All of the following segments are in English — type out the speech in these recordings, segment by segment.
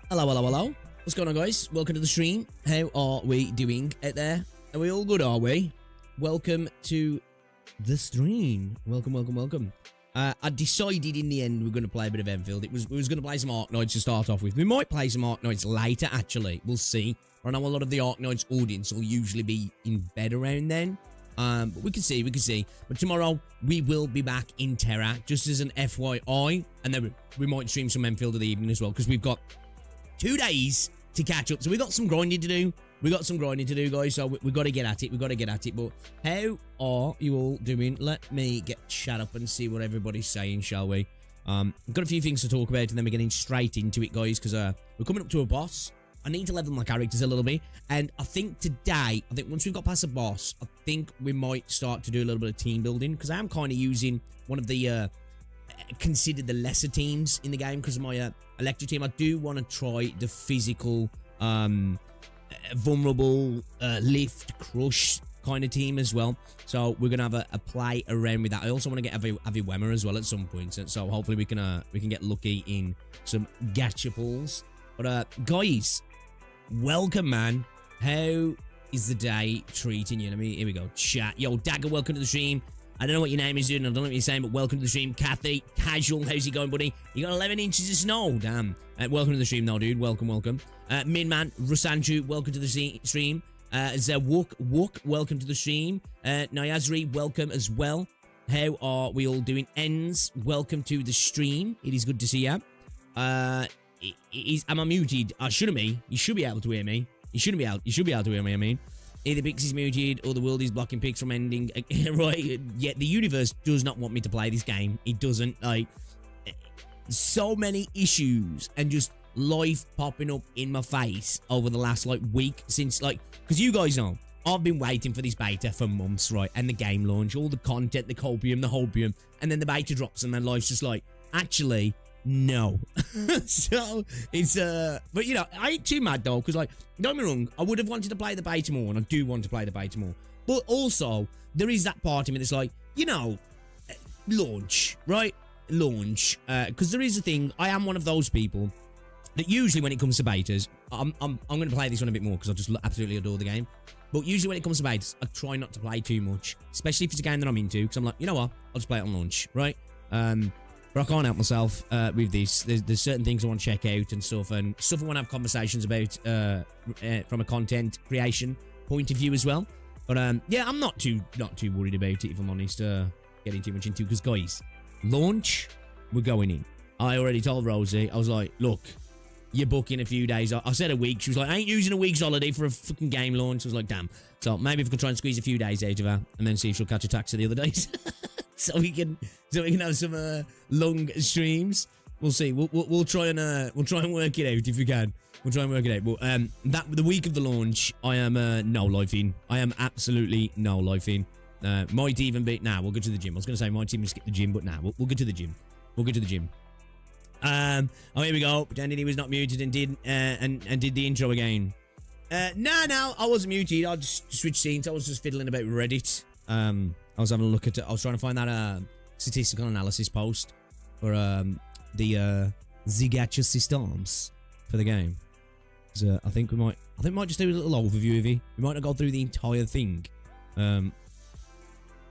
Hello, hello, hello. What's going on, guys? Welcome to the stream. How are we doing out there? Are we all good, are we? Welcome to the stream. Welcome, welcome, welcome. I decided in the end we're going to play a bit of Endfield. We was going to play some Arknights to start off with. We might play some Arknights later, actually. We'll see. I know a lot of the Arknights audience will usually be in bed around then. But we can see, But tomorrow, we will be back in Terra, just as an FYI. And then we might stream some Endfield of the evening as well, because we've got 2 days to catch up. So we got some grinding to do. Guys. So we got to get at it. But how are you all doing? Let me get chat up and see what everybody's saying, shall we? We've got a few things to talk about, and then we're getting straight into it, guys, because we're coming up to a boss. I need to level my characters a little bit, and I think today, once we've got past the boss, I think we might start to do a little bit of team building, because I am kind of using one of the considered the lesser teams in the game because of my electric team. I do want to try the physical, vulnerable, lift, crush kind of team as well. So we're gonna have a play around with that. I also want to get Avi Wemmer as well at some point. So hopefully we can get lucky in some gacha pulls. But guys, welcome, man. How is the day treating you? Here we go. Chat. Yo, Dagger, welcome to the stream. I don't know what your name is, dude. I don't know what you're saying, but welcome to the stream. Kathy, Casual, how's it going, buddy? You got 11 inches of snow. Damn. Welcome to the stream, though, dude. Welcome. Minman, Rusanchu, welcome to the stream. Wook, welcome to the stream. Nyazri, welcome as well. How are we all doing? Ends, welcome to the stream. It is good to see you. Am I muted? Shouldn't be. You should be able to hear me. You should be able to hear me, I mean. Either Pix is muted or the world is blocking Pix from ending. Right, yeah, the universe does not want me to play this game. It doesn't. Like, so many issues and just life popping up in my face over the last, week since, because you guys know, I've been waiting for this beta for months, right? And the game launch, all the content, the copium, the hopium, and then the beta drops and then life's just like, actually, no. So it's but you know, I ain't too mad though, because don't get me wrong, I would have wanted to play the beta more, and I do want to play the beta more, but also there is that part of me that's like, you know, launch, right? Launch, because there is a thing. I am one of those people that usually when it comes to betas, I'm going to play this one a bit more because I just absolutely adore the game. But usually when it comes to betas, I try not to play too much, especially if it's a game that I'm into, because I'm like, you know what, I'll just play it on launch, right? But I can't help myself with this. There's certain things I want to check out and stuff I want to have conversations about from a content creation point of view as well. But yeah, I'm not too worried about it, if I'm honest. Getting too much into, because guys, launch, we're going in. I already told Rosie, I was like, look, you're booking a few days. I said a week. She was like, I ain't using a week's holiday for a fucking game launch. I was like, damn. So maybe if I could try and squeeze a few days out of her and then see if she'll catch a taxi the other days. So we can have some long streams. We'll see. We'll try and work it out if we can. We'll try and work it out. But the week of the launch, I am no life in. I am absolutely no life in. Might even be. Nah, we'll go to the gym. I was gonna say might even skip the gym, but nah, we'll go to the gym. We'll go to the gym. Oh, here we go. Pretending he was not muted and did the intro again. No, I wasn't muted. I just switched scenes. I was just fiddling about Reddit. I was having a look at it. I was trying to find that statistical analysis post for the gacha systems for the game. So I think we might just do a little overview of it. We might not go through the entire thing.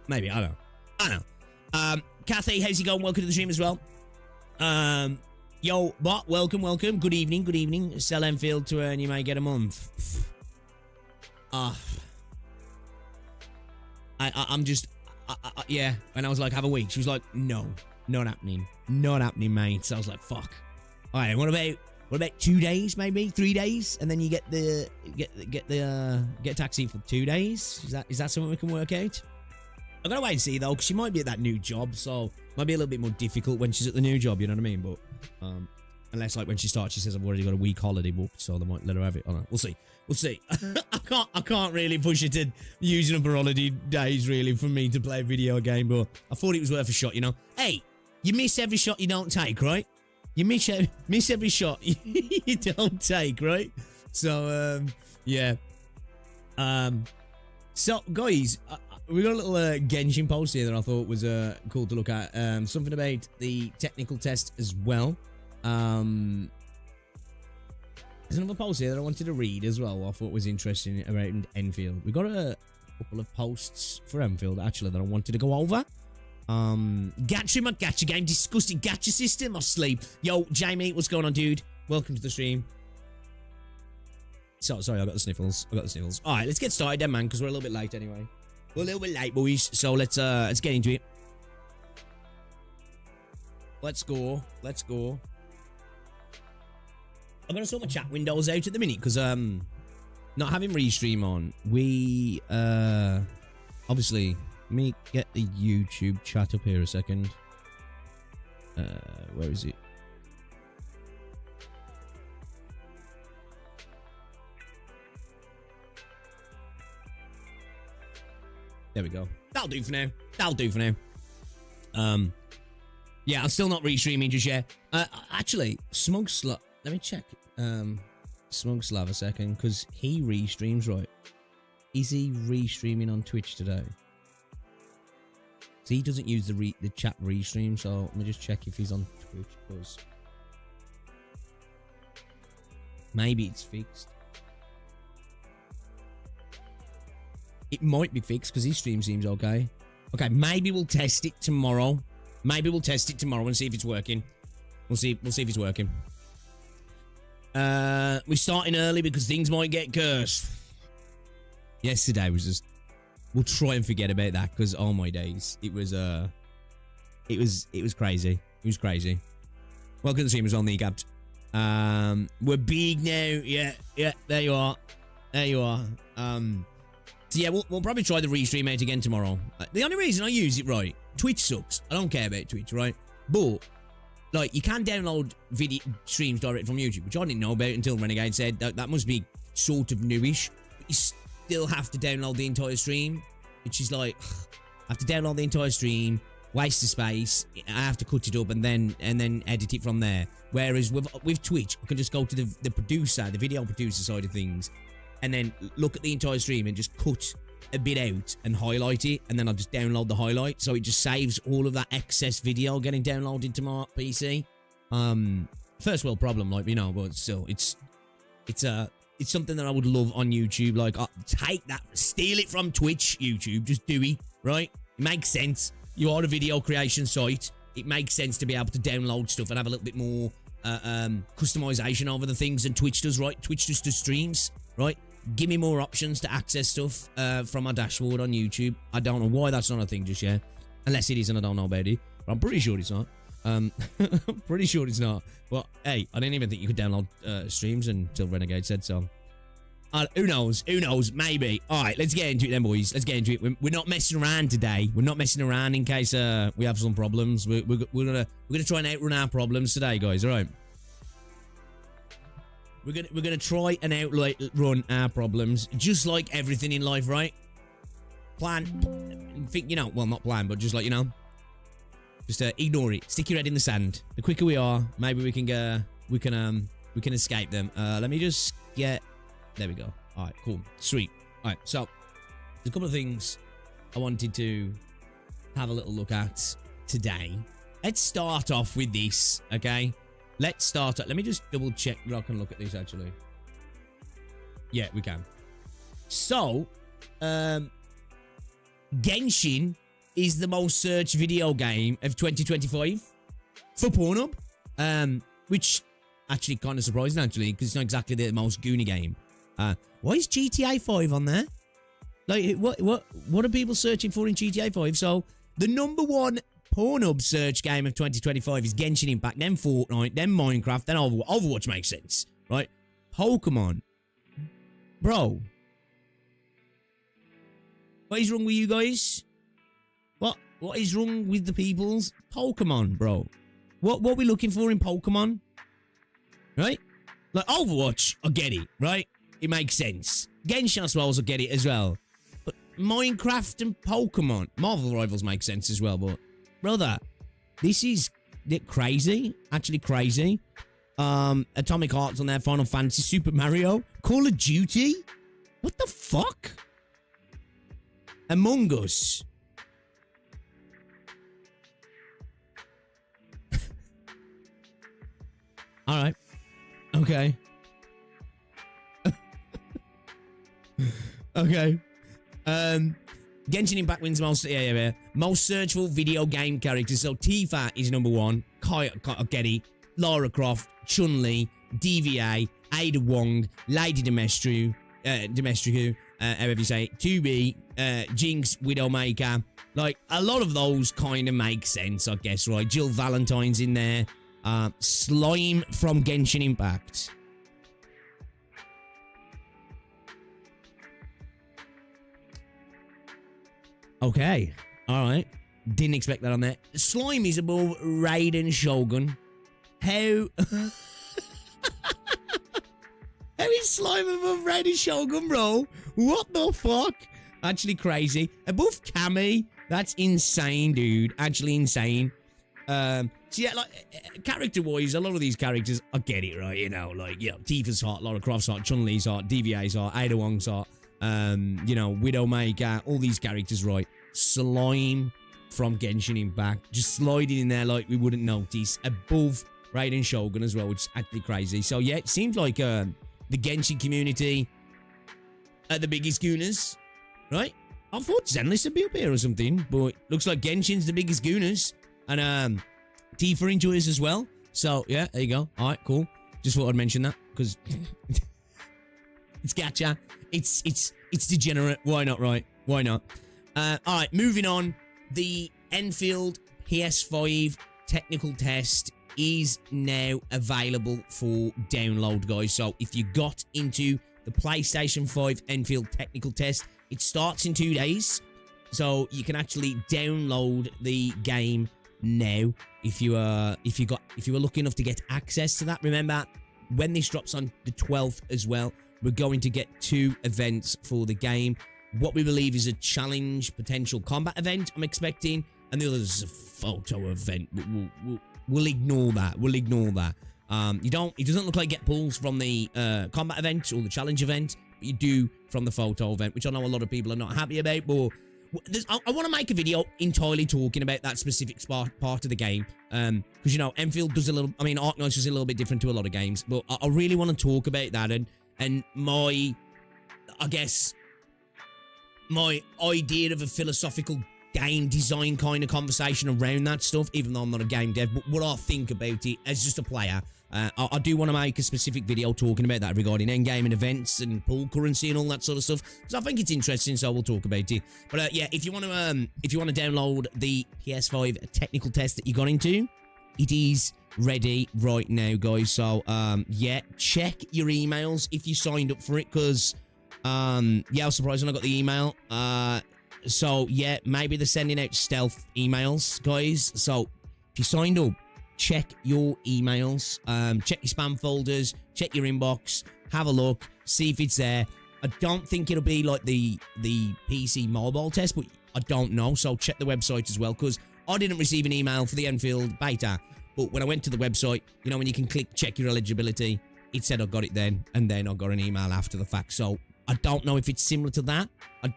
Maybe, I don't know. Kathy, how's it going? Welcome to the stream as well. Yo, bot, welcome. Good evening. Sell Endfield to earn, you may get a month. I'm just, yeah. And I was like, have a week. She was like, no, not happening, mate. So I was like, fuck. All right, what about 2 days, maybe 3 days, and then you get taxi for 2 days. Is that something we can work out? I gotta wait and see though, because she might be at that new job, so it might be a little bit more difficult when she's at the new job. You know what I mean? But unless when she starts, she says I've already got a week holiday booked, so they might let her have it. I don't know. We'll see. I can't really push it to using up her holiday days really for me to play a video game, but I thought it was worth a shot. You know? Hey, you miss every shot you don't take, right? You miss every shot you don't take, right? So yeah. So guys. We got a little Genshin post here that I thought was cool to look at. Something about the technical test as well. There's another post here that I wanted to read as well. I thought was interesting about Enfield. We got a couple of posts for Enfield actually that I wanted to go over. Gacha, my gacha game, disgusting gacha system. I sleep. Yo, Jamie, what's going on, dude? Welcome to the stream. Sorry, I got the sniffles. All right, let's get started then, man, because we're a little bit late anyway. We're a little bit late, boys. So let's get into it. Let's go. I'm gonna sort my chat windows out at the minute because not having restream on. We obviously let me get the YouTube chat up here a second. Where is it? There we go. That'll do for now. Yeah, I'm still not restreaming just yet. Actually, Smug Slav. Let me check. Smug Slav a second, because he restreams, right? Is he restreaming on Twitch today? So he doesn't use the chat restream, so let me just check if he's on Twitch, because maybe it's fixed. It might be fixed because his stream seems okay. Okay, maybe we'll test it tomorrow. And see if it's working. We'll see if it's working. We're starting early because things might get cursed. Yesterday was just... We'll try and forget about that because, oh my days. It was crazy. It was crazy. Welcome to the stream as well, Kneecapped. We're big now. Yeah, there you are. So yeah, we'll probably try the restream out again tomorrow. The only reason I use it, right, Twitch sucks. I don't care about Twitch, right? But, like, you can download video streams direct from YouTube, which I didn't know about until Renegade said. That must be sort of newish. But you still have to download the entire stream, which is like, I have to download the entire stream, waste the space, I have to cut it up and then edit it from there. Whereas with Twitch, I can just go to the producer, the video producer side of things, and then look at the entire stream and just cut a bit out and highlight it, and then I'll just download the highlight, so it just saves all of that excess video getting downloaded to my PC. First world problem, like, you know, but still, it's something that I would love on YouTube. Like, take that, steal it from Twitch, YouTube, just do it, right? It makes sense. You are a video creation site. It makes sense to be able to download stuff and have a little bit more customization over the things than Twitch does, right? Twitch just does streams, right? Give me more options to access stuff from my dashboard on YouTube. I don't know why that's not a thing just yet. Unless it is and I don't know about it. But I'm pretty sure it's not. Pretty sure it's not. But hey, I didn't even think you could download streams until Renegade said so. Who knows? Maybe. Alright, let's get into it then, boys. Let's get into it. We're not messing around today. We're not messing around in case we have some problems. We're gonna try and outrun our problems today, guys. Alright. We're gonna try and outrun our problems, just like everything in life, right? Think, you know, well, not plan, but just like, you know, just ignore it. Stick your head in the sand. The quicker we are, maybe we can escape them. Let me just get. There we go. All right, cool, sweet. All right, so there's a couple of things I wanted to have a little look at today. Let's start off with this, okay? Let's start. Let me just double check that I can look at this actually. Yeah, we can. So, Genshin is the most searched video game of 2025 for Pornhub, which actually kind of surprising actually because it's not exactly the most goony game. Why is GTA 5 on there? Like, what are people searching for in GTA 5? So, the #1 Pornhub search game of 2025 is Genshin Impact, then Fortnite, then Minecraft, then Overwatch. Overwatch makes sense, right? Pokemon. Bro. What is wrong with you guys? What is wrong with the peoples? Pokemon, bro. What are we looking for in Pokemon? Right? Like, Overwatch, I get it, right? It makes sense. Genshin, I suppose, I get it as well. But Minecraft and Pokemon. Marvel Rivals make sense as well, but... Brother, this is crazy. Actually crazy. Atomic Hearts on there, Final Fantasy, Super Mario, Call of Duty. What the fuck? Among Us. Alright. Okay. Okay. Genshin Impact wins most most searched for video game characters. So Tifa is number 1. Kai Getty, Lara Croft, Chun-Li, DVA, Ada Wong, Lady Dimitrescu, however you say it, 2B, Jinx, Widowmaker. Like, a lot of those kind of make sense, I guess, right? Jill Valentine's in there. Slime from Genshin Impact. Okay. Alright. Didn't expect that on there. Slime is above Raiden Shogun. How... How is Slime above Raiden Shogun, bro? What the fuck? Actually crazy. Above Cammy. That's insane, dude. Actually insane. So yeah, like, character-wise, a lot of these characters, I get it, right? You know, like, you know, Tifa's hot, Lara Croft's hot, Chun-Li's hot, DVA's hot, Ada Wong's hot, you know, Widowmaker, all these characters, right? Slime from Genshin Impact, just sliding in there like we wouldn't notice. Above Raiden Shogun as well, which is actually crazy. So yeah, it seems like the Genshin community are the biggest gooners, right? I thought Zenless would be up here or something, but looks like Genshin's the biggest gooners. And Tifa enjoys as well. So yeah, there you go. Alright, cool. Just thought I'd mention that, because it's gacha. It's degenerate. Why not, right? Why not? Alright, moving on. The Endfield PS5 technical test is now available for download, guys. So if you got into the PlayStation 5 Endfield technical test, it starts in 2 days. So you can actually download the game now if you were lucky enough to get access to that. Remember, when this drops on the 12th as well, we're going to get 2 events for the game. What we believe is a challenge potential combat event, I'm expecting, and the other is a photo event. We'll ignore that. We'll ignore that. It doesn't look like you get pulls from the combat event or the challenge event, but you do from the photo event, which I know a lot of people are not happy about, but I want to make a video entirely talking about that specific part of the game, because, you know, Endfield does a little, I mean, Arknights is a little bit different to a lot of games, but I really want to talk about that, and my, I guess, my idea of a philosophical game design kind of conversation around that stuff, even though I'm not a game dev, but what I think about it as just a player. I do want to make a specific video talking about that regarding endgame and events and pool currency and all that sort of stuff, because I think it's interesting, so we'll talk about it. But yeah, if you want to download the PS5 technical test that you got into, it is ready right now, guys. So yeah, check your emails if you signed up for it, because yeah, I was surprised when I got the email. So yeah, maybe they're sending out stealth emails, guys. So if you signed up, check your emails, check your spam folders, check your inbox, have a look, see if it's there. I don't think it'll be like the PC mobile test, but I don't know. So check the website as well, because I didn't receive an email for the Endfield beta, but when I went to the website, you know, when you can click check your eligibility, it said I got it then, and then I got an email after the fact. So I don't know if it's similar to that.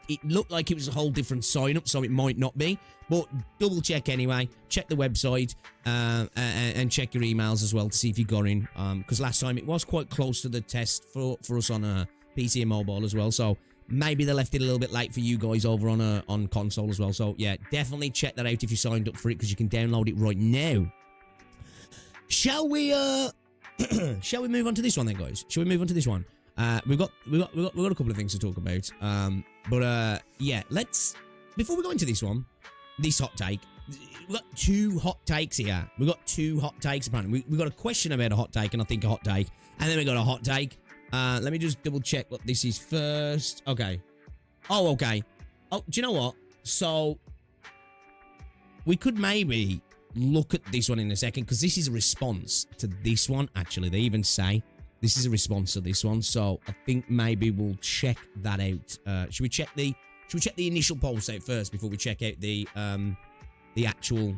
It looked like it was a whole different sign-up, so it might not be. But double check anyway. Check the website and check your emails as well to see if you got in. Because last time it was quite close to the test for us on a PC and mobile as well. So maybe they left it a little bit late for you guys over on console as well. So yeah, definitely check that out if you signed up for it, because you can download it right now. Shall we shall we move on to this one then, guys? Shall we move on to this one? We've got a couple of things to talk about. But yeah, before we go into this one, this hot take, we've got 2 hot takes here. We've got 2 hot takes apparently. We've got a question about a hot take, and I think a hot take, and then we got a hot take. Let me just double check what this is first. Okay. Oh, okay. Oh, do you know what? So we could maybe look at this one in a second, because this is a response to this one. Actually, they even say this is a response to this one, so I think maybe we'll check that out. Should we check the initial post out first before we check out the actual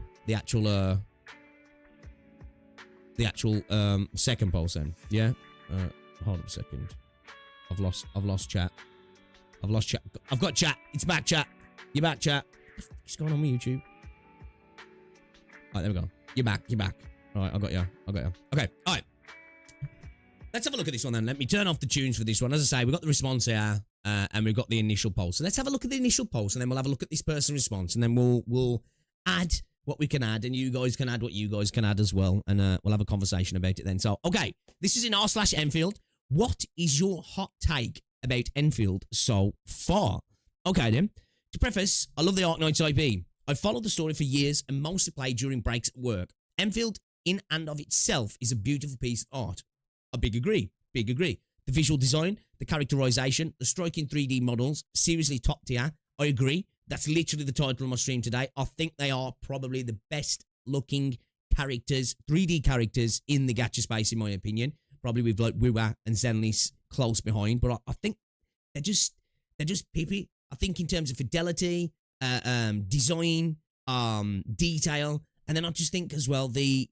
second post then? Yeah. Hold on a second. I've lost chat. I've got chat. It's back, chat. You're back, chat. What's going on with YouTube? All right, there we go. You're back. All right, I got you. Okay. All right. Let's have a look at this one then. Let me turn off the tunes for this one. As I say, we've got the response here. and we've got the initial poll. So let's have a look at the initial poll, and then we'll have a look at this person's response, and then we'll add what we can add, and you guys can add what you guys can add as well, and we'll have a conversation about it then. So, okay, this is in r/Endfield. What is your hot take about Endfield so far? Okay, then. To preface, I love the Arknights IP. I've followed the story for years and mostly played during breaks at work. Endfield, in and of itself, is a beautiful piece of art. A big agree. The visual design, the characterization, the striking 3D models, seriously top tier. I agree. That's literally the title of my stream today. I think they are probably the best looking characters, 3D characters in the gacha space, in my opinion. Probably with like Wiwa and Zenless close behind, but I think they're just pippy. I think in terms of fidelity, design, detail, and then I just think as well the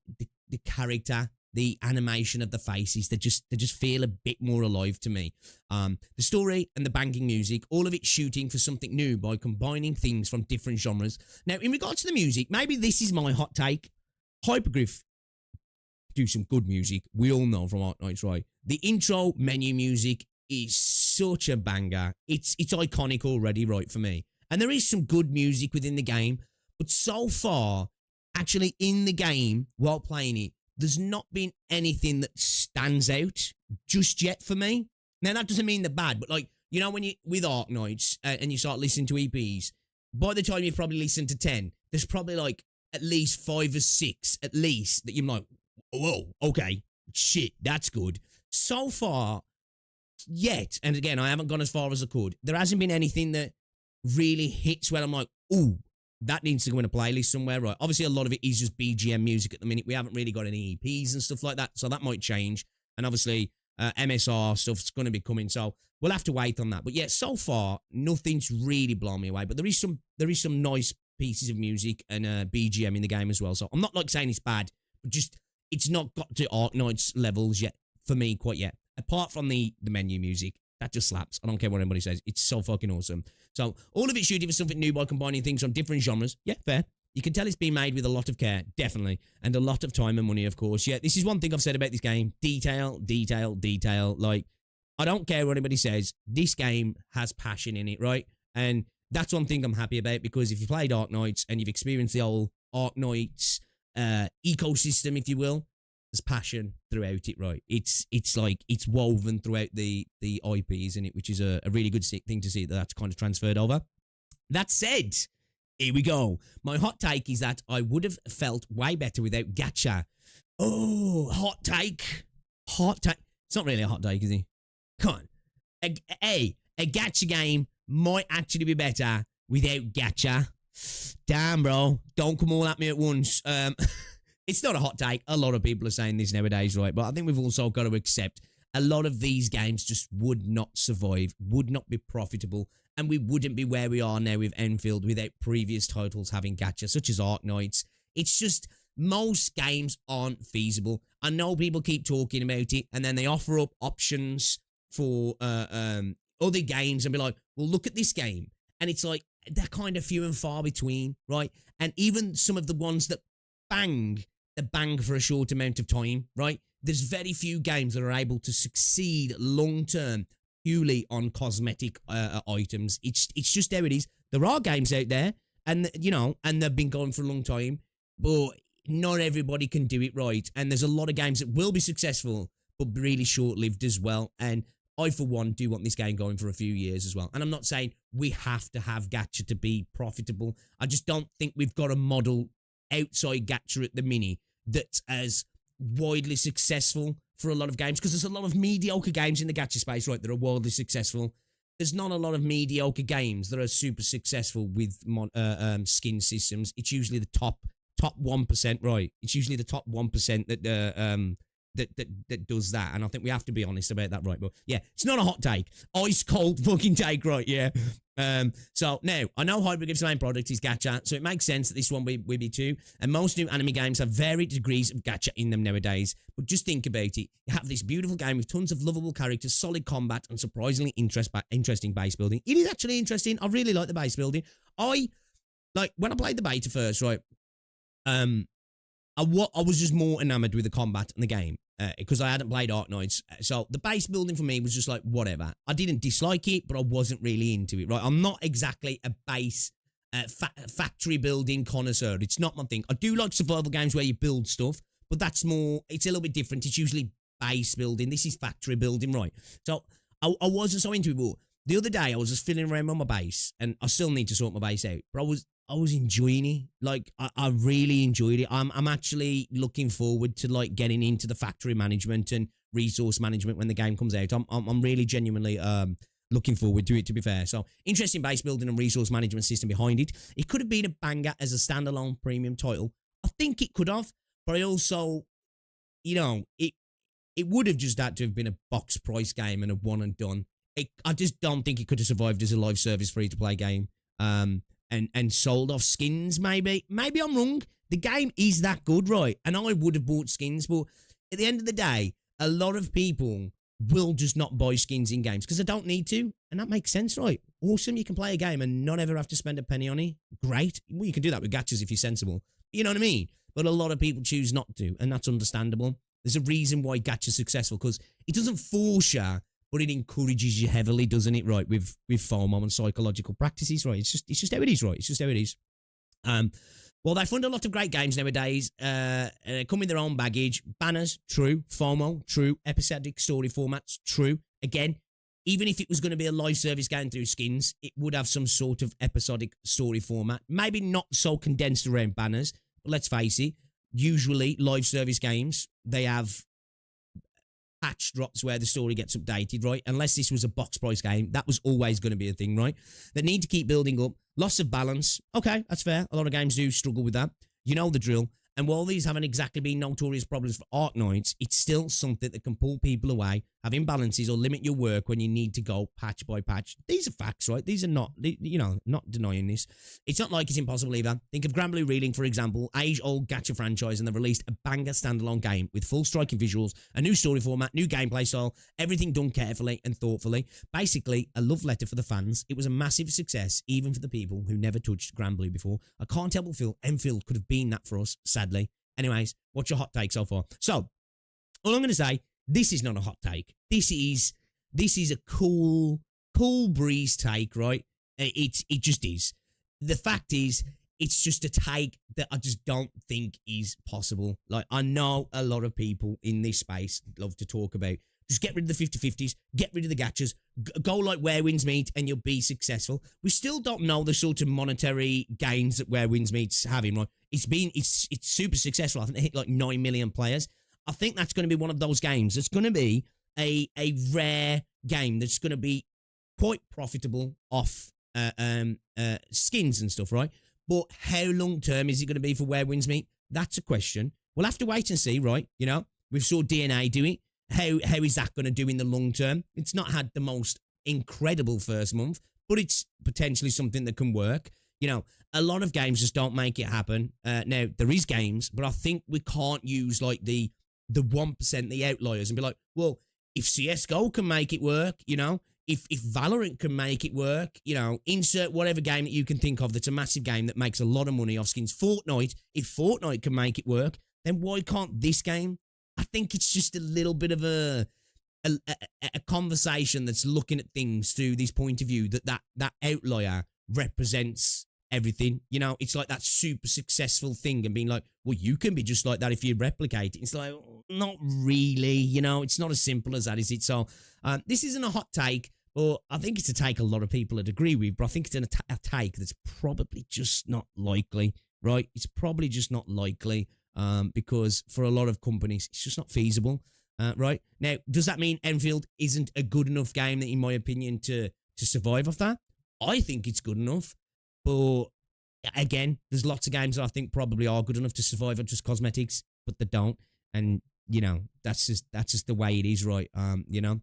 character, the animation of the faces, they just feel a bit more alive to me. The story and the banging music, all of it shooting for something new by combining things from different genres. Now, in regards to the music, maybe this is my hot take. Hypergryph do some good music. We all know from Arknights, right? The intro menu music is such a banger. It's iconic already, right, for me. And there is some good music within the game, but so far, actually in the game, while playing it, there's not been anything that stands out just yet for me. Now, that doesn't mean they're bad, but like, you know, when you with Arknights and you start listening to EPs, by the time you've probably listened to 10, there's probably like at least 5 or 6 at least that you're like, whoa, okay, shit, that's good. So far, yet, and again, I haven't gone as far as I could, there hasn't been anything that really hits where I'm like, ooh, that needs to go in a playlist somewhere, right? Obviously, a lot of it is just BGM music at the minute. We haven't really got any EPs and stuff like that, so that might change. And obviously, MSR stuff's going to be coming, so we'll have to wait on that. But yeah, so far, nothing's really blown me away. But there is some nice pieces of music and BGM in the game as well. So I'm not like saying it's bad, but just it's not got to Arknights levels yet for me quite yet. Apart from the menu music, that just slaps. I don't care what anybody says. It's so fucking awesome. So all of it shooting for something new by combining things from different genres. Yeah, fair. You can tell it's been made with a lot of care, definitely. And a lot of time and money, of course. Yeah, this is one thing I've said about this game. Detail, detail, detail. Like, I don't care what anybody says. This game has passion in it, right? And that's one thing I'm happy about, because if you played Arknights and you've experienced the old Arknights ecosystem, if you will, there's passion throughout it, right? It's like it's woven throughout the IPs in it, which is a really good thing to see that that's kind of transferred over. That said, here we go. My hot take is that I would have felt way better without gacha. Oh, hot take. Hot take. It's not really a hot take, is it? Come on. A gacha game might actually be better without gacha. Damn, bro. Don't come all at me at once. It's not a hot take. A lot of people are saying this nowadays, right? But I think we've also got to accept a lot of these games just would not survive, would not be profitable, and we wouldn't be where we are now with Endfield without previous titles having gacha, such as Arknights. It's just most games aren't feasible. I know people keep talking about it, and then they offer up options for other games and be like, well, look at this game. And it's like, they're kind of few and far between, right? And even some of the ones that bang for a short amount of time, right? There's very few games that are able to succeed long-term purely on cosmetic items. It's just how it is. There are games out there, and you know, and they've been going for a long time, but not everybody can do it right. And there's a lot of games that will be successful, but really short-lived as well. And I, for one, do want this game going for a few years as well. And I'm not saying we have to have gacha to be profitable. I just don't think we've got a model outside gacha at the mini that's as widely successful for a lot of games, because there's a lot of mediocre games in the gacha space, right, that are wildly successful. There's not a lot of mediocre games that are super successful with skin systems. It's usually the top 1%, right? It's usually the top 1% that does that, and I think we have to be honest about that, right? But yeah, it's not a hot take, ice cold fucking take, right? Yeah. So now I know Hypergryph's main product is gacha, so it makes sense that this one will be too. And most new anime games have varied degrees of gacha in them nowadays. But just think about it: you have this beautiful game with tons of lovable characters, solid combat, and surprisingly interesting base building. It is actually interesting. I really like the base building. I like when I played the beta first, right? I was just more enamored with the combat and the game. because I hadn't played Arknights. So the base building for me was just like, whatever. I didn't dislike it, but I wasn't really into it, right? I'm not exactly a base factory building connoisseur. It's not my thing. I do like survival games where you build stuff, but that's more, it's a little bit different. It's usually base building. This is factory building, right? So I wasn't so into it, but the other day I was just fiddling around on my base, and I still need to sort my base out, but I was enjoying it. Like, I really enjoyed it. I'm actually looking forward to like getting into the factory management and resource management when the game comes out. I'm really genuinely looking forward to it, to be fair. So, interesting base building and resource management system behind it. It could have been a banger as a standalone premium title. I think it could have, but I also, you know, it would have just had to have been a box price game and a one and done. I just don't think it could have survived as a live service free-to-play game. And sold off skins, maybe. Maybe I'm wrong. The game is that good, right? And I would have bought skins, but at the end of the day, a lot of people will just not buy skins in games because they don't need to. And that makes sense, right? Awesome, you can play a game and not ever have to spend a penny on it. Great. Well, you can do that with gachas if you're sensible. You know what I mean? But a lot of people choose not to, and that's understandable. There's a reason why gacha's successful, because it doesn't force you, but it encourages you heavily, doesn't it, right, with FOMO and psychological practices, right? It's just how it is, right? It's just how it is. Well, they fund a lot of great games nowadays, come with their own baggage. Banners, true. FOMO, true. Episodic story formats, true. Again, even if it was going to be a live service game through skins, it would have some sort of episodic story format. Maybe not so condensed around banners, but let's face it, usually live service games, they have patch drops where the story gets updated, right? Unless this was a box price game, that was always going to be a thing, right? They need to keep building up. Loss of balance. Okay, that's fair. A lot of games do struggle with that. You know the drill. And while these haven't exactly been notorious problems for Arknights, it's still something that can pull people away, have imbalances, or limit your work when you need to go patch by patch. These are facts, right? These are not, you know, not denying this. It's not like it's impossible either. Think of Granblue Reeling, for example, age-old gacha franchise, and they've released a banger standalone game with full striking visuals, a new story format, new gameplay style, everything done carefully and thoughtfully. Basically, a love letter for the fans. It was a massive success, even for the people who never touched Granblue before. I can't help but feel Endfield could have been that for us, sadly. Anyways, what's your hot take so far? So, all I'm going to say, this is not a hot take. This is a cool breeze take, right? It just is. The fact is, it's just a take that I just don't think is possible. Like, I know a lot of people in this space love to talk about, just get rid of the 50-50s, get rid of the gachas, go like Where Winds Meet and you'll be successful. We still don't know the sort of monetary gains that Where Winds Meet's having, right? It's super successful. I think they hit like 9 million players. I think that's going to be one of those games. It's going to be a rare game that's going to be quite profitable off skins and stuff, right? But how long term is it going to be for Where Winds Meet? That's a question. We'll have to wait and see, right? You know, we've saw DNA do it. How is that going to do in the long term? It's not had the most incredible first month, but it's potentially something that can work. You know, a lot of games just don't make it happen. Now, there is games, but I think we can't use like the 1%, the outliers, and be like, well, if CSGO can make it work, you know, if Valorant can make it work, you know, insert whatever game that you can think of that's a massive game that makes a lot of money off skins. Fortnite, if Fortnite can make it work, then why can't this game? I think it's just a little bit of a conversation that's looking at things through this point of view that outlier represents everything. You know, it's like that super successful thing and being like, well, you can be just like that if you replicate it. It's like, not really, you know, it's not as simple as that, is it? So this isn't a hot take, but I think it's a take a lot of people would agree with, but I think it's a take that's probably just not likely, right? It's probably just not likely. Because for a lot of companies, it's just not feasible, right? Now, does that mean Endfield isn't a good enough game, that, in my opinion, to survive off that? I think it's good enough, but again, there's lots of games that I think probably are good enough to survive on just cosmetics, but they don't, and you know, that's just the way it is, right? You know.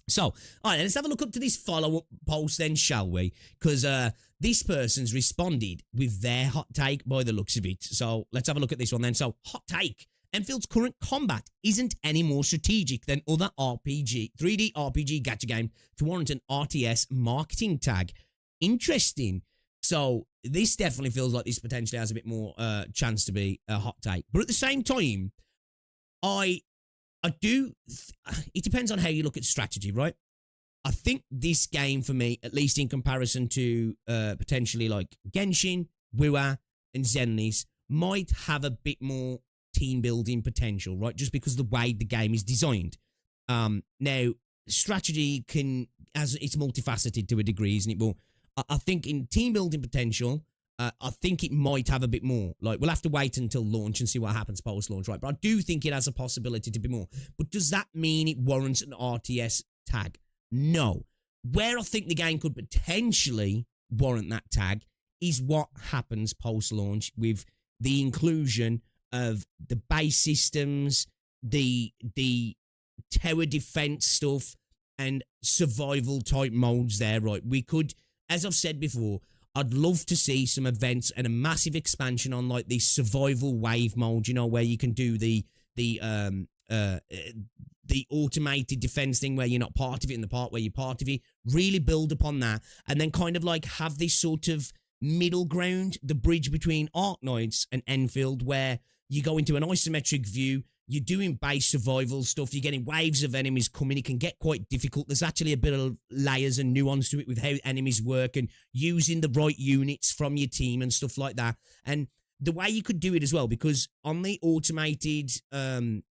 So, all right, let's have a look up to this follow-up post then, shall we? Because this person's responded with their hot take by the looks of it. So, let's have a look at this one then. So, hot take. Enfield's current combat isn't any more strategic than other 3D RPG gacha games to warrant an RTS marketing tag. Interesting. So, this definitely feels like this potentially has a bit more chance to be a hot take. But at the same time, I It depends on how you look at strategy, right? I think this game for me, at least in comparison to potentially like Genshin, WoW, and Zenless, might have a bit more team building potential, right? Just because of the way the game is designed. Now, strategy it's multifaceted to a degree, isn't it? But I think in team building potential, I think it might have a bit more. Like, we'll have to wait until launch and see what happens post-launch, right? But I do think it has a possibility to be more. But does that mean it warrants an RTS tag? No. Where I think the game could potentially warrant that tag is what happens post-launch with the inclusion of the base systems, the tower defense stuff, and survival type modes there, right? We could, as I've said before, I'd love to see some events and a massive expansion on like the survival wave mode, you know, where you can do the automated defense thing where you're not part of it and the part where you're part of it. Really build upon that and then kind of like have this sort of middle ground, the bridge between Arknights and Endfield, where you go into an isometric view, you're doing base survival stuff, you're getting waves of enemies coming, it can get quite difficult. There's actually a bit of layers and nuance to it with how enemies work and using the right units from your team and stuff like that. And the way you could do it as well, because on the automated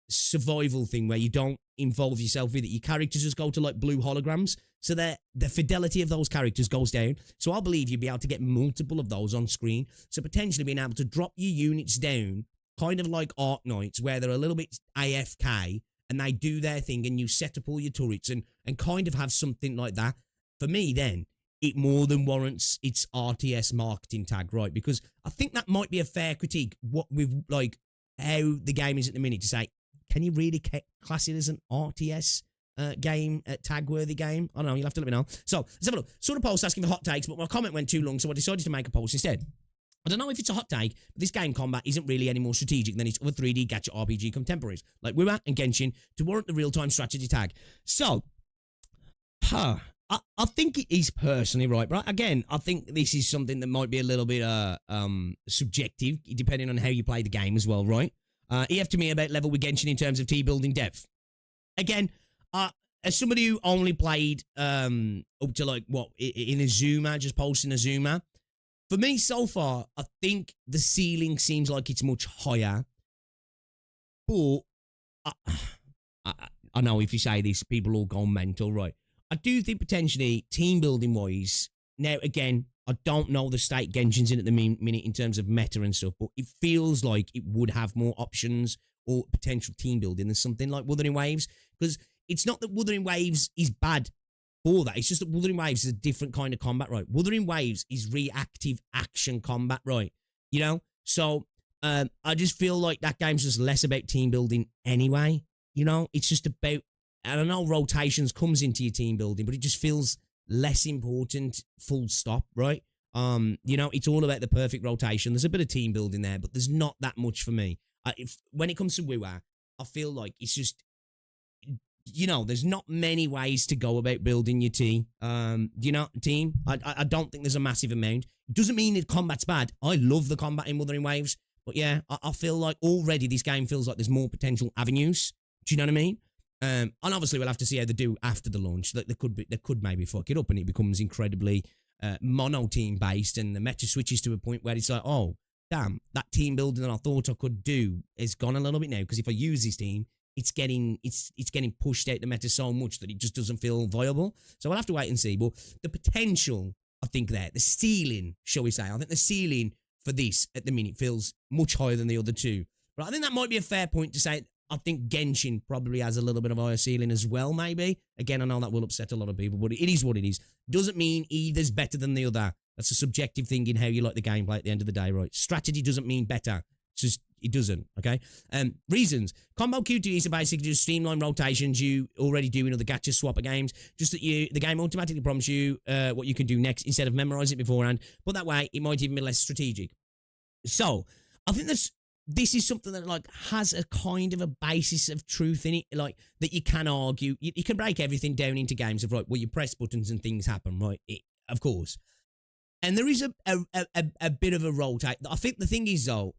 survival thing where you don't involve yourself with it, your characters just go to like blue holograms, so that the fidelity of those characters goes down. So I believe you'd be able to get multiple of those on screen, so potentially being able to drop your units down kind of like Arknights, where they're a little bit AFK and they do their thing and you set up all your turrets and kind of have something like that. For me then, it more than warrants its RTS marketing tag, right? Because I think that might be a fair critique, what with like how the game is at the minute, to say, can you really class it as an RTS game, tag-worthy game? I don't know, you'll have to let me know. So, let's have a look. Saw the post asking for hot takes, but my comment went too long, so I decided to make a post instead. I don't know if it's a hot take, but this game combat isn't really any more strategic than its other 3D gacha RPG contemporaries, like WoW and Genshin, to warrant the real-time strategy tag. So, I think it is personally right, but again, I think this is something that might be a little bit subjective, depending on how you play the game as well, right? EF to me about level with Genshin in terms of team-building depth. Again, as somebody who only played up to like, what, in Azuma, just posting Azuma, for me, so far, I think the ceiling seems like it's much higher. But I know if you say this, people all go mental, right? I do think potentially team building wise. Now, again, I don't know the state Genshin's in at the minute in terms of meta and stuff, but it feels like it would have more options or potential team building than something like Wuthering Waves. Because it's not that Wuthering Waves is bad for that. It's just that Wuthering Waves is a different kind of combat, right? Wuthering Waves is reactive action combat, right? You know? So, I just feel like that game's just less about team building anyway. You know? It's just about, I don't know, rotations comes into your team building, but it just feels less important, full stop, right? You know, it's all about the perfect rotation. There's a bit of team building there, but there's not that much for me. When it comes to WoW, I feel like it's just, you know, there's not many ways to go about building your team. You know, team. I don't think there's a massive amount. It doesn't mean that combat's bad. I love the combat in Wuthering Waves, but yeah, I feel like already this game feels like there's more potential avenues. Do you know what I mean? And obviously we'll have to see how they do after the launch. They could maybe fuck it up and it becomes incredibly mono team based, and the meta switches to a point where it's like, oh damn, that team building that I thought I could do is gone a little bit now, because if I use this team, it's getting pushed out the meta so much that it just doesn't feel viable. So I'll have to wait and see. But the potential, I think there, the ceiling, shall we say, I think the ceiling for this at the minute feels much higher than the other two. But I think that might be a fair point to say. I think Genshin probably has a little bit of a higher ceiling as well, maybe. Again, I know that will upset a lot of people, but it is what it is. Doesn't mean either's better than the other. That's a subjective thing in how you like the gameplay at the end of the day, right? Strategy doesn't mean better. It's just, it doesn't, okay? Reasons. Combo QTEs are basically just streamline rotations you already do in other gacha swapper games, just that the game automatically prompts you what you can do next instead of memorizing it beforehand, but that way it might even be less strategic. So, I think this is something that like has a kind of a basis of truth in it, like that you can argue. You can break everything down into games of, right, well, you press buttons and things happen, right? Of course. And there is a bit of a rotate. I think the thing is, though,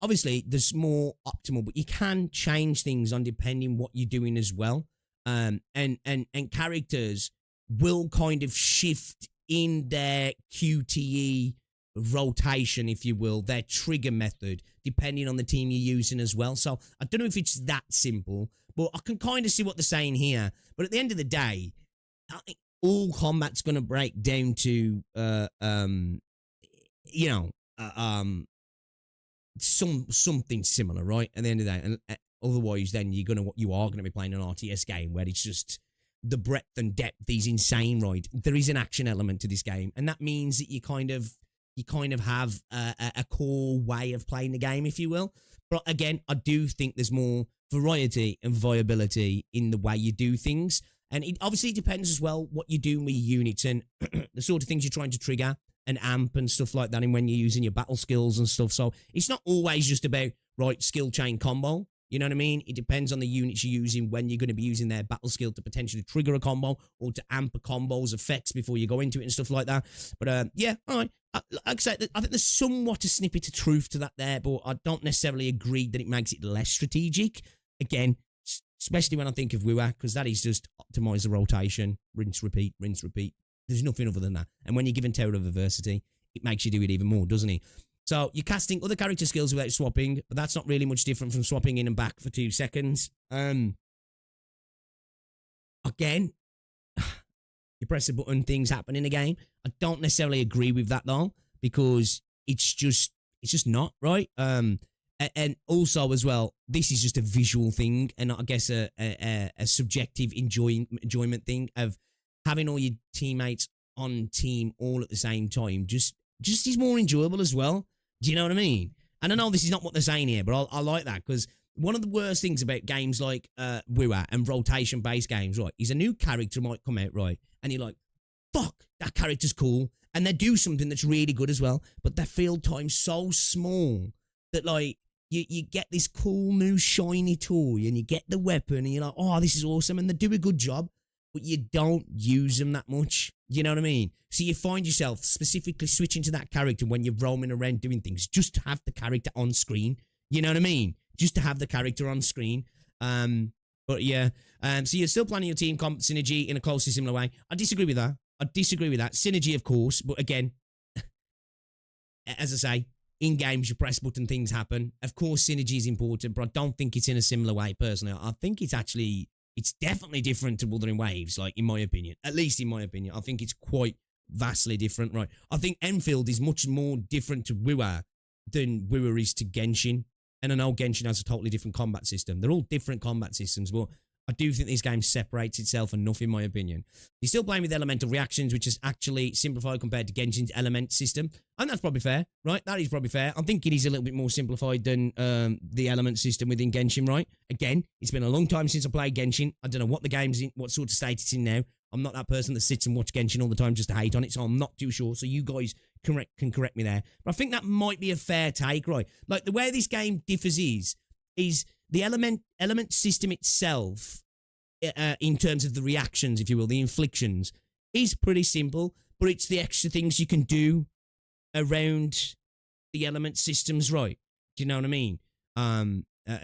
obviously there's more optimal, but you can change things on depending what you're doing as well. And characters will kind of shift in their QTE rotation, if you will, their trigger method, depending on the team you're using as well. So I don't know if it's that simple, but I can kind of see what they're saying here. But at the end of the day, I think all combat's going to break down to, something similar, right? At the end of the day, and otherwise, then you are gonna be playing an RTS game where it's just the breadth and depth is insane, right? There is an action element to this game, and that means that you kind of have a core way of playing the game, if you will. But again, I do think there's more variety and viability in the way you do things. And it obviously depends as well what you're doing with your units and the sort of things you're trying to trigger and amp and stuff like that, and when you're using your battle skills and stuff. So it's not always just about, right, skill chain combo. You know what I mean? It depends on the units you're using, when you're going to be using their battle skill to potentially trigger a combo or to amp a combo's effects before you go into it and stuff like that. But yeah, all right. Like I said, I think there's somewhat a snippet of truth to that there, but I don't necessarily agree that it makes it less strategic. Again, especially when I think of WoW, because that is just optimize the rotation, rinse, repeat, rinse, repeat. There's nothing other than that. And when you're given Tower of Adversity, it makes you do it even more, doesn't it? So you're casting other character skills without swapping, but that's not really much different from swapping in and back for 2 seconds. Again, you press a button, things happen in the game. I don't necessarily agree with that though, because it's just not right. And also as well, this is just a visual thing, and I guess a subjective enjoyment thing of having all your teammates on team all at the same time. Just is more enjoyable as well. Do you know what I mean? And I know this is not what they're saying here, but I like that, because one of the worst things about games like WoW and rotation-based games, right, is a new character might come out, right, and you're like, fuck, that character's cool, and they do something that's really good as well, but their field time's so small that, like, you get this cool new shiny toy, and you get the weapon, and you're like, oh, this is awesome, and they do a good job, but you don't use them that much. You know what I mean? So you find yourself specifically switching to that character when you're roaming around doing things, just to have the character on screen. You know what I mean? Just to have the character on screen. But yeah. So you're still planning your team comp synergy in a closely similar way. I disagree with that. Synergy, of course, but again, as I say, in games, you press button, things happen. Of course, synergy is important, but I don't think it's in a similar way, personally. I think it's definitely different to Wuthering Waves, like, in my opinion. At least in my opinion. I think it's quite vastly different, right? I think Endfield is much more different to WoW than WoW is to Genshin. And I know Genshin has a totally different combat system. They're all different combat systems, but I do think this game separates itself enough, in my opinion. You're still playing with elemental reactions, which is actually simplified compared to Genshin's element system. And that's probably fair, right? That is probably fair. I think it is a little bit more simplified than the element system within Genshin, right? Again, it's been a long time since I played Genshin. I don't know what the game's in, what sort of state it's in now. I'm not that person that sits and watches Genshin all the time just to hate on it, so I'm not too sure. So you guys can correct me there. But I think that might be a fair take, right? Like, the way this game differs is the element system itself, in terms of the reactions, if you will, the inflictions, is pretty simple, but it's the extra things you can do around the element systems, right? Do you know what I mean?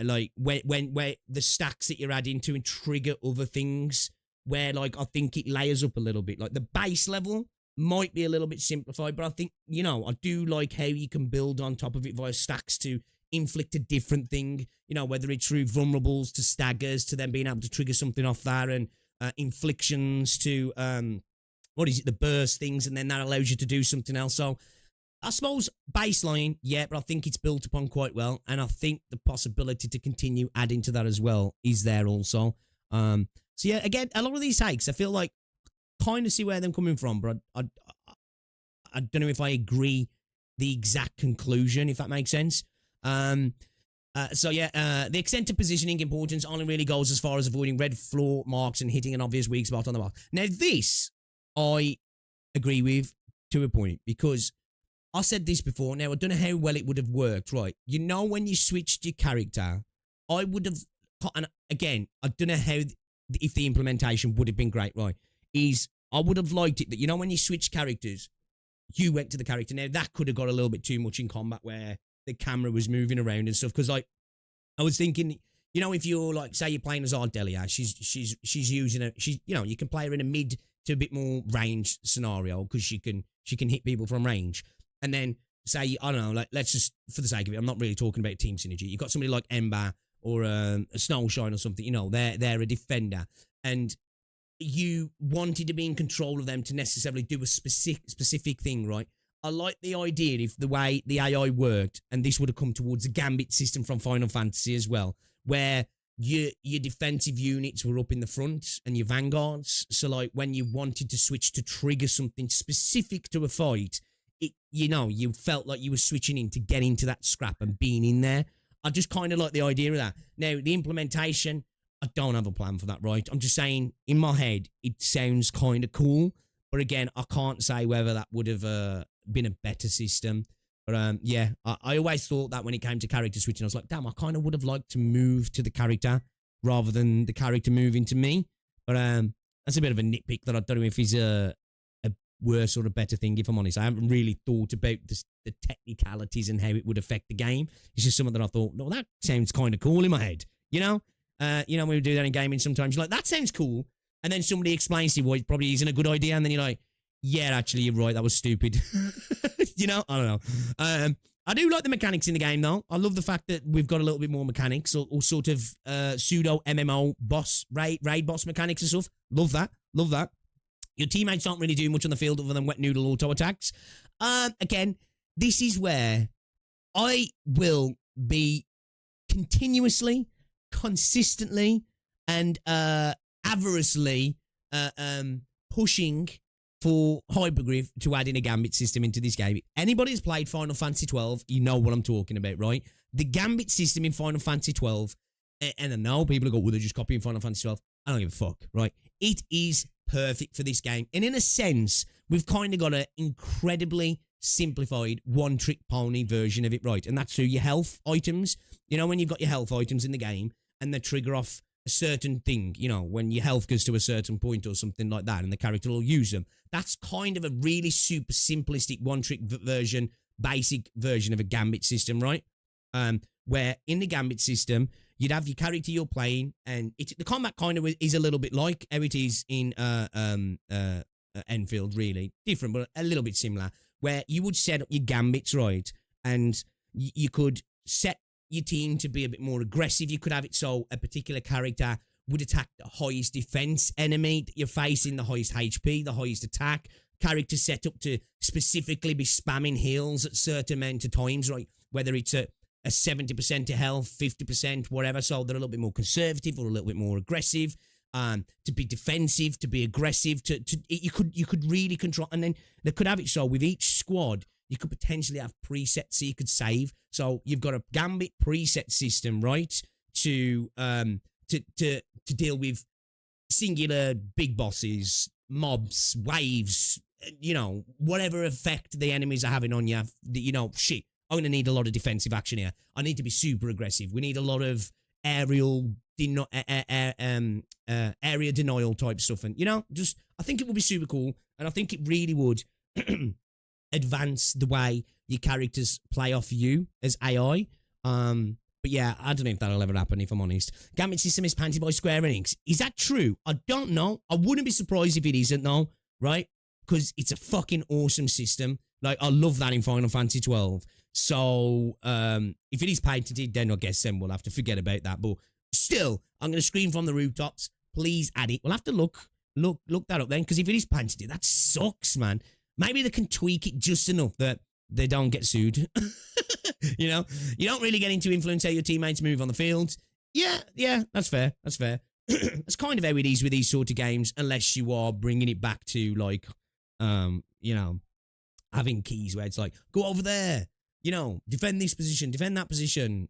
Like, where the stacks that you're adding to and trigger other things, where, like, I think it layers up a little bit. Like, the base level might be a little bit simplified, but I think, you know, I do like how you can build on top of it via stacks to inflict a different thing, you know, whether it's through vulnerables to staggers to then being able to trigger something off there, and inflictions to, the burst things, and then that allows you to do something else. So I suppose baseline, yeah, but I think it's built upon quite well, and I think the possibility to continue adding to that as well is there also. So yeah, again, a lot of these takes, I feel like, kind of see where they're coming from, but I don't know if I agree the exact conclusion, if that makes sense. So yeah, the extent of positioning importance only really goes as far as avoiding red floor marks and hitting an obvious weak spot on the map. Now this, I agree with to a point, because I said this before. Now, I don't know how well it would have worked, right? You know, when you switched your character, I would have, and again, I don't know how, if the implementation would have been great, right? I would have liked it that, you know, when you switch characters, you went to the character. Now, that could have got a little bit too much in combat, where the camera was moving around and stuff. Because like I was thinking, you know, if you're like, say you're playing as Ardelia, she's using you know, you can play her in a mid to a bit more range scenario because she can hit people from range. And then say, I don't know, like let's just, for the sake of it, I'm not really talking about team synergy. You've got somebody like Ember or a Snowshine or something, you know, they're a defender, and you wanted to be in control of them to necessarily do a specific thing, right? I like the idea if the way the AI worked, and this would have come towards a gambit system from Final Fantasy as well, where your defensive units were up in the front and your vanguards. So like when you wanted to switch to trigger something specific to a fight, you know, you felt like you were switching in to get into that scrap and being in there. I just kind of like the idea of that. Now, the implementation, I don't have a plan for that, right? I'm just saying, in my head, it sounds kind of cool. But again, I can't say whether that would have been a better system. But yeah, I always thought that when it came to character switching, I was like, damn, I kind of would have liked to move to the character rather than the character moving to me. But that's a bit of a nitpick that I don't know if is a worse or a better thing, if I'm honest. I haven't really thought about the technicalities and how it would affect the game. It's just something that I thought, no, that sounds kind of cool in my head. You know? You know, when we do that in gaming sometimes, you're like, that sounds cool. And then somebody explains to you why it probably isn't a good idea. And then you're like, yeah, actually, you're right. That was stupid. You know? I don't know. I do like the mechanics in the game, though. I love the fact that we've got a little bit more mechanics or sort of pseudo MMO boss, raid boss mechanics and stuff. Love that. Love that. Your teammates don't really do much on the field other than wet noodle auto attacks. Again, this is where I will be continuously, consistently, and avorously pushing for Hypergryph to add in a gambit system into this game. Anybody who's played Final Fantasy 12, you know what I'm talking about, right? The gambit system in Final Fantasy 12, and I know people go, well, they're just copying Final Fantasy 12. I don't give a fuck, right? It is perfect for this game. And in a sense, we've kind of got an incredibly simplified one-trick pony version of it, right? And that's through your health items. You know, when you've got your health items in the game and they trigger off a certain thing, you know, when your health goes to a certain point or something like that and the character will use them. That's kind of a really super simplistic one-trick version, basic version of a gambit system, right? Where in the gambit system, you'd have your character you're playing, and the combat kind of is a little bit like how it is in Endfield, really. Different, but a little bit similar, where you would set up your gambits, right? And you could set your team to be a bit more aggressive. You could have it so a particular character would attack the highest defense enemy that you're facing, the highest HP, the highest attack. Character set up to specifically be spamming heals at certain amount of times, right? Whether it's a 70% to health, 50%, whatever. So they're a little bit more conservative or a little bit more aggressive. To be defensive, to be aggressive, you could really control. And then they could have it so with each squad, you could potentially have presets so you could save. So you've got a gambit preset system, right? To deal with singular big bosses, mobs, waves, you know, whatever effect the enemies are having on you. You know, shit, I'm going to need a lot of defensive action here. I need to be super aggressive. We need a lot of area denial type stuff. And, you know, just, I think it would be super cool. And I think it really would advance the way your characters play off you as AI. But yeah, I don't know if that'll ever happen, if I'm honest. Gambit system is patented by Square Enix. Is that true? I don't know. I wouldn't be surprised if it isn't, though, right? Because it's a fucking awesome system. Like, I love that in Final Fantasy 12. So, if it is patented, then I guess then we'll have to forget about that. But still, I'm going to scream from the rooftops. Please add it. We'll have to look that up then. Because if it is patented, that sucks, man. Maybe they can tweak it just enough that they don't get sued. You know, you don't really get into influence how your teammates move on the field. Yeah, that's fair. That's fair. That's kind of how it is with these sort of games, unless you are bringing it back to like, you know, having keys where it's like, go over there, you know, defend this position, defend that position,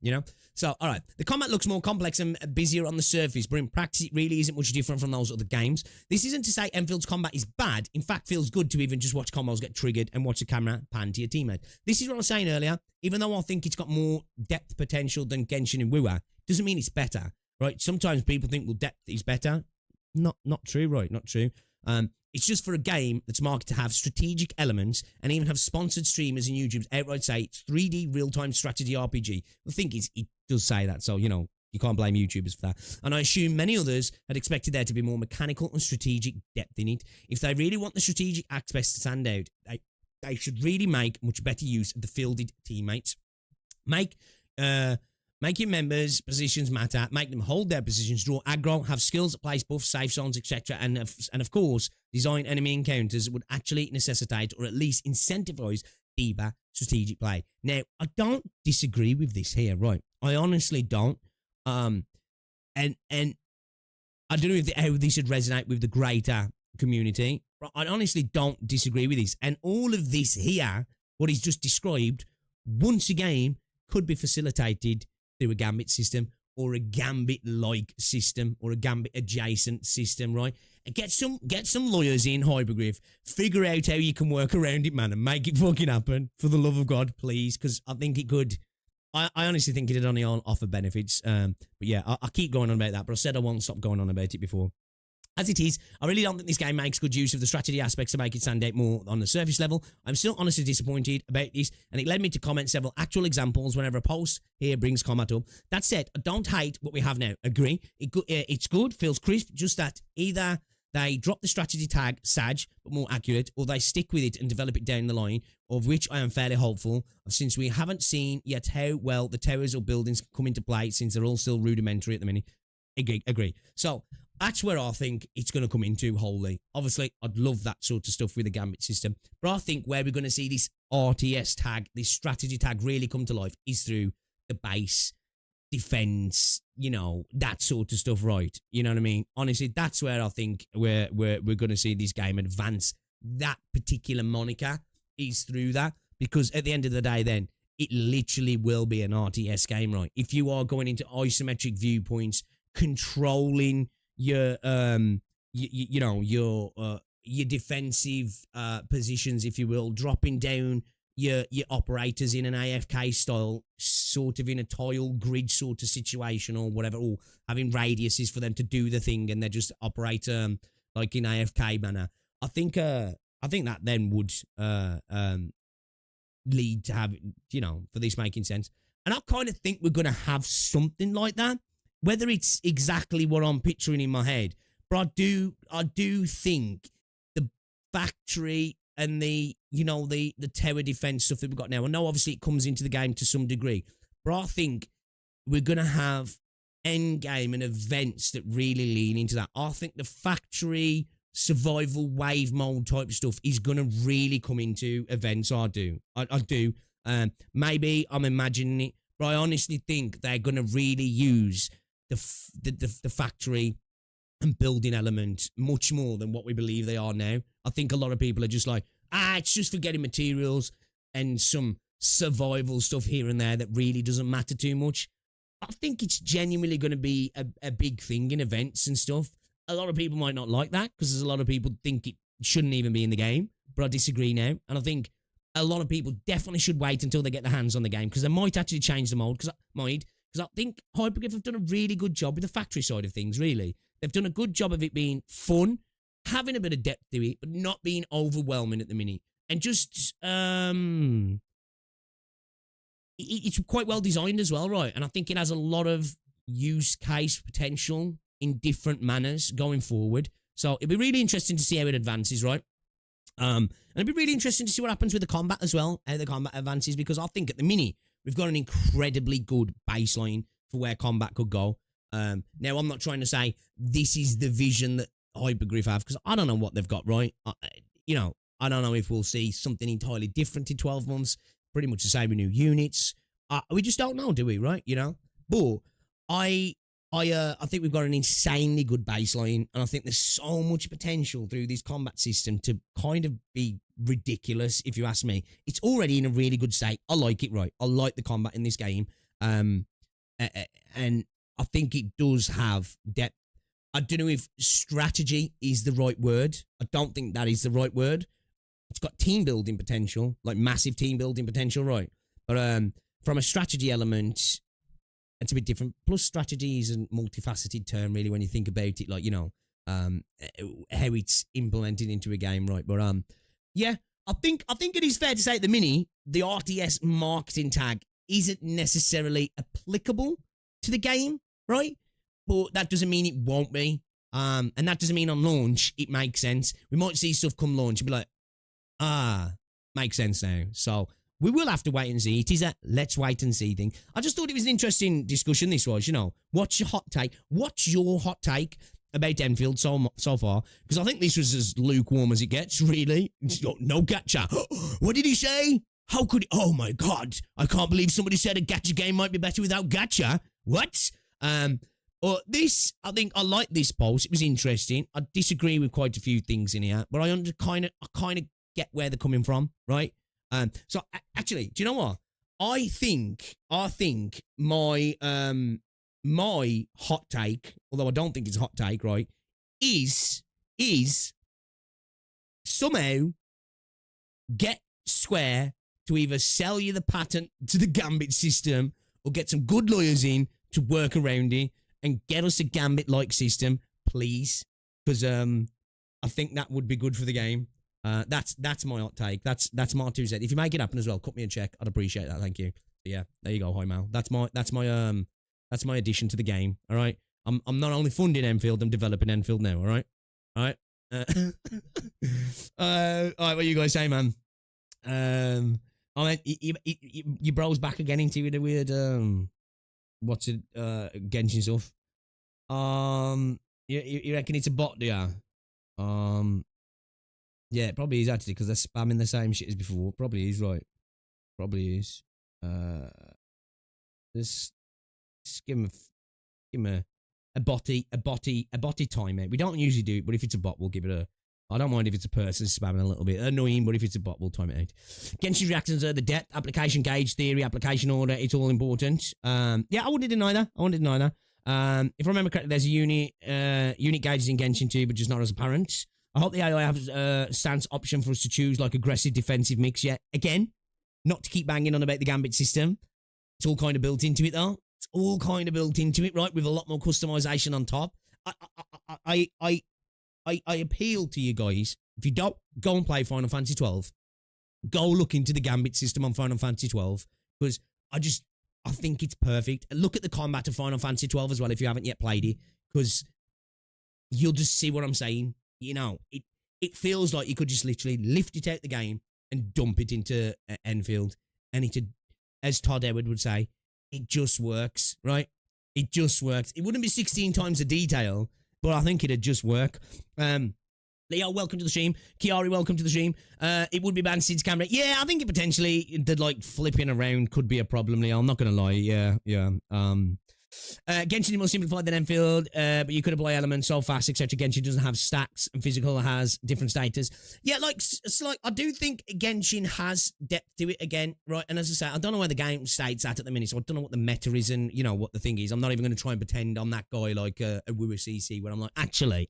you know. So, all right, the combat looks more complex and busier on the surface, but in practice, it really isn't much different from those other games. This isn't to say Enfield's combat is bad. In fact, feels good to even just watch combos get triggered and watch the camera pan to your teammate. This is what I was saying earlier. Even though I think it's got more depth potential than Genshin and Wuwa, doesn't mean it's better, right? Sometimes people think, well, depth is better. Not true, right? Not true. It's just for a game that's marketed to have strategic elements and even have sponsored streamers and YouTubers outright say it's 3D real-time strategy RPG. The thing is, it does say that, so, you can't blame YouTubers for that. And I assume many others had expected there to be more mechanical and strategic depth in it. If they really want the strategic aspects to stand out, they should really make much better use of the fielded teammates. Make your members' positions matter. Make them hold their positions, draw aggro, have skills that place buffs, safe zones, etc. And of course, design enemy encounters that would actually necessitate or at least incentivize deeper strategic play. Now, I don't disagree with this here, right? I honestly don't. And I don't know how this would resonate with the greater community. But I honestly don't disagree with this. And all of this here, what he's just described, once again, could be facilitated through a Gambit system or a Gambit-like system or a Gambit-adjacent system, right? And get some lawyers in Hypergryph, figure out how you can work around it, man, and make it fucking happen, for the love of God, please, because I think it could. I honestly think it'd only offer benefits. But yeah, I keep going on about that, but I said I won't stop going on about it before. As it is, I really don't think this game makes good use of the strategy aspects to make it stand out more on the surface level. I'm still honestly disappointed about this, and it led me to comment several actual examples whenever a post here brings combat up. That said, I don't hate what we have now. Agree. It's good, feels crisp, just that either they drop the strategy tag, Sag, but more accurate, or they stick with it and develop it down the line, of which I am fairly hopeful, since we haven't seen yet how well the towers or buildings come into play, since they're all still rudimentary at the minute. Agree. So, that's where I think it's going to come into wholly. Obviously, I'd love that sort of stuff with the Gambit system. But I think where we're going to see this RTS tag, this strategy tag really come to life is through the base, defense, that sort of stuff, right? You know what I mean? Honestly, that's where I think we're going to see this game advance. That particular moniker is through that. Because at the end of the day, then, it literally will be an RTS game, right? If you are going into isometric viewpoints, controlling your your defensive positions, if you will, dropping down your operators in an AFK style, sort of in a tile grid sort of situation or whatever, or having radiuses for them to do the thing and they just operate like in AFK manner. I think that then would lead to have, for this making sense. And I kind of think we're gonna have something like that. Whether it's exactly what I'm picturing in my head, but I do think the factory and the tower defense stuff that we've got now, I know obviously it comes into the game to some degree, but I think we're going to have end game and events that really lean into that. I think the factory survival wave mode type stuff is going to really come into events. I do. Maybe I'm imagining it, but I honestly think they're going to really use the factory and building element much more than what we believe they are now. I think a lot of people are just like, it's just for getting materials and some survival stuff here and there that really doesn't matter too much. I think it's genuinely going to be a big thing in events and stuff. A lot of people might not like that because there's a lot of people think it shouldn't even be in the game, but I disagree now. And I think a lot of people definitely should wait until they get their hands on the game because they might actually change the mode because I think Hypergryph have done a really good job with the factory side of things, really. They've done a good job of it being fun, having a bit of depth to it, but not being overwhelming at the minute. And just, it's quite well designed as well, right? And I think it has a lot of use case potential in different manners going forward. So it'll be really interesting to see how it advances, right? And it'll be really interesting to see what happens with the combat as well, how the combat advances, because I think at the minute, we've got an incredibly good baseline for where combat could go. Now, I'm not trying to say this is the vision that Hypergryph have, because I don't know what they've got, right? I don't know if we'll see something entirely different in 12 months, pretty much the same with new units. We just don't know, do we, right? But I think we've got an insanely good baseline, and I think there's so much potential through this combat system to kind of be ridiculous, if you ask me. It's already in a really good state. I like it, right? I like the combat in this game. And I think it does have depth. I don't know if strategy is the right word. I don't think that is the right word. It's got team building potential, like massive team building potential, right? But from a strategy element, it's a bit different. Plus, strategy is a multifaceted term, really, when you think about it. Like, how it's implemented into a game, right? But yeah, I think it is fair to say at the mini, the RTS marketing tag isn't necessarily applicable to the game, right? But that doesn't mean it won't be. And that doesn't mean on launch it makes sense. We might see stuff come launch and be like, makes sense now. So we will have to wait and see. It is a let's wait and see thing. I just thought it was an interesting discussion. This was, what's your hot take? What's your hot take about Enfield so far? Because I think this was as lukewarm as it gets, really. No gacha. What did he say? How could he? Oh my god! I can't believe somebody said a gacha game might be better without gacha. What? Or this, I think I like this post. It was interesting. I disagree with quite a few things in here, but I kind of get where they're coming from, right? So actually, do you know what? I think my my hot take, although I don't think it's a hot take, right, is somehow get Square to either sell you the patent to the Gambit system or get some good lawyers in to work around it and get us a Gambit-like system, please. Because I think that would be good for the game. That's my hot take. That's my 2 cents. If you make it happen as well, cut me a check. I'd appreciate that. Thank you. But yeah, there you go, hi Mal. That's my addition to the game. All right. I'm not only funding Enfield, I'm developing Enfield now. All right. All right. All right. What you guys say, man? I mean, you bros back again into the weird what's it Genshin stuff. You reckon it's a bot, do you? Yeah, it probably is actually because they're spamming the same shit as before. Probably is, right? Probably is. Just give him a botty timeout. We don't usually do it, but if it's a bot, we'll give it a. I don't mind if it's a person spamming a little bit. Annoying, but if it's a bot, we'll time it out. Genshin reactions are the depth, application gauge, theory, application order. It's all important. Yeah, I wouldn't deny that. If I remember correctly, there's a unit gauges in Genshin too, but just not as apparent. I hope the AI has a stance option for us to choose, like aggressive defensive mix. Yeah, again, not to keep banging on about the Gambit system. It's all kind of built into it, though. It's all kind of built into it, right? With a lot more customization on top. I appeal to you guys. If you don't go and play Final Fantasy 12, go look into the Gambit system on Final Fantasy 12 because I think it's perfect. Look at the combat of Final Fantasy 12 as well if you haven't yet played it because you'll just see what I'm saying. It feels like you could just literally lift it out the game and dump it into Enfield, and as Todd Edward would say, it just works, right? It just works. It wouldn't be 16 times the detail, but I think it'd just work. Leo, welcome to the stream. Kiari, welcome to the stream. It would be banned since camera. Yeah, I think it potentially, the flipping around could be a problem, Leo. I'm not going to lie. Yeah. Genshin is more simplified than Enfield, but you could apply elements so fast, etc. Genshin doesn't have stacks, and physical has different status. Yeah, I do think Genshin has depth to it again, right? And as I say, I don't know where the game state's at the minute, so I don't know what the meta is and, what the thing is. I'm not even going to try and pretend I'm that guy like a Woo CC where I'm like, actually,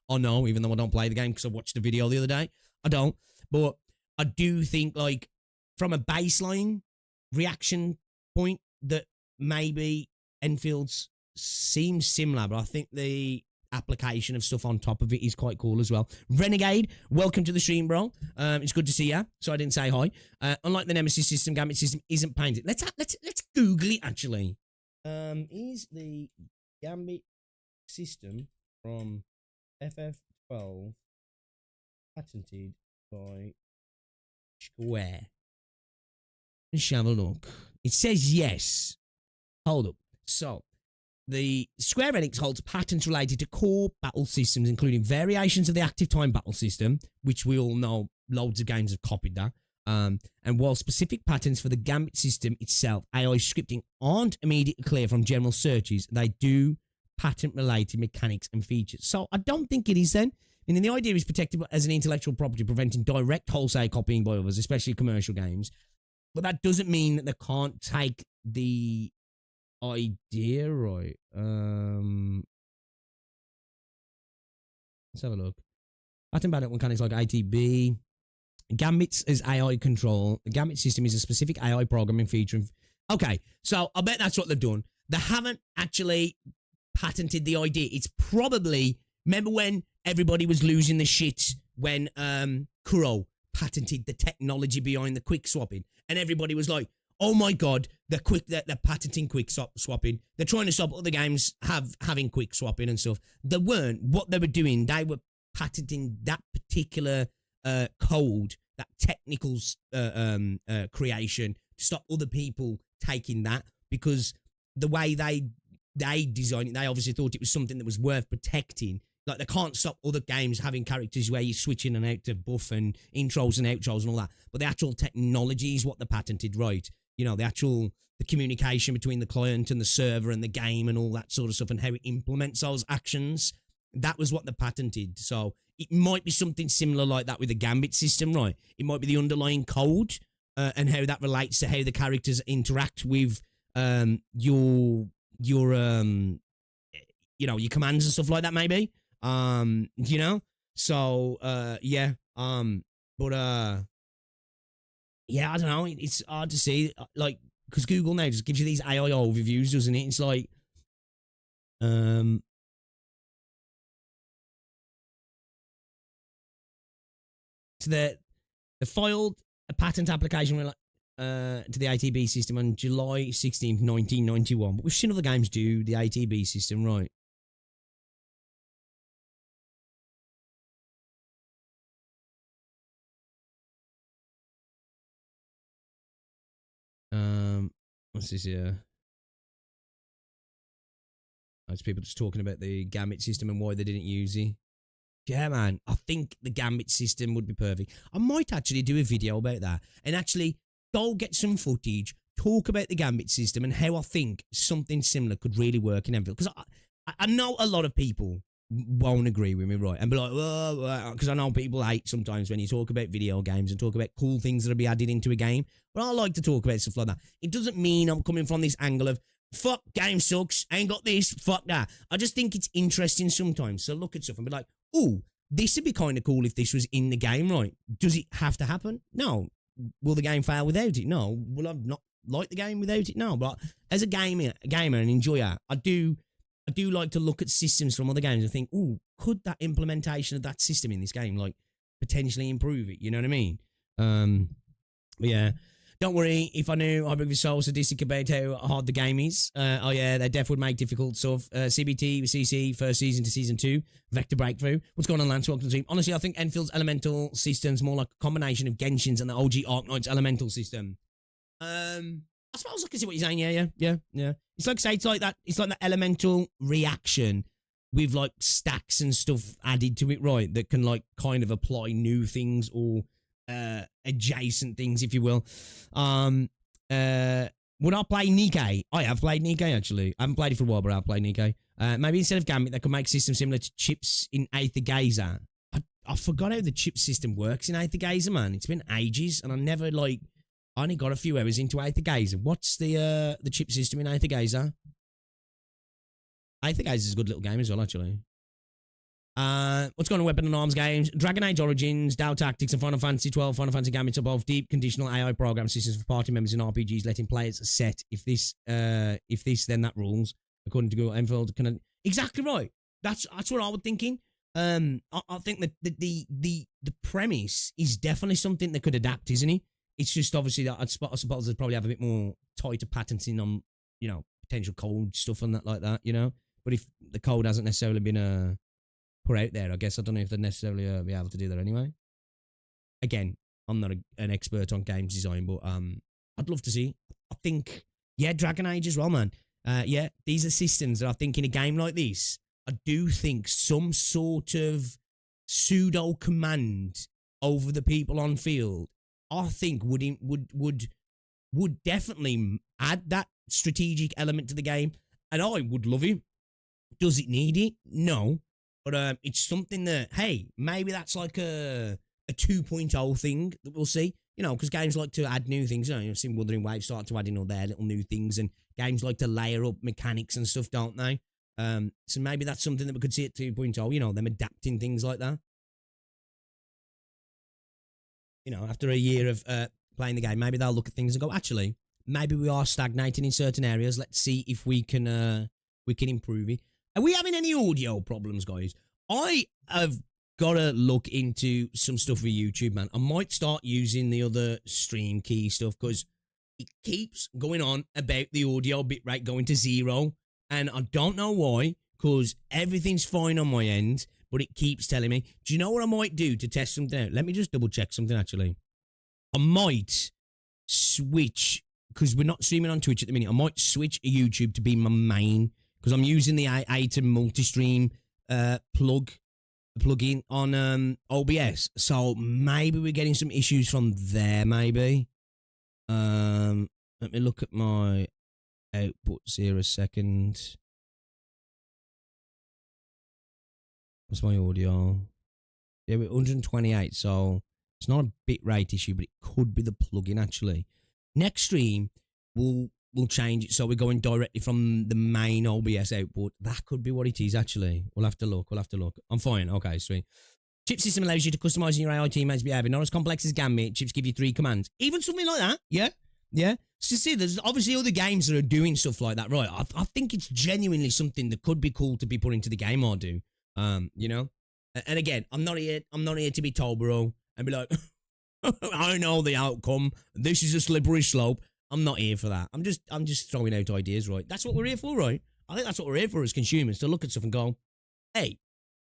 I know, even though I don't play the game because I watched the video the other day. I don't. But I do think, from a baseline reaction point, that maybe Enfield's seems similar, but I think the application of stuff on top of it is quite cool as well. Renegade, welcome to the stream, bro. It's good to see you. So I didn't say hi. Unlike the Nemesis system, Gambit system isn't painted. Let's Google it actually. Is the Gambit system from FF12 patented by Square? Let's have a look. It says yes. Hold up. So, the Square Enix holds patents related to core battle systems, including variations of the active time battle system, which we all know loads of games have copied that. And while specific patents for the Gambit system itself, AI scripting, aren't immediately clear from general searches, they do patent-related mechanics and features. So, I don't think it is then. I mean, the idea is protected as an intellectual property, preventing direct wholesale copying by others, especially commercial games. But that doesn't mean that they can't take the idea, right? Let's have a look. Patent battle mechanics like ATB. Gambits as AI control. The Gambit system is a specific AI programming feature. Okay, so I bet that's what they've done. They haven't actually patented the idea. It's probably Remember when everybody was losing the shit when Kuro patented the technology behind the quick swapping, and everybody was like, "Oh my god, they're patenting quick swapping. They're trying to stop other games having quick swapping and stuff." They weren't. What they were doing, they were patenting that particular code, that technical creation to stop other people taking that, because the way they designed it, they obviously thought it was something that was worth protecting. Like, they can't stop other games having characters where you're switching and out to buff and intros and outros and all that. But the actual technology is what they patented, right? You know, the communication between the client and the server and the game and all that sort of stuff, and how it implements those actions. That was what they patented. So it might be something similar like that with the Gambit system, right? It might be the underlying code and how that relates to how the characters interact with your commands and stuff like that, maybe. Yeah. Yeah, I don't know. It's hard to see, like, because Google now just gives you these AI overviews, doesn't it? It's like, so they filed a patent application to the ATB system on July 16th, 1991. But we've seen other games do the ATB system, right? What's this here? It's people just talking about the Gambit system and why they didn't use it. Yeah, man, I think the Gambit system would be perfect. I might actually do a video about that and actually go get some footage, talk about the Gambit system and how I think something similar could really work in Endfield. Because I know a lot of people won't agree with me, right? And be like, oh, because I know people hate sometimes when you talk about video games and talk about cool things that'll be added into a game. But I like to talk about stuff like that. It doesn't mean I'm coming from this angle of, fuck, game sucks, ain't got this, fuck that. I just think it's interesting sometimes to look at stuff and be like, ooh, this would be kind of cool if this was in the game, right? Does it have to happen? No. Will the game fail without it? No. Will I not like the game without it? No. But as a gamer and enjoyer, I do like to look at systems from other games and think, ooh, could that implementation of that system in this game, like, potentially improve it? You know what I mean? Yeah. Don't worry, if I knew Hypergryph was so sadistic about how hard the game is. Oh yeah, they definitely would make difficult stuff. CBT, CC, first season to season 2, Vector Breakthrough. What's going on, Lance? Welcome to the team. Honestly, I think Enfield's elemental system's more like a combination of Genshin's and the OG Arknights elemental system. I suppose I can see what you're saying. Yeah. It's like, say, it's like that elemental reaction with, like, stacks and stuff added to it, right? That can, like, kind of apply new things or adjacent things, if you will. Would I play Nikkei? I have played Nikkei, actually. I haven't played it for a while, but I've played Nikkei. Maybe instead of Gambit, they could make systems similar to chips in Aether Gazer. I forgot how the chip system works in Aether Gazer, man. It's been ages, and I never, like, I only got a few hours into Aether Gazer. What's the chip system in Aether Gazer? Aether Gazer is a good little game as well, actually. What's going on, Weapon and Arms games? Dragon Age Origins, Dow Tactics, and Final Fantasy 12, Final Fantasy Gambit are both deep conditional AI program systems for party members in RPGs, letting players set if this, then that rules. According to Google, Enfield can exactly right. That's what I was thinking. I think that the premise is definitely something that could adapt, isn't it? It's just obviously that I suppose they'd probably have a bit more tighter patenting on, potential code stuff and that like that, But if the code hasn't necessarily been put out there, I guess I don't know if they'd necessarily be able to do that anyway. Again, I'm not an expert on games design, but I'd love to see. I think, yeah, Dragon Age as well, man. Yeah, these are systems that I think in a game like this, I do think some sort of pseudo command over the people on field, I think would definitely add that strategic element to the game, and I would love it. Does it need it? No. But it's something that, hey, maybe that's like a 2.0 thing that we'll see. Because games like to add new things. You've seen Wuthering Waves start to add in all their little new things, and games like to layer up mechanics and stuff, don't they? So maybe that's something that we could see at 2.0, them adapting things like that. After a year of playing the game, maybe they'll look at things and go, actually, maybe we are stagnating in certain areas. Let's see if we can improve it. Are we having any audio problems, guys? I have got to look into some stuff with YouTube, man. I might start using the other stream key stuff because it keeps going on about the audio bitrate going to 0. And I don't know why, because everything's fine on my end, but it keeps telling me. Do you know what I might do to test something out? Let me just double check something, actually. I might switch, because we're not streaming on Twitch at the minute. I might switch YouTube to be my main, because I'm using the Atom multi-stream plugin on OBS. So maybe we're getting some issues from there, maybe. Let me look at my outputs here a second. What's my audio? Yeah, we're 128, so it's not a bitrate issue, but it could be the plugin, actually. Next stream, we'll change it, so we're going directly from the main OBS output. That could be what it is, actually. We'll have to look. I'm fine. Okay, sweet. Chip system allows you to customize your AI teammates' behavior. Not as complex as Gambit. Chips give you 3 commands. Even something like that. Yeah. So see, there's obviously other games that are doing stuff like that, right? I think it's genuinely something that could be cool to be put into the game or do. You know? And again, I'm not here to be Tobero and be like, I know the outcome. This is a slippery slope. I'm not here for that. I'm just throwing out ideas, right? That's what we're here for, right? I think that's what we're here for as consumers, to look at stuff and go, hey,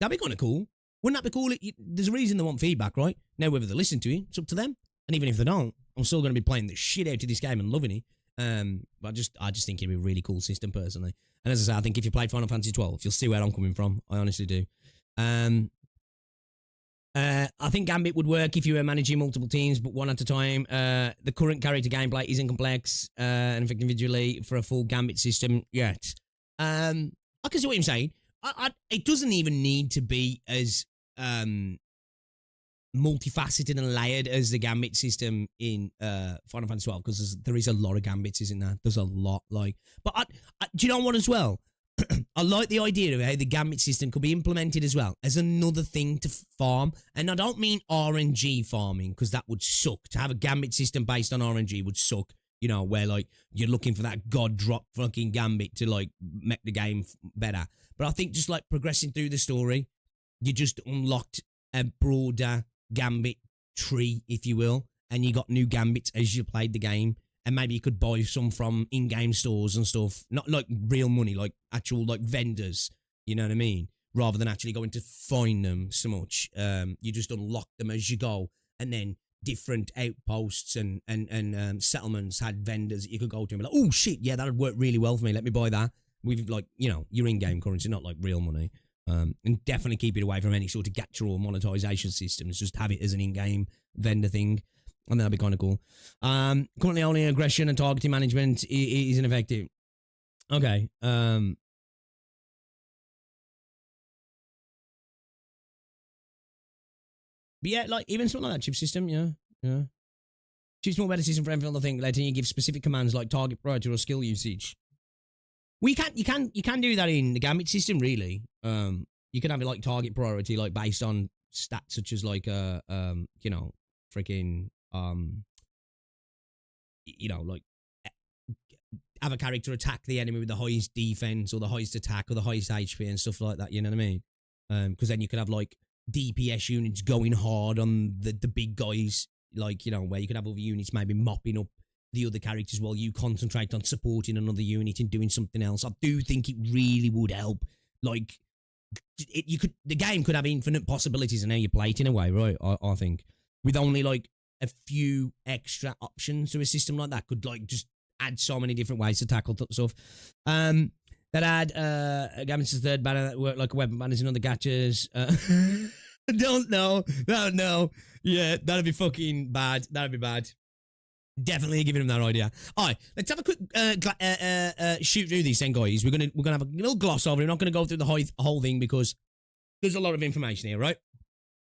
that'd be kind of cool. Wouldn't that be cool? There's a reason they want feedback, right? Now, whether they listen to it, it's up to them. And even if they don't, I'm still going to be playing the shit out of this game and loving it. But I just think it'd be a really cool system, personally. And as I say, I think if you played Final Fantasy 12, you'll see where I'm coming from. I honestly do. I think Gambit would work if you were managing multiple teams, but one at a time. The current character gameplay isn't complex and effective individually for a full Gambit system yet. I can see what you're saying. It doesn't even need to be as multifaceted and layered as the Gambit system in Final Fantasy 12, because there is a lot of Gambits, isn't there? There's a lot, like. But do you know what as well? I like the idea of how the Gambit system could be implemented as well as another thing to farm. And I don't mean RNG farming, because that would suck. To have a Gambit system based on RNG would suck. You know, where like you're looking for that god drop fucking Gambit to like make the game better. But I think just like progressing through the story, you just unlocked a broader Gambit tree, if you will, and you got new Gambits as you played the game. And maybe you could buy some from in-game stores and stuff. Not like real money, like actual like vendors. You know what I mean? Rather than actually going to find them so much. You just unlock them as you go. And then different outposts and settlements had vendors that you could go to and be like, oh shit, yeah, that would work really well for me. Let me buy that. With like, you know, your in-game currency, not like real money. And definitely keep it away from any sort of gacha or monetization systems. Just have it as an in-game vendor thing. And that'd be kind of cool. Currently only aggression and targeting management is ineffective. Okay. But yeah, like even something like that chip system, yeah. Chip's more better system for Endfield, I think, letting you give specific commands like target priority or skill usage. You can do that in the Gambit system, really. You can have it like target priority, like based on stats such as like you know, freaking you know, like have a character attack the enemy with the highest defense or the highest attack or the highest HP and stuff like that, you know what I mean? Because then you could have like DPS units going hard on the big guys, like, you know, where you could have other units maybe mopping up the other characters while you concentrate on supporting another unit and doing something else. I do think it really would help. Like, the game could have infinite possibilities in how you play it in a way, right? I think with only like a few extra options to a system like that could like just add so many different ways to tackle stuff. That add Gambit's third banner that worked like a weapon banners in other gachas. Don't know. Yeah, that'd be fucking bad. That'd be bad. Definitely giving him that idea. All right, let's have a quick shoot through these then, guys. We're gonna have a little gloss over it. We're not gonna go through the whole thing because there's a lot of information here, right?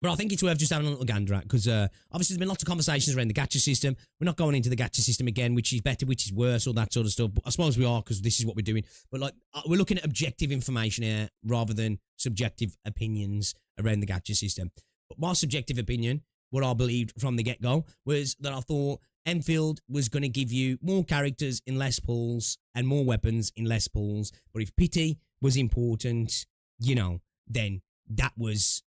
But I think it's worth just having a little gander at, because obviously there's been lots of conversations around the gacha system. We're not going into the gacha system again, which is better, which is worse, all that sort of stuff. But I suppose we are, because this is what we're doing. But like, we're looking at objective information here rather than subjective opinions around the gacha system. But my subjective opinion, what I believed from the get-go, was that I thought Endfield was going to give you more characters in less pools and more weapons in less pools. But if pity was important, you know, then that was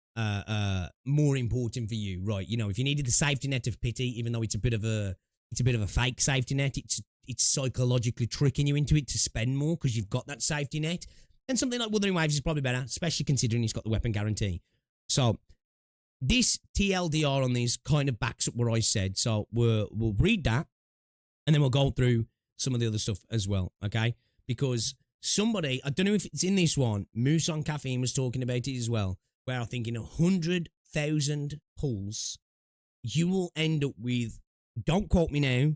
more important for you, right? You know, if you needed the safety net of pity, even though it's a bit of a fake safety net, it's psychologically tricking you into it to spend more because you've got that safety net. Then something like Wuthering Waves is probably better, especially considering it's got the weapon guarantee. So this TLDR on these kind of backs up what I said. So we'll read that, and then we'll go through some of the other stuff as well, okay? Because somebody, I don't know if it's in this one, Moose on Caffeine was talking about it as well, where I think in 100,000 pulls, you will end up with, don't quote me now,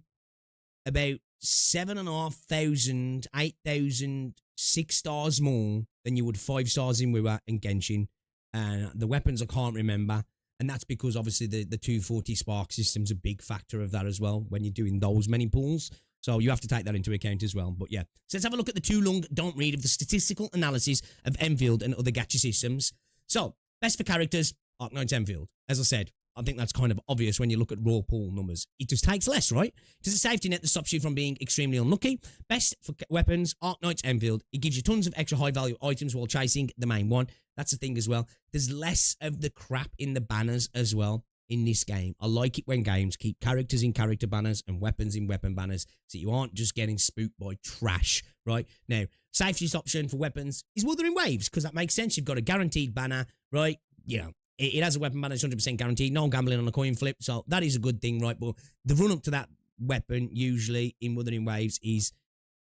about 7,500, 8,000 6-stars more than you would 5 stars in WoW and Genshin. And the weapons I can't remember. And that's because obviously the 240 spark system's a big factor of that as well when you're doing those many pulls. So you have to take that into account as well. But yeah, so let's have a look at the too long don't read of the statistical analysis of Endfield and other gacha systems. So, best for characters, Arknights Endfield. As I said, I think that's kind of obvious when you look at raw pull numbers. It just takes less, right? It is a safety net that stops you from being extremely unlucky. Best for weapons, Arknights Endfield. It gives you tons of extra high-value items while chasing the main one. That's the thing as well. There's less of the crap in the banners as well in this game. I like it when games keep characters in character banners and weapons in weapon banners so you aren't just getting spooked by trash, right? Now, safest option for weapons is Wuthering Waves because that makes sense. You've got a guaranteed banner, right? You know, it has a weapon banner, it's 100% guaranteed. No gambling on a coin flip, so that is a good thing, right? But the run-up to that weapon, usually in Wuthering Waves, is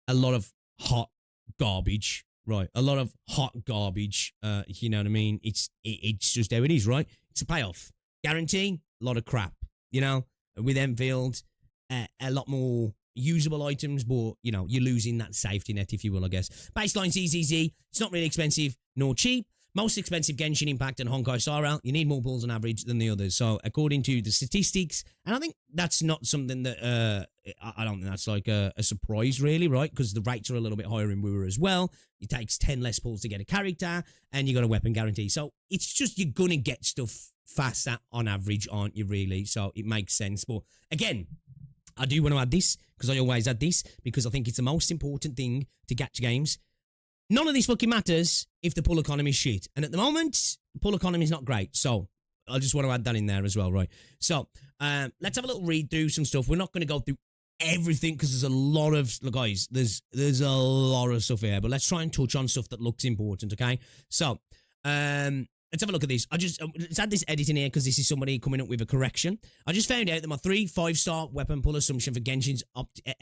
a lot of hot garbage, right? A lot of hot garbage, you know what I mean? It's just how it is, right? It's a payoff. Guarantee, a lot of crap, you know? With Endfield, a lot more usable items, but, you know, you're losing that safety net, if you will, I guess. Baseline CZZ, it's not really expensive nor cheap. Most expensive Genshin Impact and Honkai Star Rail, you need more pulls on average than the others. So, according to the statistics, and I think that's not something that, I don't think that's like a surprise, really, right? Because the rates are a little bit higher in WoW as well. It takes 10 less pulls to get a character, and you got a weapon guarantee. So, it's just you're going to get stuff faster on average, aren't you, really? So, it makes sense. But, again, I do want to add this, because I always add this, because I think it's the most important thing to gacha games. None of this fucking matters if the pull economy is shit. And at the moment, the pull economy is not great. So, I just want to add that in there as well, right? So, let's have a little read through some stuff. We're not going to go through everything because there's a lot of, look, guys, there's a lot of stuff here. But let's try and touch on stuff that looks important, okay? So, let's have a look at this. Let's add this edit in here because this is somebody coming up with a correction. I just found out that my 3 5-star weapon pull assumption for Genshin's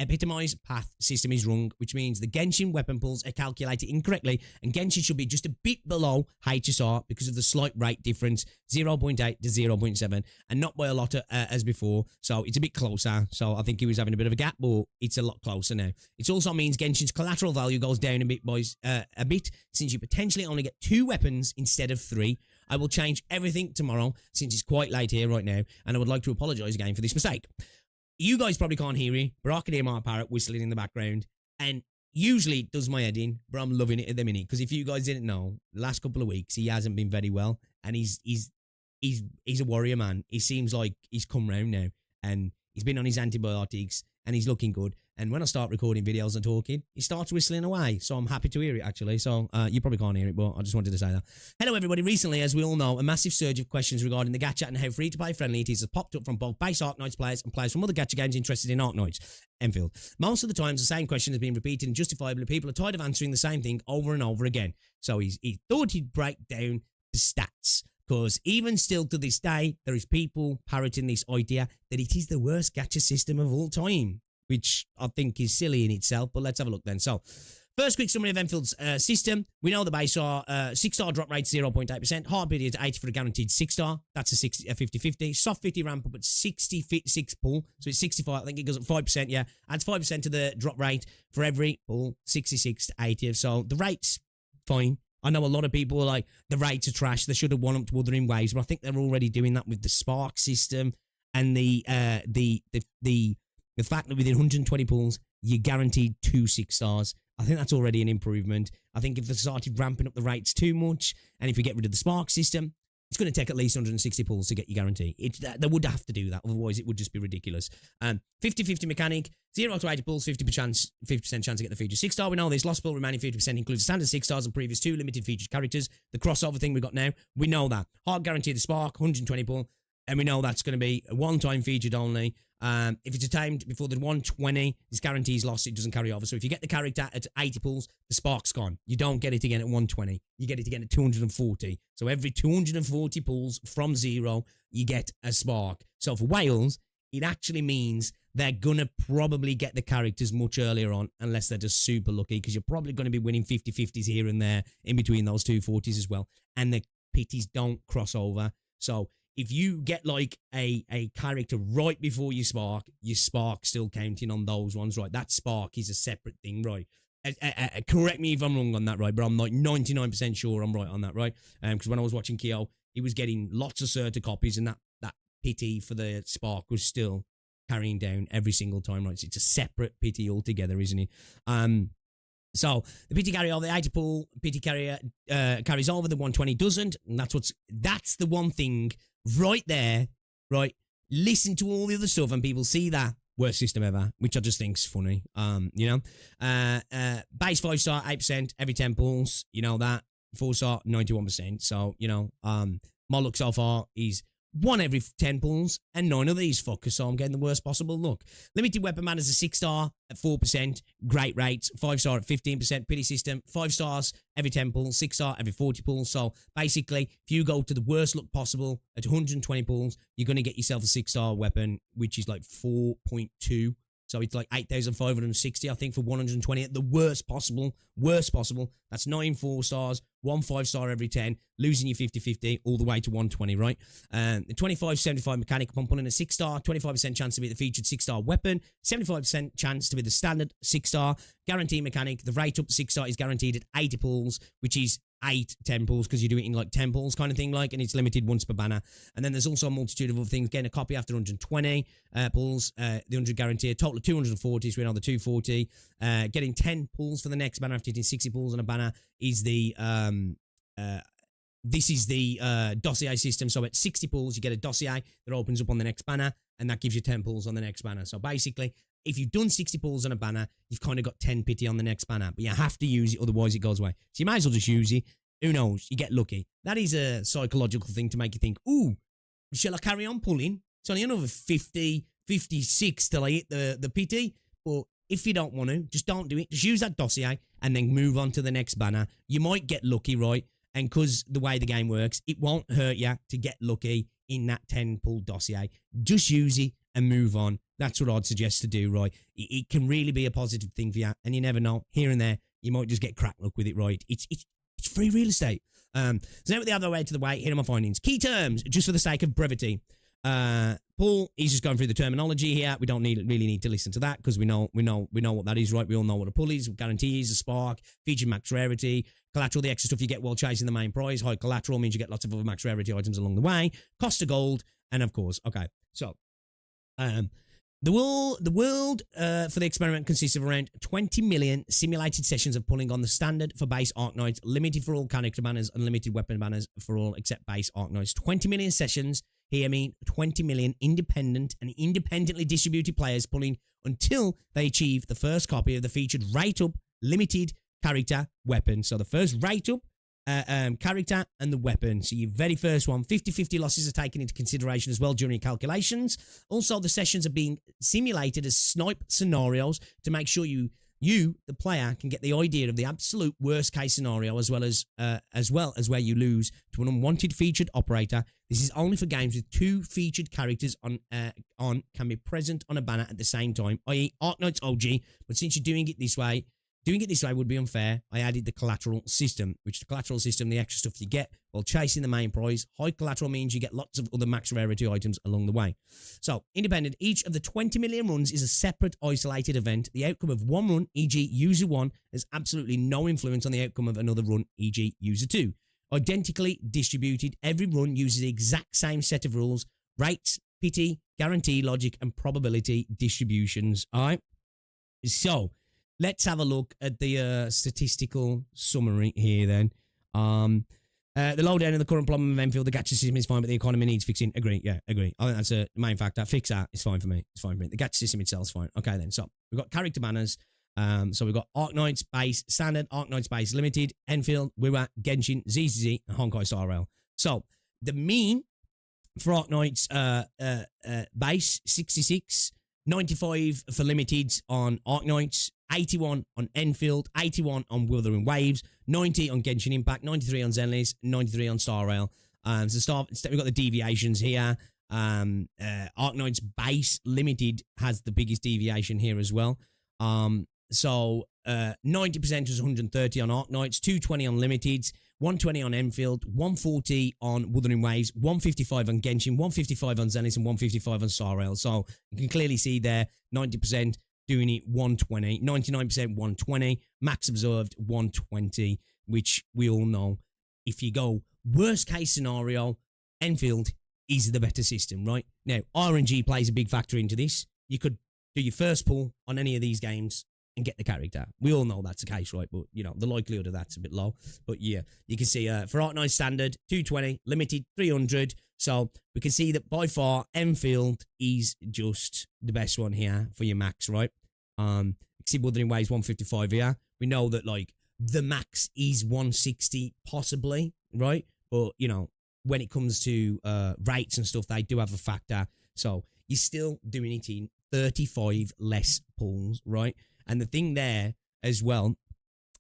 epitomized path system is wrong, which means the Genshin weapon pulls are calculated incorrectly, and Genshin should be just a bit below HSR because of the slight rate difference, 0.8 to 0.7, and not by a lot as before. So it's a bit closer. So I think he was having a bit of a gap, but it's a lot closer now. It also means Genshin's collateral value goes down a bit, boys, a bit, since you potentially only get 2 weapons instead of 3. I will change everything tomorrow since it's quite late here right now, and I would like to apologise again for this mistake. You guys probably can't hear me, but I can hear my parrot whistling in the background, and usually it does my head in, but I'm loving it at the minute, because if you guys didn't know, the last couple of weeks he hasn't been very well, and he's a warrior, man. He seems like he's come round now, and he's been on his antibiotics, and he's looking good. And when I start recording videos and talking, he starts whistling away. So I'm happy to hear it, actually. So you probably can't hear it, but I just wanted to say that. Hello, everybody. Recently, as we all know, a massive surge of questions regarding the gacha and how free-to-play friendly it is has popped up from both base Arknights players and players from other gacha games interested in Arknights Endfield. Most of the times, the same question has been repeated, and justifiably, people are tired of answering the same thing over and over again. So he thought he'd break down the stats. Because even still to this day, there is people parroting this idea that it is the worst gacha system of all time, which I think is silly in itself, but let's have a look then. So, first quick summary of Enfield's system. We know the base are 6-star drop rate 0.8%, hard period 80 for a guaranteed 6-star. That's a 50-50. Soft 50 ramp up at 66 pull, so it's 65. I think it goes up 5%, yeah. Adds 5% to the drop rate for every pull, 66 to 80. So, the rate's fine. I know a lot of people are like, the rates are trash, they should have won up to Wuthering Waves, but I think they're already doing that with the Spark system and the fact that within 120 pulls, you're guaranteed 2 6-stars. I think that's already an improvement. I think if they started ramping up the rates too much, and if we get rid of the Spark system, it's going to take at least 160 pulls to get your guarantee. They would have to do that, otherwise it would just be ridiculous. 50-50 mechanic, 0 to 80 pulls, 50% chance to get the featured 6-star. We know this. Lost pull remaining 50% includes standard 6-stars and previous 2 limited featured characters. The crossover thing we got now, we know that. Hard guarantee the spark, 120 pull, and we know that's going to be a one-time featured only. If it's attained before the 120, this guarantee is lost. It doesn't carry over. So if you get the character at 80 pulls, the spark's gone. You don't get it again at 120. You get it again at 240. So every 240 pulls from 0, you get a spark. So for Wales, it actually means they're going to probably get the characters much earlier on, unless they're just super lucky, because you're probably going to be winning 50-50s here and there in between those 240s as well. And the pities don't cross over. So if you get like a character right before your spark still counting on those ones, right? That spark is a separate thing, right? Correct me if I'm wrong on that, right? But I'm like 99% sure I'm right on that, right? Because when I was watching Kyo, he was getting lots of certain copies, and that pity for the spark was still carrying down every single time, right? So it's a separate pity altogether, isn't it? So the pity carrier, the 80 pull pity carrier carries over, the 120 doesn't, and that's the one thing right there, right? Listen to all the other stuff, and people see that worst system ever, which I just think's funny. You know, base 5-star 8% every 10 pulls, you know that. 4-star 91%. So you know, my luck so far is 1 every 10 pulls, and 9 of these fuckers, so I'm getting the worst possible luck. Limited weapon man is a 6-star at 4%, great rates. 5-star at 15%, pity system. 5 stars every 10 pulls, 6-star every 40 pulls. So basically, if you go to the worst luck possible at 120 pulls, you're going to get yourself a 6-star weapon, which is like 4.2. So it's like 8,560, I think, for 120 at the worst possible. Worst possible. That's 9 4-stars, 1 5-star every 10, losing your 50-50 all the way to 120, right? The 25-75 mechanic upon pulling a 6-star, 25% chance to be the featured 6-star weapon, 75% chance to be the standard 6-star. Guarantee mechanic, the rate up to 6-star is guaranteed at 80 pulls, which is 10 pulls, because you do it in like 10 pulls kind of thing, like, and it's limited once per banner. And then there's also a multitude of other things. Getting a copy after 120 pulls, the 100 guarantee, a total of 240, so we're on the 240. Getting 10 pulls for the next banner after hitting 60 pulls on a banner is the this is the dossier system. So at 60 pulls, you get a dossier that opens up on the next banner, and that gives you 10 pulls on the next banner. So basically, if you've done 60 pulls on a banner, you've kind of got 10 pity on the next banner, but you have to use it, otherwise it goes away. So you might as well just use it. Who knows? You get lucky. That is a psychological thing to make you think, ooh, shall I carry on pulling? It's only another 50, 56 till I hit the pity. But if you don't want to, just don't do it. Just use that dossier and then move on to the next banner. You might get lucky, right? And because the way the game works, it won't hurt you to get lucky in that 10 pull dossier. Just use it and move on. That's what I'd suggest to do, right? It can really be a positive thing for you, and you never know. Here and there, you might just get crap luck with it, right? It's free real estate. So now with the other way to the way, here are my findings. Key terms, just for the sake of brevity. Paul, he's just going through the terminology here. We don't really need to listen to that, because we know what that is, right? We all know what a pull is, guarantees, a spark, featured max rarity, collateral, the extra stuff you get while chasing the main prize. High collateral means you get lots of other max rarity items along the way. Cost of gold, and of course, okay. So, the world for the experiment consists of around 20 million simulated sessions of pulling on the standard for base Arknights, limited for all character banners, and limited weapon banners for all except base Arknights. 20 million sessions, hear me, 20 million independent and independently distributed players pulling until they achieve the first copy of the featured rate-up limited character weapon. So the first rate-up character and the weapon. So your very first one, 50-50 losses are taken into consideration as well during your calculations. Also, the sessions are being simulated as snipe scenarios to make sure you, the player, can get the idea of the absolute worst case scenario, as well as where you lose to an unwanted featured operator. This is only for games with 2 featured characters on can be present on a banner at the same time, i.e. Arknights OG. But since you're doing it this way would be unfair. I added the collateral system, which the collateral system, the extra stuff you get while chasing the main prize. High collateral means you get lots of other max rarity items along the way. So, independent, each of the 20 million runs is a separate isolated event. The outcome of one run, e.g. user 1, has absolutely no influence on the outcome of another run, e.g. user 2. Identically distributed, every run uses the exact same set of rules, rates, pity, guarantee, logic, and probability distributions. All right? So, let's have a look at the statistical summary here then. The lowdown of the current problem of Enfield, the gacha system is fine, but the economy needs fixing. Agree, yeah, agree. I think that's a main factor. Fix that. It's fine for me. It's fine for me. The gacha system itself is fine. Okay, then. So we've got character banners. So we've got Arknights base, standard, Arknights base, limited, Enfield, Wiwa, Genshin, ZZZ, and Honkai Star Rail. So the mean for Arknights base, 66, 95 for limited on Arknights, 81 on Endfield, 81 on Wuthering Waves, 90 on Genshin Impact, 93 on Zenless, 93 on Star Rail. So we've got the deviations here. Arknights base limited has the biggest deviation here as well. So 90% was 130 on Arknights, 220 on limiteds, 120 on Enfield, 140 on Wuthering Waves, 155 on Genshin, 155 on Zenless, and 155 on Star Rail. So you can clearly see there 90% doing it 120, 99% 120, max observed 120, which we all know. If you go worst case scenario, Enfield is the better system, right? Now, RNG plays a big factor into this. You could do your first pull on any of these games and get the character. We all know that's the case, right? But, you know, the likelihood of that's a bit low. But, yeah, you can see for Arknights standard, 220, limited, 300. So we can see that by far, Enfield is just the best one here for your max, right? See Wuthering Waves 155 here. We know that, like, the max is 160 possibly, right? But, you know, when it comes to rates and stuff, they do have a factor. So you're still doing it in 35 less pulls, right? And the thing there as well,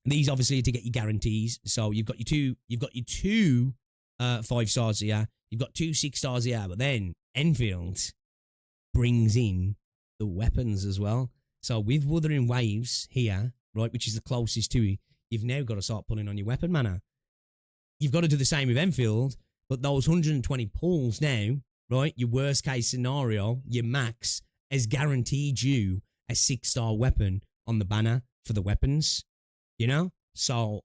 these obviously are to get your guarantees. So you've got your two 5 stars here, you've got 2 6 stars here, but then Enfield brings in the weapons as well. So with Wuthering Waves here, right, which is the closest to it, you've now got to start pulling on your weapon mana. You've got to do the same with Enfield, but those 120 pulls now, right, your worst case scenario, your max, has guaranteed you a 6-star weapon on the banner for the weapons, you know? So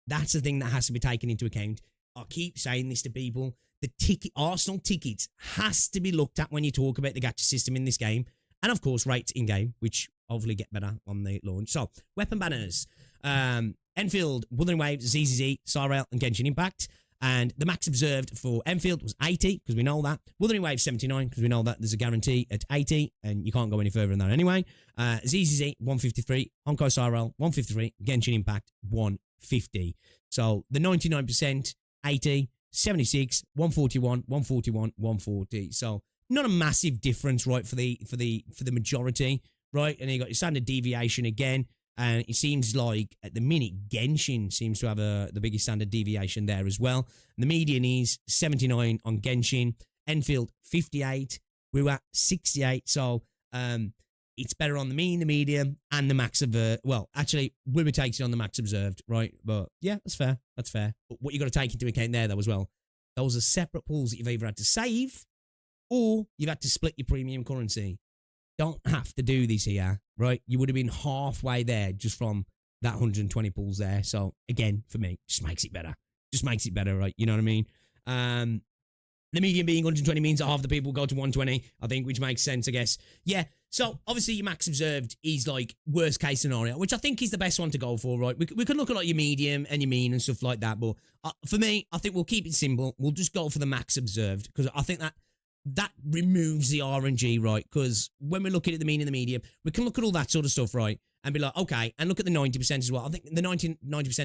that's the thing that has to be taken into account. I keep saying this to people. The Arsenal tickets has to be looked at when you talk about the gacha system in this game. And of course, rates in-game, which hopefully get better on the launch. So, weapon banners. Enfield, Wuthering Waves, ZZZ, Star Rail, and Genshin Impact. And the max observed for Enfield was 80, because we know that. Wuthering Waves, 79, because we know that there's a guarantee at 80, and you can't go any further than that anyway. ZZZ, 153. Honkai Star Rail, 153. Genshin Impact, 150. So, the 99%, 80, 76, 141, 141, 140. So, not a massive difference, right, for the majority, right? And you got your standard deviation again, and it seems like at the minute Genshin seems to have the biggest standard deviation there as well. And the median is 79 on Genshin, Enfield 58, we were at 68. So it's better on the mean, the medium, and the max of well, actually, we takes it on the max observed, right? But yeah, that's fair. That's fair. But what you got to take into account there though as well, those are separate pools that you've either had to save, or you've had to split your premium currency. Don't have to do this here, right? You would have been halfway there just from that 120 pulls there. So, again, for me, just makes it better. Just makes it better, right? You know what I mean? The median being 120 means that half the people go to 120, I think, which makes sense, I guess. Yeah, so obviously your max observed is like worst case scenario, which I think is the best one to go for, right? We could look at like your medium and your mean and stuff like that, but for me, I think we'll keep it simple. We'll just go for the max observed, because I think that removes the RNG, right? Because when we're looking at the mean and the medium, we can look at all that sort of stuff, right? And be like, okay, and look at the 90% as well. I think the 90%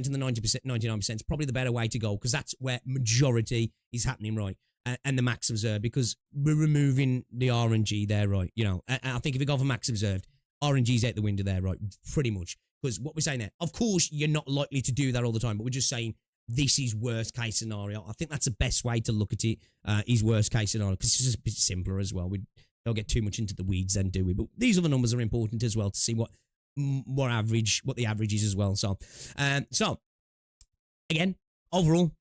and the 90%, 99% is probably the better way to go, because that's where majority is happening, right? And the max observed, because we're removing the RNG there, right? You know, and I think if we go for max observed, RNG's out the window there, right? Pretty much. Because what we're saying there, of course, you're not likely to do that all the time, but we're just saying this is worst case scenario. I think that's the best way to look at it, is worst case scenario, because it's just a bit simpler as well. We don't get too much into the weeds then, do we? But these other numbers are important as well to see what the average is as well. So again, overall,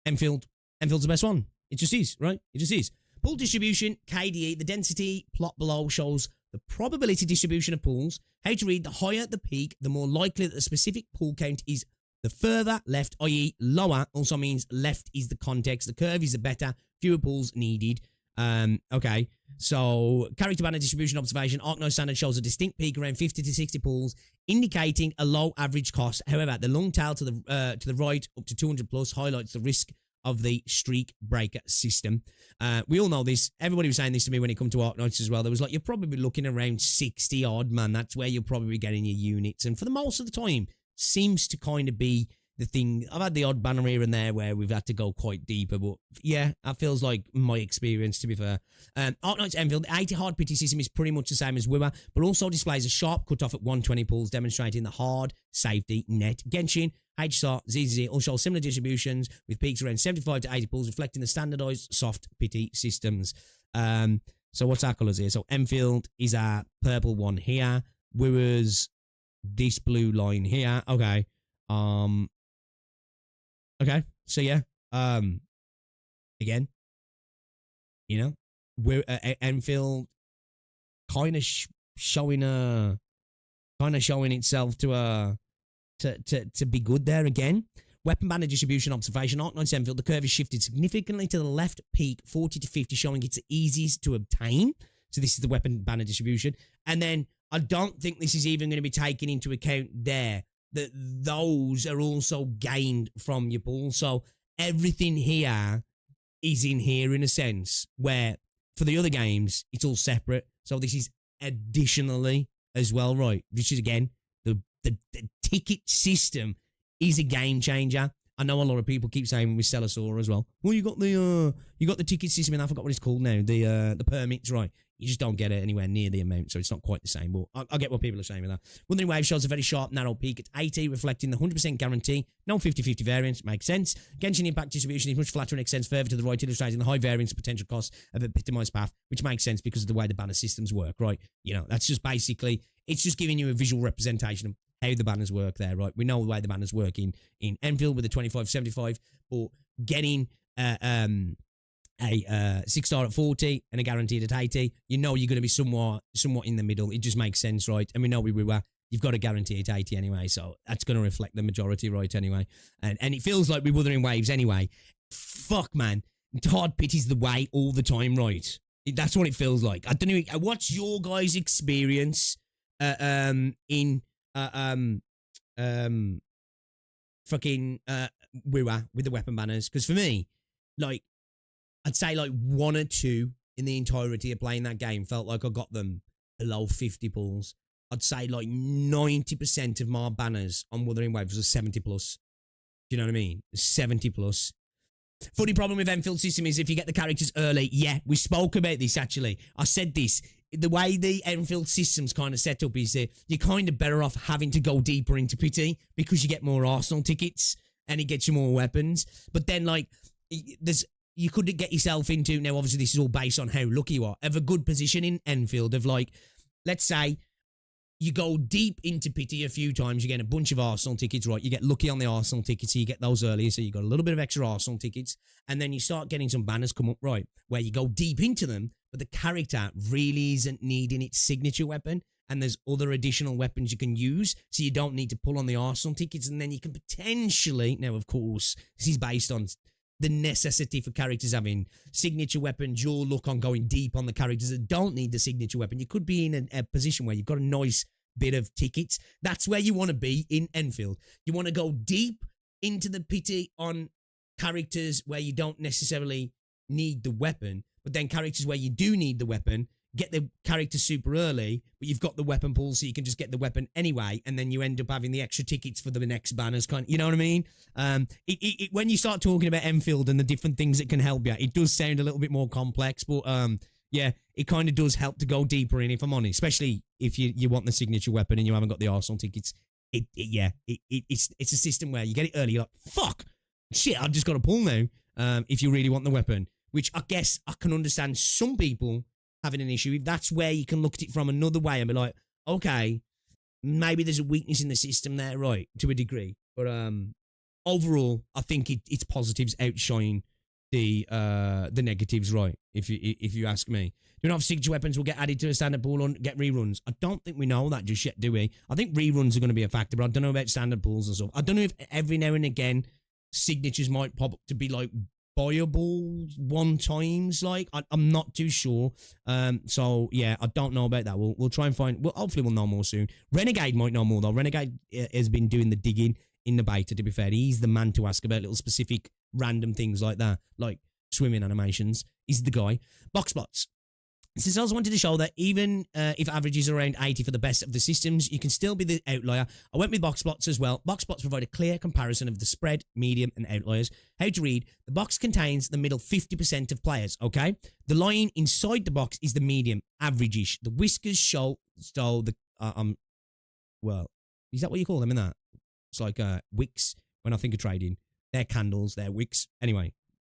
Enfield's the best one. It just is, right? It just is. Pool distribution, KDE, the density plot below shows the probability distribution of pools. How to read: the higher the peak, the more likely that the specific pool count is the further left, i.e. lower, also means left is the context. The curve is the better, fewer pools needed. Okay. So, character banner distribution observation. Arknights standard shows a distinct peak around 50 to 60 pools, indicating a low average cost. However, the long tail to the right, up to 200 plus, highlights the risk of the streak breaker system. We all know this. Everybody was saying this to me when it come to Arknights as well. There was like, you're probably looking around 60 odd, man. That's where you're probably getting your units. And for the most of the time, seems to kind of be the thing. I've had the odd banner here and there where we've had to go quite deeper, but yeah, that feels like my experience, to be fair. Arknights Endfield, the 80 hard pity system is pretty much the same as WoW, but also displays a sharp cutoff at 120 pools, demonstrating the hard safety net. Genshin, HSAR, ZZZ all show similar distributions with peaks around 75 to 80 pools, reflecting the standardized soft pity systems. So what's our colours here? So Endfield is our purple one here. WoW's this blue line here. Okay. Okay. So yeah. Again, you know, we're Endfield kind of showing itself to be good there again. Weapon banner distribution observation. Arknights Endfield, the curve is shifted significantly to the left peak, 40 to 50, showing it's easiest to obtain. So this is the weapon banner distribution. And then I don't think this is even going to be taken into account there, that those are also gained from your pool. So everything here is in here in a sense, where for the other games, it's all separate. So this is additionally as well, right? Which is, again, the ticket system is a game changer. I know a lot of people keep saying with Stellasaur as well, well, you got the ticket system, and I forgot what it's called now, the permits, right? You just don't get it anywhere near the amount, so it's not quite the same, but I get what people are saying with that. Wuthering Wave shows a very sharp, narrow peak at 80, reflecting the 100% guarantee. No 50-50 variance, makes sense. Genshin impact distribution is much flatter and extends further to the right, illustrating the high variance potential cost of a optimized path, which makes sense because of the way the banner systems work, right? You know, that's just basically, it's just giving you a visual representation of how the banners work there, right? We know the way the banners work in Endfield with the 25-75, but getting a 6-star at 40 and a guaranteed at 80, you know you're going to be somewhat in the middle. It just makes sense, right? And we know you've got a guarantee at 80 anyway, so that's going to reflect the majority, right, anyway. And it feels like we're Wuthering Waves anyway. Fuck, man. Hard pity's the way all the time, right? That's what it feels like. I don't know. What's your guys' experience in fucking WoW with the weapon banners? Because for me, like, I'd say like 1 or 2 in the entirety of playing that game felt like I got them below 50 pulls. I'd say like 90% of my banners on Wuthering Waves was 70 plus. Do you know what I mean? 70 plus. Funny problem with Enfield system is if you get the characters early, yeah, we spoke about this actually. I said this. The way the Enfield system's kind of set up is that you're kind of better off having to go deeper into pity because you get more Arsenal tickets and it gets you more weapons. But then, like, you could get yourself into, now obviously this is all based on how lucky you are, of a good position in Enfield of, like, let's say you go deep into pity a few times, you get a bunch of Arsenal tickets, right? You get lucky on the Arsenal tickets, so you get those early, so you got a little bit of extra Arsenal tickets, and then you start getting some banners come up, right, where you go deep into them, but the character really isn't needing its signature weapon, and there's other additional weapons you can use, so you don't need to pull on the Arsenal tickets, and then you can potentially, now of course, this is based on the necessity for characters having signature weapons, your look on going deep on the characters that don't need the signature weapon. You could be in a position where you've got a nice bit of tickets. That's where you want to be in Endfield. You want to go deep into the pity on characters where you don't necessarily need the weapon, but then characters where you do need the weapon, get the character super early, but you've got the weapon pool so you can just get the weapon anyway, and then you end up having the extra tickets for the next banners, you know what I mean? When you start talking about Endfield and the different things that can help you, it does sound a little bit more complex, but yeah, it kind of does help to go deeper in, if I'm honest, especially if you want the signature weapon and you haven't got the Arsenal tickets. It's a system where you get it early, you're like, fuck, shit, I've just got to pull now, if you really want the weapon, which I guess I can understand some people having an issue. If that's where you can look at it from another way and be like, okay, maybe there's a weakness in the system there, right, to a degree. But overall, I think its positives outshine the negatives, right, if you ask me. Do you know if signature weapons will get added to a standard pool and get reruns? I don't think we know that just yet, do we? I think reruns are going to be a factor, but I don't know about standard pools and stuff. I don't know if every now and again signatures might pop up to be like buyable one times. Like I'm not too sure. So yeah, I don't know about that. We'll try and find. Well, hopefully we'll know more soon. Renegade might know more though. Renegade has been doing the digging in the beta. To be fair, he's the man to ask about little specific random things like that, like swimming animations. He's the guy. Box plots. Since I also wanted to show that even if averages are around 80 for the best of the systems, you can still be the outlier. I went with box plots as well. Box plots provide a clear comparison of the spread, medium, and outliers. How to read? The box contains the middle 50% of players, okay? The line inside the box is the medium, average-ish. The whiskers show the, well, is that what you call them in that? It's like wicks when I think of trading. They're candles, they're wicks. Anyway,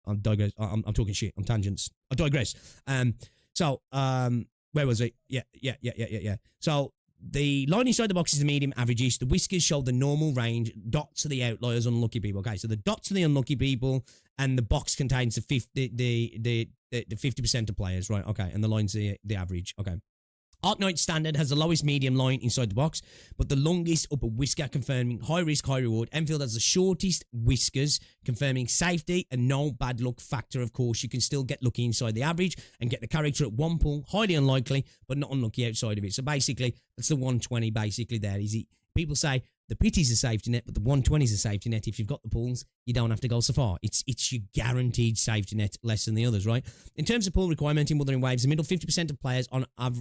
I'm talking shit. I'm tangents. I digress. So, where was it? Yeah. So, the line inside the box is the medium averages. The whiskers show the normal range. Dots are the outliers, unlucky people. Okay, so the dots are the unlucky people, and the box contains the 50% of players, right? Okay, and the line's the average. Okay. Arknights standard has the lowest medium line inside the box, but the longest upper whisker, confirming high risk, high reward. Endfield has the shortest whiskers, confirming safety and no bad luck factor. Of course, you can still get lucky inside the average and get the character at one pull. Highly unlikely, but not unlucky outside of it. So basically, that's the 120 basically there. Is it? People say the pity's a safety net, but the 120 is a safety net. If you've got the pulls, you don't have to go so far. It's your guaranteed safety net, less than the others, right? In terms of pull requirement in Wuthering Waves, the middle 50% of players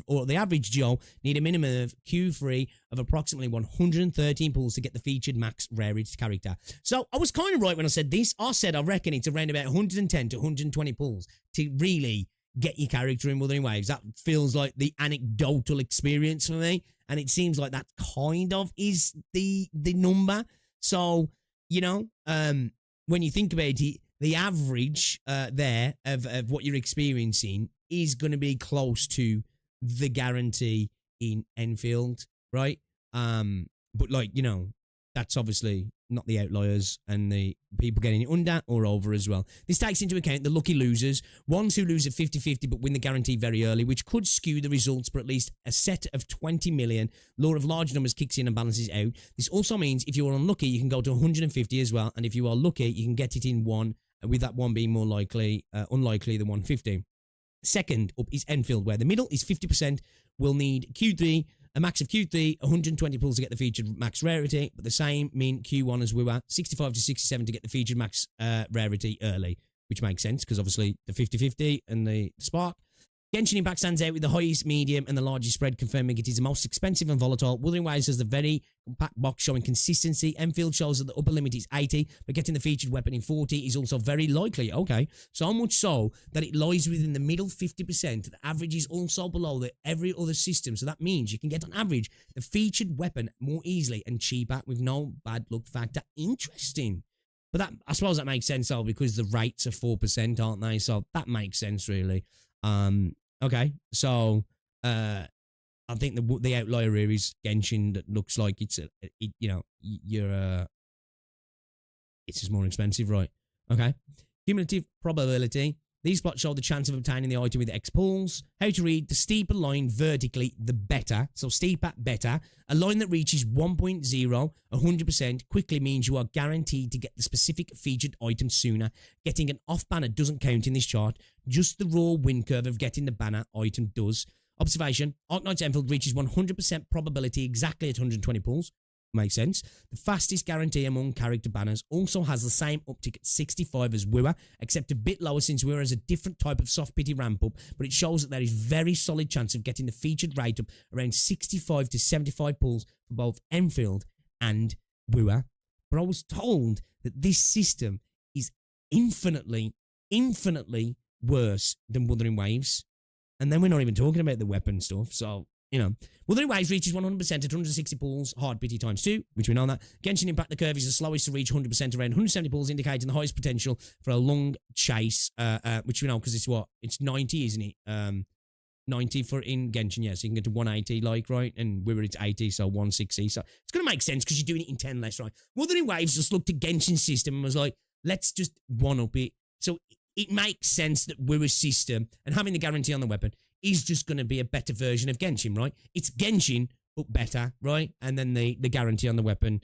or the average Joe need a minimum of Q3 of approximately 113 pulls to get the featured max rarity character. So I was kind of right when I said this. I said I reckon it's around about 110 to 120 pulls to really get your character in Wuthering Waves. That feels like the anecdotal experience for me. And it seems like that kind of is the number. So, you know, when you think about it, the average there of what you're experiencing is going to be close to the guarantee in Endfield, right? But like, you know, that's obviously not the outliers and the people getting it under or over as well. This takes into account the lucky losers, ones who lose at 50-50 but win the guarantee very early, which could skew the results for at least a set of 20 million. Law of large numbers kicks in and balances out. This also means if you are unlucky, you can go to 150 as well, and if you are lucky, you can get it in one, with that one being more likely, unlikely than 150. Second up is Endfield, where the middle is 50%, will need Q3, a max of Q3, 120 pulls to get the featured max rarity, but the same mean Q1 as we were, 65 to 67 to get the featured max rarity early, which makes sense because obviously the 50-50 and the spark. Genshin Impact stands out with the highest, medium, and the largest spread, confirming it is the most expensive and volatile. Wuthering Waves has the very compact box showing consistency. Enfield shows that the upper limit is 80, but getting the featured weapon in 40 is also very likely. Okay, so much so that it lies within the middle 50%. The average is also below every other system, so that means you can get on average the featured weapon more easily and cheaper with no bad luck factor. Interesting. But that, I suppose that makes sense though, because the rates are 4%, aren't they? So that makes sense really. Okay, so I think the outlier here is Genshin. That looks like it's it's just more expensive, right? Okay, cumulative probability. These plots show the chance of obtaining the item with X pulls. How to read: the steeper line vertically, the better. So steeper, better. A line that reaches 1.0, 100% quickly means you are guaranteed to get the specific featured item sooner. Getting an off banner doesn't count in this chart. Just the raw win curve of getting the banner item does. Observation: Arknights Endfield reaches 100% probability exactly at 120 pulls. Makes sense. The fastest guarantee among character banners also has the same uptick at 65 as Wua, except a bit lower since Wua has a different type of soft pity ramp up, but it shows that there is very solid chance of getting the featured rate up around 65 to 75 pulls for both Endfield and Wua. But I was told that this system is infinitely worse than Wuthering Waves. And then we're not even talking about the weapon stuff, so you know, Wuthering Waves reaches 100% at 160 pulls, hard pity times 2, which we know that. Genshin Impact, the curve is the slowest to reach 100% around 170 pulls, indicating the highest potential for a long chase, which we know because it's what? It's 90, isn't it? 90 for in Genshin, yeah, so you can get to 180, like, right? And we were at 80, so 160. So it's going to make sense because you're doing it in 10 less, right? Wuthering Waves just looked at Genshin's system and was like, let's just one-up it. So it makes sense that Wua's system and having the guarantee on the weapon is just going to be a better version of Genshin, right? It's Genshin, but better, right? And then the guarantee on the weapon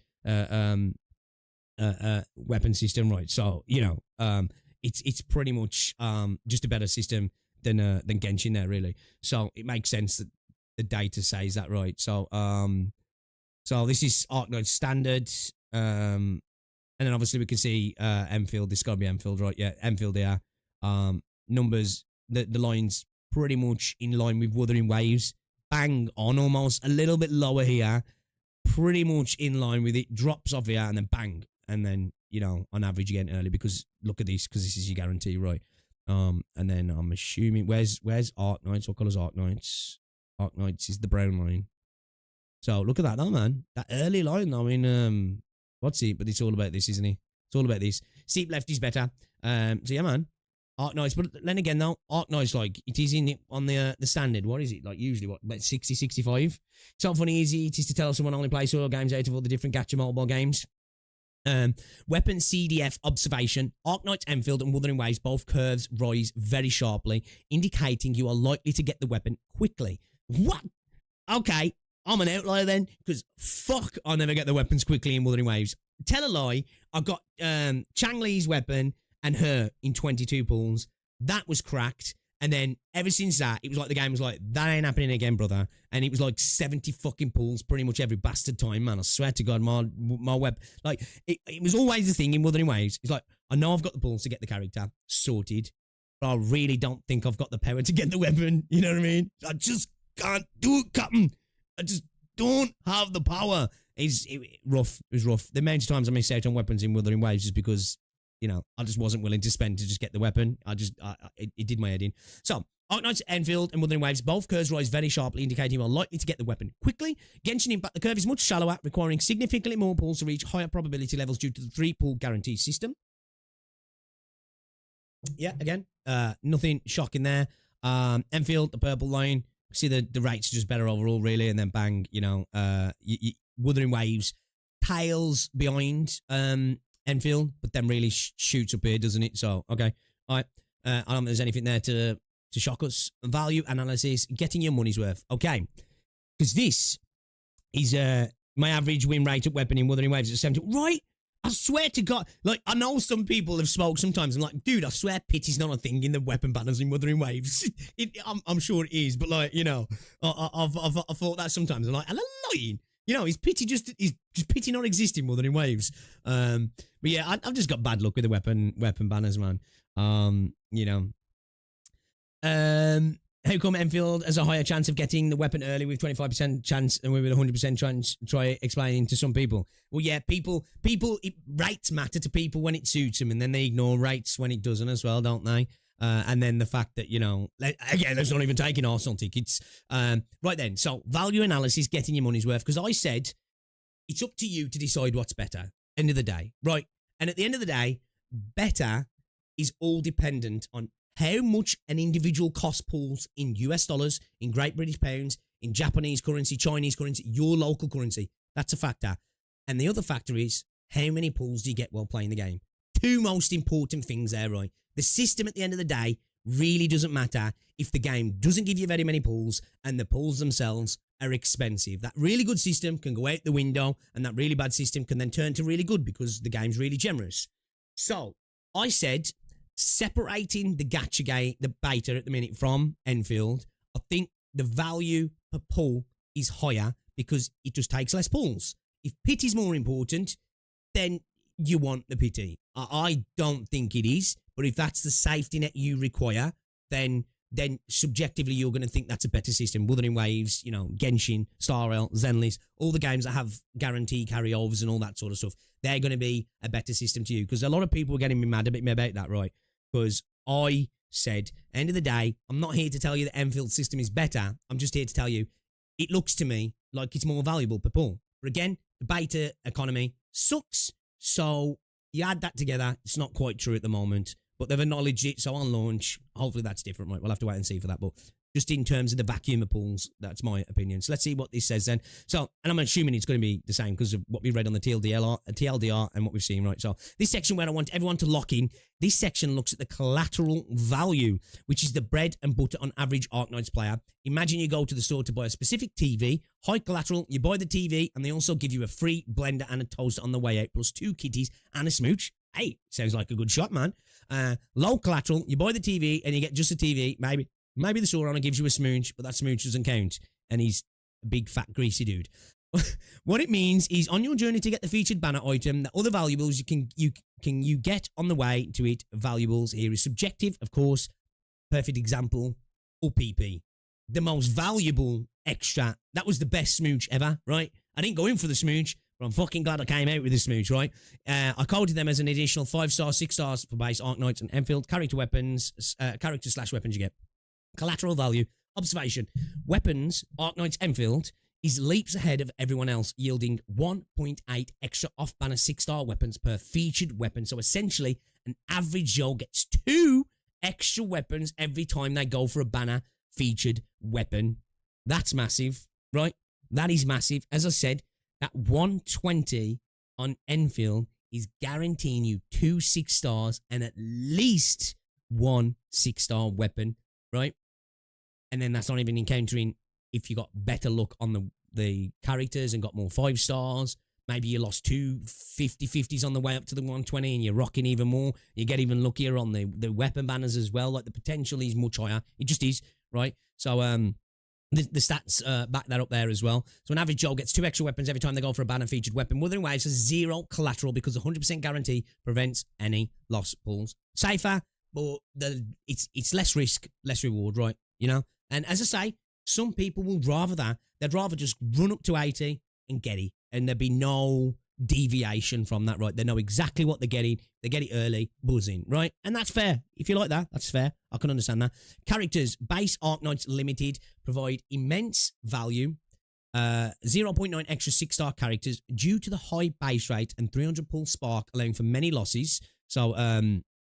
weapon system, right? So, you know, it's pretty much just a better system than Genshin there, really. So it makes sense that the data says that, right? So so this is Arknights standard, and then obviously we can see Endfield. This got to be Endfield, right? Yeah, Endfield there. Numbers, the lines pretty much in line with Wuthering Waves. Bang on, almost a little bit lower here. Pretty much in line with it. Drops off here and then bang, and then on average again early, because look at this, because this is your guarantee, right? And then I'm assuming where's Arknights? What colour's Arknights? Arknights is the brown line. So look at that, though, man. That early line, I mean, what's it? But it's all about this, isn't it? It's all about this. Steep left is better. So yeah, man. Arknights, but then again, though, Arknights, like, it is in it on the standard. What is it? Like, usually, what, about 60, 65? It's not funny easy. It is to tell someone only plays solo games out of all the different gacha mobile games. Weapon CDF observation. Arknights, Endfield, and Wuthering Waves, both curves rise very sharply, indicating you are likely to get the weapon quickly. What? Okay, I'm an outlier then, because fuck, I never get the weapons quickly in Wuthering Waves. Tell a lie, I got Chang Li's weapon and her in 22 pulls. That was cracked. And then ever since that, it was like the game was like, that ain't happening again, brother. And it was like 70 fucking pulls pretty much every bastard time, man. I swear to God, my web, like, it was always the thing in Wuthering Waves. It's like, I know I've got the pulls to get the character sorted, but I really don't think I've got the power to get the weapon. You know what I mean? I just can't do it, Captain. I just don't have the power. It's rough. It was rough. The amount of times I missed out on weapons in Wuthering Waves is because, I just wasn't willing to spend to just get the weapon. It did my head in. So, Arknights, Endfield, and Wuthering Waves, both curves rise very sharply, indicating you are likely to get the weapon quickly. Genshin Impact, the curve is much shallower, requiring significantly more pulls to reach higher probability levels due to the 3-pull guarantee system. Yeah, again, nothing shocking there. Endfield, the purple line, see the rates are just better overall, really, and then bang, Wuthering Waves, tails behind, Endfield, but then really shoots up here, doesn't it? So, okay. All right. I don't think there's anything there to shock us. Value analysis, getting your money's worth. Okay. Because this is my average win rate at weapon in Wuthering Waves at 70. Right? I swear to God. Like, I know some people have spoke sometimes. I'm like, dude, I swear pity's not a thing in the weapon banners in Wuthering Waves. I'm sure it is, but like, I've thought that sometimes. I'm like, I'm lying. Is pity just pity not existing more than in Waves? But yeah, I've just got bad luck with the weapon banners, man. How come Endfield has a higher chance of getting the weapon early with 25% chance and with a 100% chance? Try explaining to some people. Well, yeah, rates matter to people when it suits them, and then they ignore rates when it doesn't as well, don't they? And then the fact that, again, there's not even taking Arsenal tickets. Right then, so value analysis, getting your money's worth, because I said it's up to you to decide what's better, end of the day, right? And at the end of the day, better is all dependent on how much an individual cost pulls in US dollars, in Great British pounds, in Japanese currency, Chinese currency, your local currency. That's a factor. And the other factor is how many pulls do you get while playing the game? Two most important things there, right? The system at the end of the day really doesn't matter if the game doesn't give you very many pulls and the pulls themselves are expensive. That really good system can go out the window, and that really bad system can then turn to really good because the game's really generous. So I said, separating the gacha game, the beta at the minute from Endfield, I think the value per pull is higher because it just takes less pulls. If pity's more important, then you want the pity. I don't think it is, but if that's the safety net you require, then subjectively you're going to think that's a better system. Wuthering Waves, Genshin, Star Rail, Zenless, all the games that have guarantee carryovers and all that sort of stuff, they're going to be a better system to you. Because a lot of people are getting me mad about that, right? Because I said, end of the day, I'm not here to tell you the Endfield system is better. I'm just here to tell you, it looks to me like it's more valuable per pull. But again, the beta economy sucks. So you add that together, it's not quite true at the moment, but they've acknowledged it. So on launch, hopefully that's different, right? We'll have to wait and see for that. But just in terms of the vacuum of pulls, that's my opinion. So let's see what this says then. So, and I'm assuming it's going to be the same because of what we read on the TLDR and what we've seen, right? So this section where I want everyone to lock in, this section looks at the collateral value, which is the bread and butter on average Arknights player. Imagine you go to the store to buy a specific TV, high collateral, you buy the TV, and they also give you a free blender and a toaster on the way out, plus 2 kitties and a smooch. Hey, sounds like a good shot, man. Low collateral. You buy the TV and you get just a TV. Maybe the Sauron gives you a smooch, but that smooch doesn't count. And he's a big, fat, greasy dude. What it means is on your journey to get the featured banner item, the other valuables you get on the way to it. Valuables here is subjective, of course. Perfect example. OPP. The most valuable extra. That was the best smooch ever, right? I didn't go in for the smooch, but I'm fucking glad I came out with the smooch, right? I coded them as an additional 5-star, 6 stars for base Arknights and Endfield. Character weapons you get. Collateral value. Observation. Weapons, Arknights, Endfield is leaps ahead of everyone else, yielding 1.8 extra off-banner 6-star weapons per featured weapon. So essentially, an average Joe gets 2 extra weapons every time they go for a banner featured weapon. That's massive, right? That is massive. As I said, that 120 on Endfield is guaranteeing you 2 6 stars and at least 1 6-star weapon, right? And then that's not even encountering if you got better luck on the characters and got more 5 stars. Maybe you lost 2 50/50s on the way up to the 120 and you're rocking even more. You get even luckier on the weapon banners as well. Like the potential is much higher. It just is, right? So the stats back that up there as well. So an average Joe gets 2 extra weapons every time they go for a banner featured weapon. Wuthering Waves has 0 collateral because 100% guarantee prevents any loss pulls. Safer, but it's less risk, less reward, right? You know? And as I say, some people will rather that. They'd rather just run up to 80 and get it. And there'd be no deviation from that, right? They know exactly what they're getting. They get it early, buzzing, right? And that's fair. If you like that, that's fair. I can understand that. Characters, base Arknights Limited provide immense value. 0.9 extra 6-star characters due to the high base rate and 300 pull spark, allowing for many losses. So,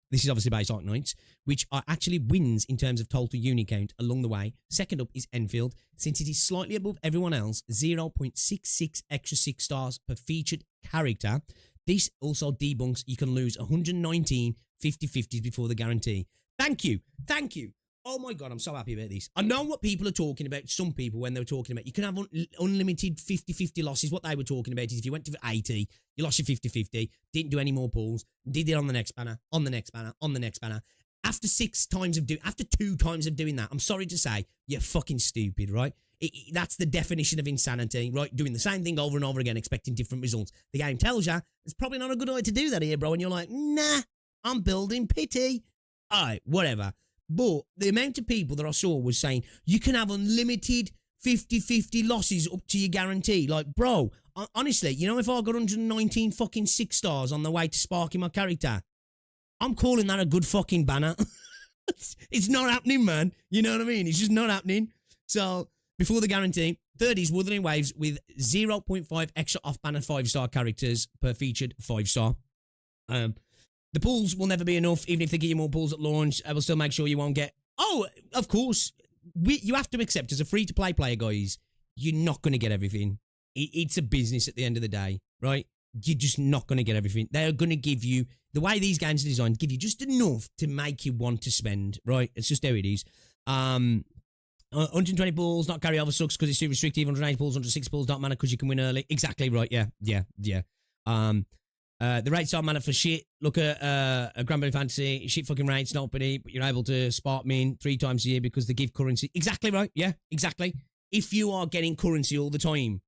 this is obviously base Arknights, which are actually wins in terms of total unit count along the way. Second up is Endfield, since it is slightly above everyone else, 0.66 extra 6 stars per featured character. This also debunks you can lose 119 50/50s before the guarantee. Thank you. Thank you. Oh my God, I'm so happy about this. I know what people are talking about. Some people, when they were talking about, you can have unlimited 50/50 losses. What they were talking about is if you went to 80, you lost your 50/50, didn't do any more pulls, did it on the next banner, on the next banner, on the next banner. After 2 times of doing that, I'm sorry to say, you're fucking stupid, right? That's the definition of insanity, right? Doing the same thing over and over again, expecting different results. The game tells you it's probably not a good idea to do that here, bro. And you're like, nah, I'm building pity. All right, whatever. But the amount of people that I saw was saying, you can have unlimited 50/50 losses up to your guarantee. Like, bro, honestly, you know, if I got 119 fucking 6 stars on the way to sparking my character, I'm calling that a good fucking banner. It's not happening, man. You know what I mean? It's just not happening. So, before the guarantee, third is Wuthering Waves with 0.5 extra off-banner 5-star characters per featured 5-star. The pulls will never be enough, even if they give you more pulls at launch. I will still make sure you won't get... Oh, of course. You have to accept, as a free-to-play player, guys, you're not going to get everything. It's a business at the end of the day, right? You're just not going to get everything. They're going to give you... The way these games are designed, give you just enough to make you want to spend, right? It's just how it is. 120 pulls, not carry over sucks because it's too restrictive. 180 pulls, 106 pulls, don't matter because you can win early. Exactly right, yeah. The rates don't matter for shit. Look at a Grand Blue Fantasy, shit fucking rates, not pretty, but you're able to spark min 3 times a year because they give currency. Exactly right, yeah, exactly. If you are getting currency all the time,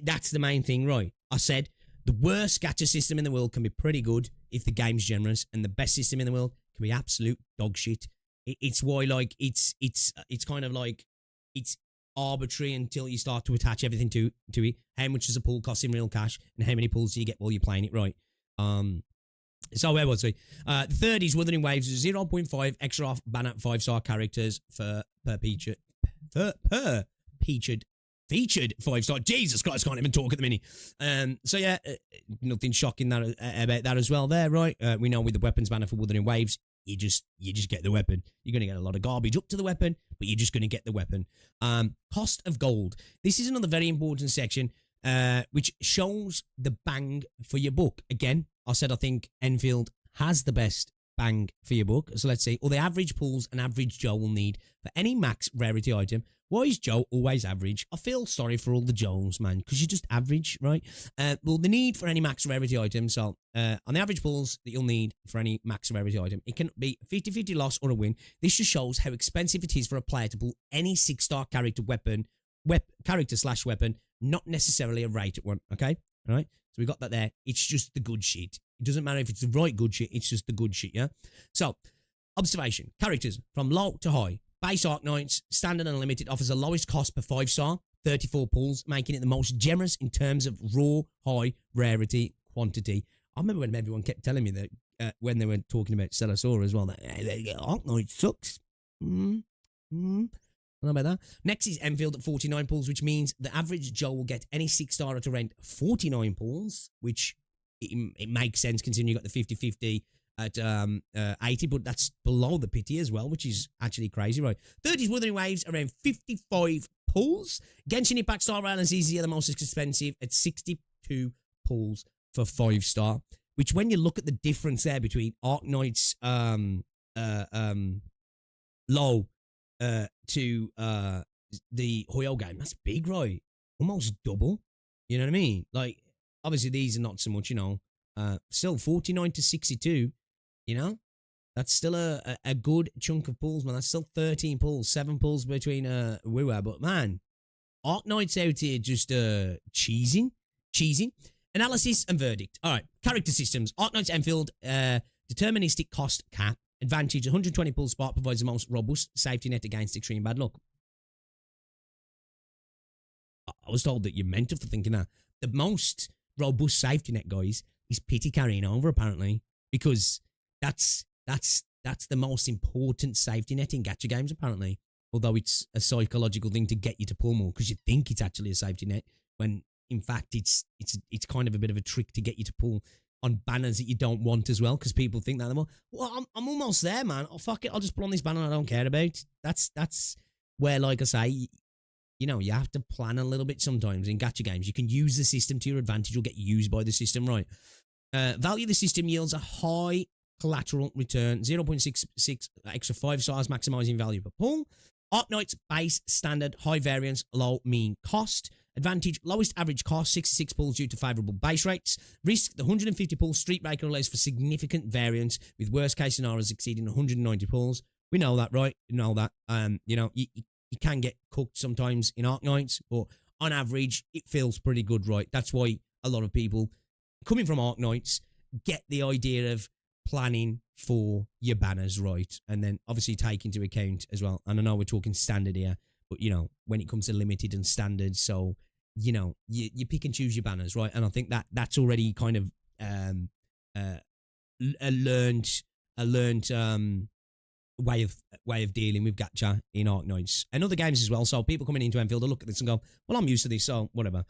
that's the main thing, right? I said the worst gacha system in the world can be pretty good if the game's generous, and the best system in the world can be absolute dog shit. It's why, like, it's kind of like, it's arbitrary until you start to attach everything to it. How much does a pull cost in real cash, and how many pulls do you get while you're playing it right? So where was we? The third is Wuthering Waves, 0.5 extra off banner 5-star characters per featured 5-star. Jesus Christ, can't even talk at the minute. So yeah, nothing shocking that about that as well there, right? We know with the weapons banner for Wuthering Waves, you just get the weapon. You're going to get a lot of garbage up to the weapon, but you're just going to get the weapon. Cost of gold. This is another very important section, which shows the bang for your buck. Again, I said I think Endfield has the best bang for your buck. So let's see. Or the average pulls an average Joe will need for any max rarity item Why is Joe always average? I feel sorry for all the Joes, man, because you're just average, right? Well, the need for any max rarity item. So, on the average pulls that you'll need for any max rarity item, it can be a 50-50 loss or a win. This just shows how expensive it is for a player to pull any 6-star character weapon, character/weapon, not necessarily a rated one, okay? All right? So we got that there. It's just the good shit. It doesn't matter if it's the right good shit. It's just the good shit, yeah? So, observation. Characters from low to high. Base Arknights, standard and unlimited, offers the lowest cost per 5-star, 34 pulls, making it the most generous in terms of raw, high rarity quantity. I remember when everyone kept telling me that when they were talking about Celosaur as well, that Arknight sucks. I don't know about that. Next is Endfield at 49 pulls, which means the average Joe will get any 6-star at around 49 pulls, which it makes sense considering you got the 50-50 at 80, but that's below the pity as well, which is actually crazy, right? 30s Wuthering Waves around 55 pulls. Genshin Impact Star Rail and ZZ are the most expensive at 62 pulls for 5-star, which when you look at the difference there between Arknights low to the Hoyo game, that's big, right? Almost double. You know what I mean? Like, obviously these are not so much, you know, still 49 to 62, you know, that's still a good chunk of pulls, man. That's still 13 pulls, 7 pulls between Wua. But man, Arknights out here just cheesing. Analysis and verdict. All right, character systems. Arknights Endfield, deterministic cost cap. Advantage, 120 pull spot provides the most robust safety net against extreme bad luck. I was told that you're mental for thinking that. The most robust safety net, guys, is pity carrying over, apparently, because that's the most important safety net in gacha games, apparently. Although it's a psychological thing to get you to pull more because you think it's actually a safety net, when in fact it's kind of a bit of a trick to get you to pull on banners that you don't want as well, because people think that, well, I'm almost there, man. Oh, fuck it, I'll just pull on this banner I don't care about. That's where, like I say, you know, you have to plan a little bit sometimes in gacha games. You can use the system to your advantage or get used by the system, right? Value of the system yields a high collateral return, 0.66 extra 5 stars, maximizing value per pull. Arknights base standard, high variance, low mean cost. Advantage, lowest average cost, 66 pulls due to favorable base rates. Risk, the 150 pull Street Breaker allows for significant variance, with worst case scenarios exceeding 190 pulls. We know that, right? You know that. You know, you can get cooked sometimes in Arknights, but on average, it feels pretty good, right? That's why a lot of people coming from Arknights get the idea of planning for your banners, right? And then obviously take into account as well. And I know we're talking standard here, but you know, when it comes to limited and standard, so you know, you pick and choose your banners, right? And I think that's already kind of a learned way of dealing with gacha in Arknights and other games as well. So people coming into Endfield will look at this and go, well, I'm used to this, so whatever.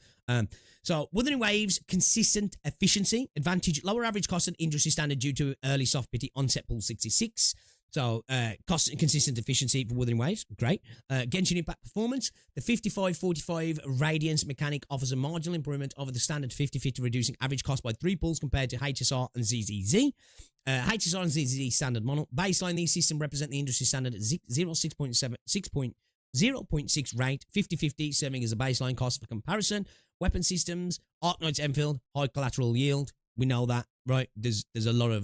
So Wuthering Waves, consistent efficiency. Advantage, lower average cost and industry standard due to early soft pity onset pull 66. So cost and consistent efficiency for Wuthering Waves, great. Genshin Impact performance, the 55-45 Radiance mechanic offers a marginal improvement over the standard 50-50, reducing average cost by 3 pulls compared to HSR and ZZZ. HSR and ZZZ standard model. Baseline, these systems represent the industry standard at 0.6 rate, 50-50, serving as a baseline cost for comparison. Weapon systems, Arknights Endfield, high collateral yield. We know that, right? There's a lot of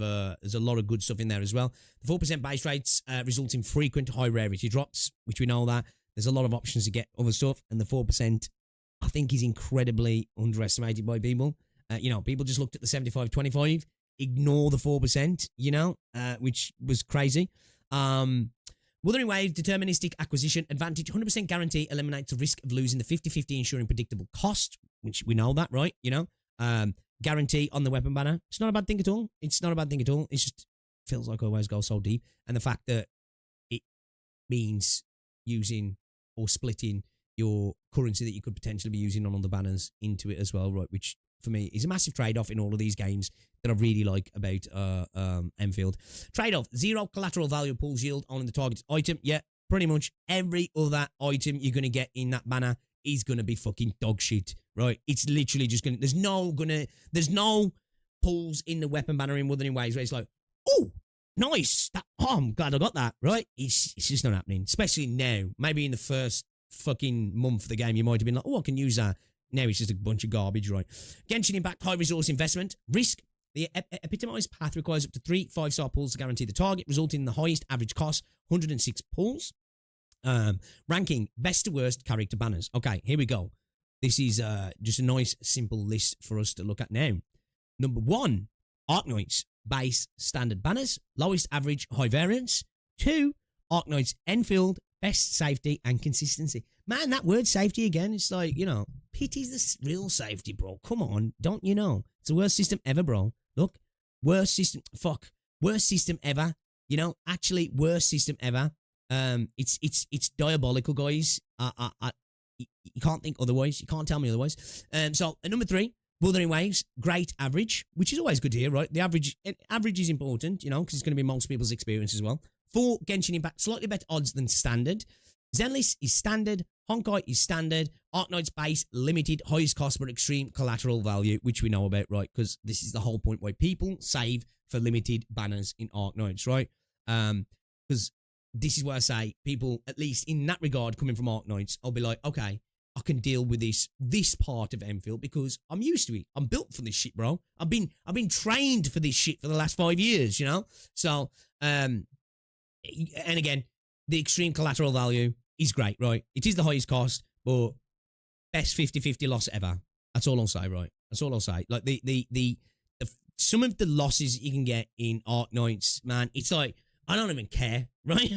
good stuff in there as well. The 4% base rates result in frequent high rarity drops, which we know that. There's a lot of options to get other stuff, and the 4% I think is incredibly underestimated by people. You know, people just looked at the 75-25, ignore the 4%, you know, which was crazy. Wuthering Wave, deterministic acquisition, advantage, 100% guarantee, eliminates the risk of losing the 50-50, ensuring predictable cost, which we know that, right? You know, guarantee on the weapon banner. It's not a bad thing at all. It's not a bad thing at all. It just feels like always goes so deep. And the fact that it means using or splitting your currency that you could potentially be using on all the banners into it as well, right? Which for me is a massive trade-off in all of these games that I really like about Endfield. Trade-off, 0 collateral value pulls yield on the target item. Yeah, pretty much every other item you're going to get in that banner is going to be fucking dog shit, right? It's literally just going to, there's no pulls in the weapon banner in Wuthering Waves where it's like, oh, nice, I'm glad I got that, right? It's just not happening, especially now. Maybe in the first fucking month of the game, you might have been like, oh, I can use that. Now it's just a bunch of garbage, right? Genshin Impact, high resource investment. Risk. The epitomized path requires up to 3 5-star pulls to guarantee the target, resulting in the highest average cost, 106 pulls. Ranking, best to worst character banners. Okay, here we go. This is just a nice, simple list for us to look at now. Number 1, Arknights, base standard banners, lowest average, high variance. 2, Arknights, Endfield, best safety and consistency. Man, that word safety again, it's like, you know, pity's the real safety, bro. Come on, don't you know? It's the worst system ever, bro. Look, worst system, worst system ever. You know, actually, worst system ever. It's diabolical, guys. You can't think otherwise. You can't tell me otherwise. So, number 3, Wuthering Waves, great average, which is always good to hear, right? The average is important, you know, because it's going to be most people's experience as well. 4, Genshin Impact, slightly better odds than standard. Zenless is standard. Honkai is standard. Arknights base, limited, highest cost but extreme collateral value, which we know about, right? Because this is the whole point why people save for limited banners in Arknights, right? Because this is where I say people, at least in that regard, coming from Arknights, I'll be like, okay, I can deal with this part of Endfield because I'm used to it. I'm built for this shit, bro. I've been trained for this shit for the last 5 years, you know? So, and again, the extreme collateral value is great, right? It is the highest cost, but best 50-50 loss ever. That's all I'll say, right? That's all I'll say. Like the some of the losses you can get in Arknights, man, it's like, I don't even care, right?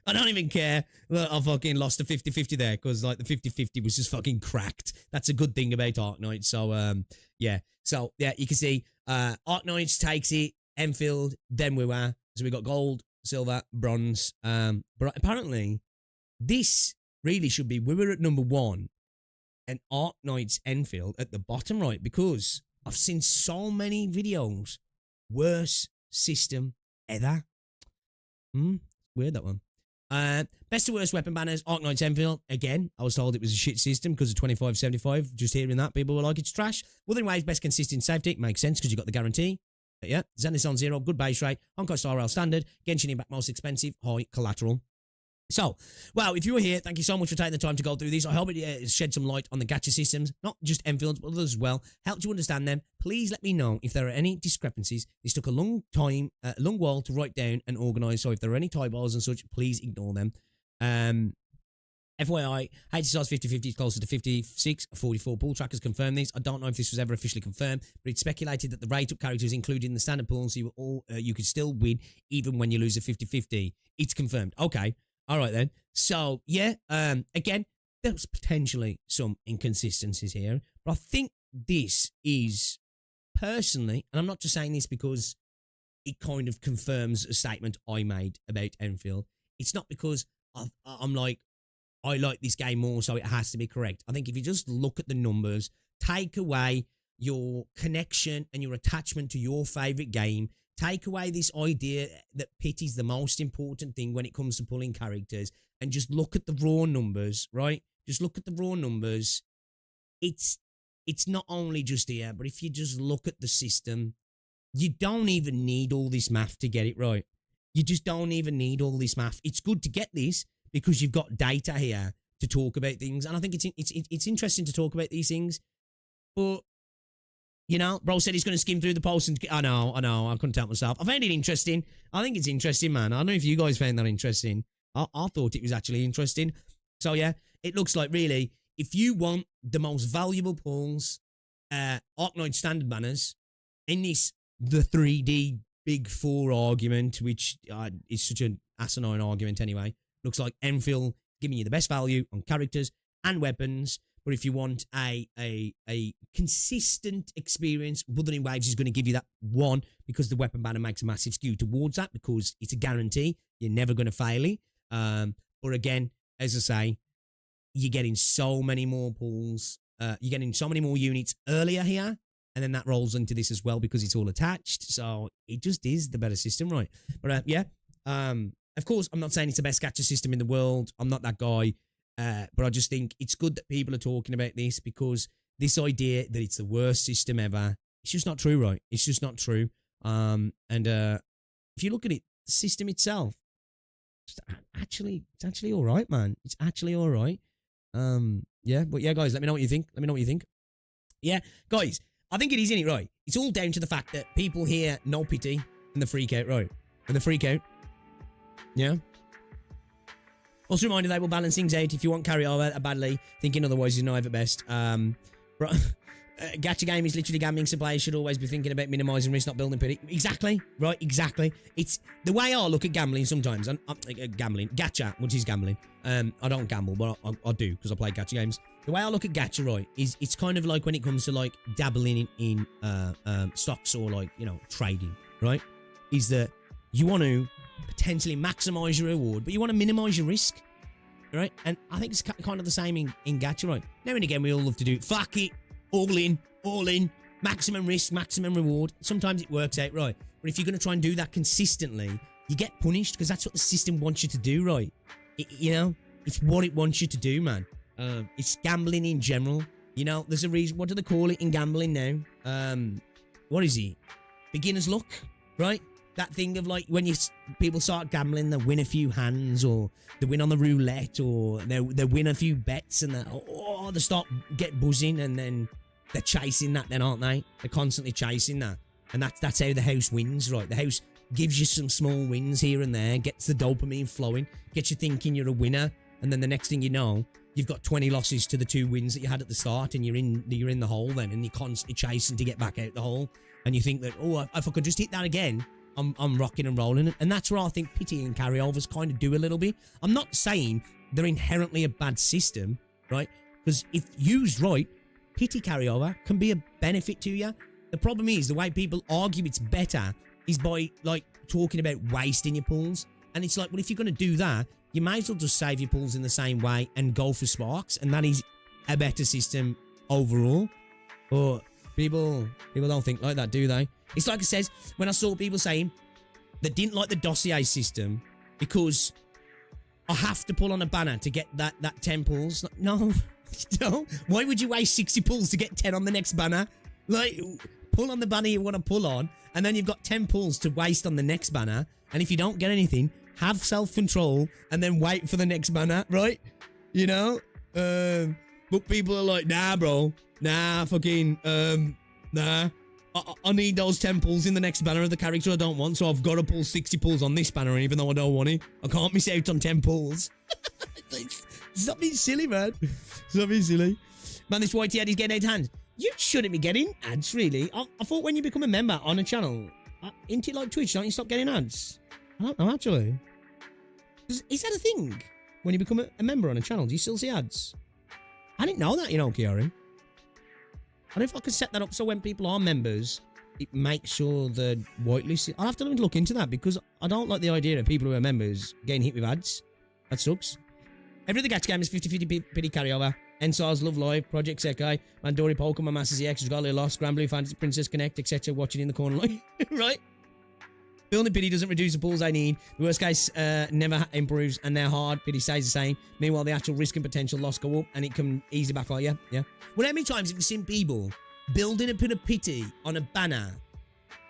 I don't even care that I fucking lost a 50-50 there because like the 50-50 was just fucking cracked. That's a good thing about Arknights. So, yeah. So, yeah, you can see Arknights takes it, Endfield, then we were. So we got gold, silver, bronze. But apparently, this really should be, we were at number 1 and Arknights Endfield at the bottom right because I've seen so many videos. Worst system ever. Weird, that one. Best to worst weapon banners, Arknights Endfield. Again, I was told it was a shit system because of 25-75. Just hearing that, people were like, it's trash. Wuthering Waves, best consistent safety. Makes sense because you got the guarantee. But yeah, Zenless on 0, good base rate. Honkai Star Rail standard. Genshin Impact most expensive, high collateral. So, well, if you were here, thank you so much for taking the time to go through these. I hope it shed some light on the gacha systems, not just Endfield, but others as well. Helped you understand them. Please let me know if there are any discrepancies. This took a long time, a long while to write down and organise, so if there are any typos and such, please ignore them. FYI, HSR's 50-50 is closer to 56-44. Pool trackers confirm this. I don't know if this was ever officially confirmed, but it's speculated that the rate up characters included in the standard pool, so you could still win even when you lose a 50-50. It's confirmed. Okay. All right, then. So, yeah, again, there's potentially some inconsistencies here, but I think this is, personally, and I'm not just saying this because it kind of confirms a statement I made about Endfield. It's not because I'm like, I like this game more, so it has to be correct. I think if you just look at the numbers, take away your connection and your attachment to your favourite game, take away this idea that pity's the most important thing when it comes to pulling characters, and just look at the raw numbers, right? Just look at the raw numbers. It's not only just here, but if you just look at the system, you don't even need all this math to get it right. You just don't even need all this math. It's good to get this because you've got data here to talk about things, and I think it's interesting to talk about these things, but you know, bro said he's going to skim through the posts and... I know, I couldn't help myself. I found it interesting. I think it's interesting, man. I don't know if you guys found that interesting. I thought it was actually interesting. So, yeah, it looks like, really, if you want the most valuable pulls, Arknight standard banners, in this, the 3D Big 4 argument, which is such an asinine argument anyway, looks like Endfield giving you the best value on characters and weapons. But if you want a consistent experience, Wuthering Waves is going to give you that one because the weapon banner makes a massive skew towards that because it's a guarantee. You're never going to fail it. But again, as I say, you're getting so many more pulls. You're getting so many more units earlier here. And then that rolls into this as well because it's all attached. So it just is the better system, right? But yeah, of course, I'm not saying it's the best gacha system in the world. I'm not that guy. But I just think it's good that people are talking about this because this idea that it's the worst system ever, it's just not true, right? It's just not true. And if you look at it, the system itself, it's actually all right, man. It's actually all right. Yeah, but yeah, guys, let me know what you think. Let me know what you think. Yeah, guys, I think it is, isn't it, right? It's all down to the fact that people hear no pity and the freak out, right? And the freak out. Yeah. Also a reminder, they will balance things out if you want carry over badly, thinking otherwise you know at best. Gacha game is literally gambling, so players should always be thinking about minimising risk, not building pity. Exactly, right, exactly. It's the way I look at gambling sometimes. I'm gambling, gacha, which is gambling. I don't gamble, but I do, because I play gacha games. The way I look at gacha, right, is it's kind of like when it comes to, like, dabbling in stocks or, like, you know, trading, right? Is that you want to potentially maximise your reward, but you want to minimise your risk, right? And I think it's kind of the same in gacha, right? Now and again, we all love to do, fuck it, all in, maximum risk, maximum reward. Sometimes it works out, right? But if you're going to try and do that consistently, you get punished, because that's what the system wants you to do, right? You know, it's what it wants you to do, man. It's gambling in general. You know, there's a reason. What do they call it in gambling now? What is it? Beginner's luck, right? That thing of, like, when people start gambling, they win a few hands, or they win on the roulette, or they win a few bets, and they start get buzzing, and then they're chasing that, then, aren't they? They're constantly chasing that, and that's how the house wins, right? The house gives you some small wins here and there, gets the dopamine flowing, gets you thinking you're a winner, and then the next thing you know, you've got 20 losses to the 2 wins that you had at the start, and you're in the hole then, and you're constantly chasing to get back out the hole, and you think that, oh, if I could just hit that again, I'm rocking and rolling. And that's where I think pity and carryovers kind of do a little bit. I'm not saying they're inherently a bad system, right? Because if used right, pity carryover can be a benefit to you. The problem is the way people argue it's better is by, like, talking about wasting your pulls. And it's like, well, if you're going to do that, you may as well just save your pulls in the same way and go for sparks. And that is a better system overall. But people don't think like that, do they? It's like it says, when I saw people saying they didn't like the dossier system because I have to pull on a banner to get that 10 pulls. Like, no. Why would you waste 60 pulls to get 10 on the next banner? Like, pull on the banner you want to pull on, and then you've got 10 pulls to waste on the next banner. And if you don't get anything, have self-control and then wait for the next banner, right? You know? But people are like, nah, bro. Nah, fucking, nah. I need those 10 pulls in the next banner of the character I don't want, so I've got to pull 60 pulls on this banner, even though I don't want it. I can't miss out on 10 pulls. Stop being silly, man. Stop being silly. Man, this whitey ad is getting 8 hands. You shouldn't be getting ads, really. I thought when you become a member on a channel, into like Twitch, don't you stop getting ads? I don't know, actually. Is that a thing? When you become a member on a channel, do you still see ads? I didn't know that, you know, Kiari. I don't know if I could set that up so when people are members, it makes sure they're whitelisted. I'll have to look into that, because I don't like the idea of people who are members getting hit with ads. That sucks. Every other gacha game is 50-50 pity carryover. NSARS, Love Live, Project Sekai, Mandori, Pokemon, Masters EX, Regalia Lost, Grand Blue Fantasy, Princess Connect, etc. Watching in the corner, like, right? Building pity doesn't reduce the pulls I need. The worst case never improves, and they're hard. Pity stays the same. Meanwhile, the actual risk and potential loss go up, and it can easily backfire. Yeah. Well, how many times have you seen people building a bit of pity on a banner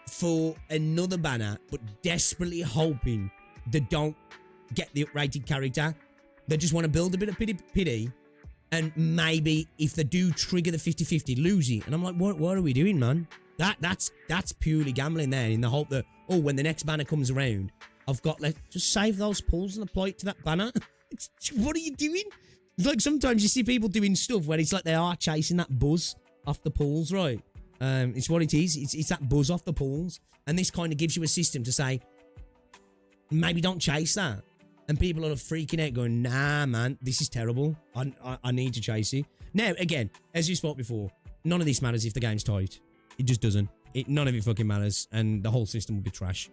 for another banner, but desperately hoping they don't get the uprated character? They just want to build a bit of pity, and maybe if they do trigger the 50-50, lose it. And I'm like, what are we doing, man? That's purely gambling there, in the hope that, oh, when the next banner comes around, I've got, like, just save those pulls and apply it to that banner. What are you doing? It's like sometimes you see people doing stuff where it's like they are chasing that buzz off the pulls, right? It's what it is. It's that buzz off the pulls. And this kind of gives you a system to say, maybe don't chase that. And people are freaking out going, nah, man, this is terrible. I need to chase it. Now, again, as you spoke before, none of this matters if the game's tight. It just doesn't. None of it fucking matters, and the whole system will be trash.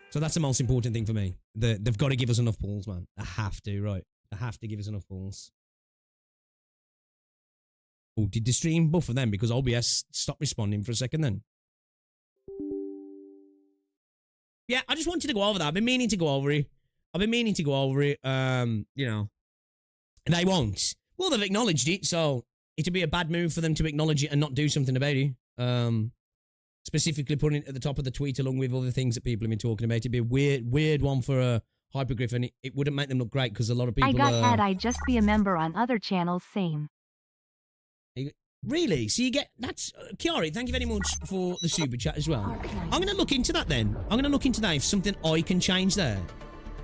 So that's the most important thing for me. They've got to give us enough pulls, man. They have to, right? They have to give us enough pulls. Oh, did the stream buffer then? Because OBS stopped responding for a second then. Yeah, I just wanted to go over that. I've been meaning to go over it. You know. And they won't. Well, they've acknowledged it, so it'd be a bad move for them to acknowledge it and not do something about it. Specifically putting it at the top of the tweet along with other things that people have been talking about. It'd be a weird one for a Hypergryph, and it wouldn't make them look great because a lot of people. I got had I just be a member on other channels. Same. Really? So you get that's Kiari. Thank you very much for the super chat as well. I'm gonna look into that then. I'm gonna look into that if something I can change there,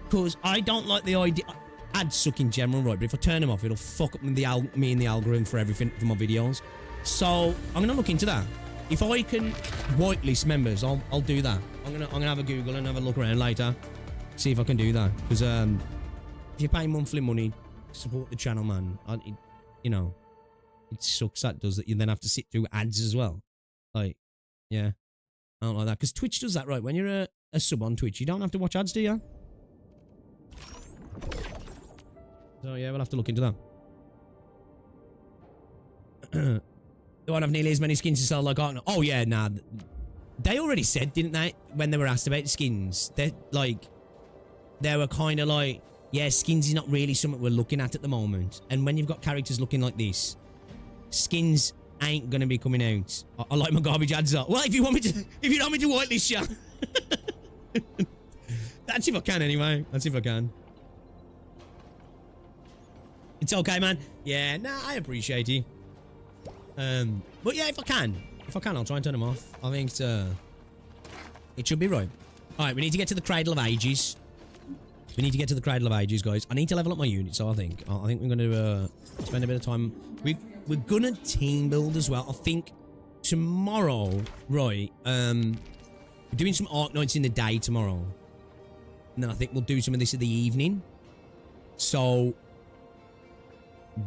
because I don't like the idea. Ads suck in general, right? But if I turn them off, it'll fuck up me and the algorithm for everything for my videos. So I'm gonna look into that. If I can whitelist members, I'll do that. I'm gonna have a Google and have a look around later, see if I can do that. Because if you pay monthly money to support the channel, man, you know. It sucks that does that. You then have to sit through ads as well. Like, yeah. I don't like that. Because Twitch does that, right? When you're a sub on Twitch, you don't have to watch ads, do you? So, yeah, we'll have to look into that. They won't have nearly as many skins to sell like Arknights. Oh, yeah, nah. They already said, didn't they? When they were asked about skins. They were kind of like, yeah, skins is not really something we're looking at the moment. And when you've got characters looking like this, skins ain't gonna be coming out. I like my garbage ads up. Well, if you want me to whitelist you. That's if I can anyway. That's if I can. It's okay, man. Yeah, nah, I appreciate you. But yeah, if I can, I'll try and turn them off. I think it should be right. All right, we need to get to the Cradle of Ages. We need to get to the Cradle of Ages, guys. I need to level up my units, so I think we're going to spend a bit of time. We're going to team build as well. I think tomorrow, right, we're doing some Arknights in the day tomorrow. And then I think we'll do some of this in the evening. So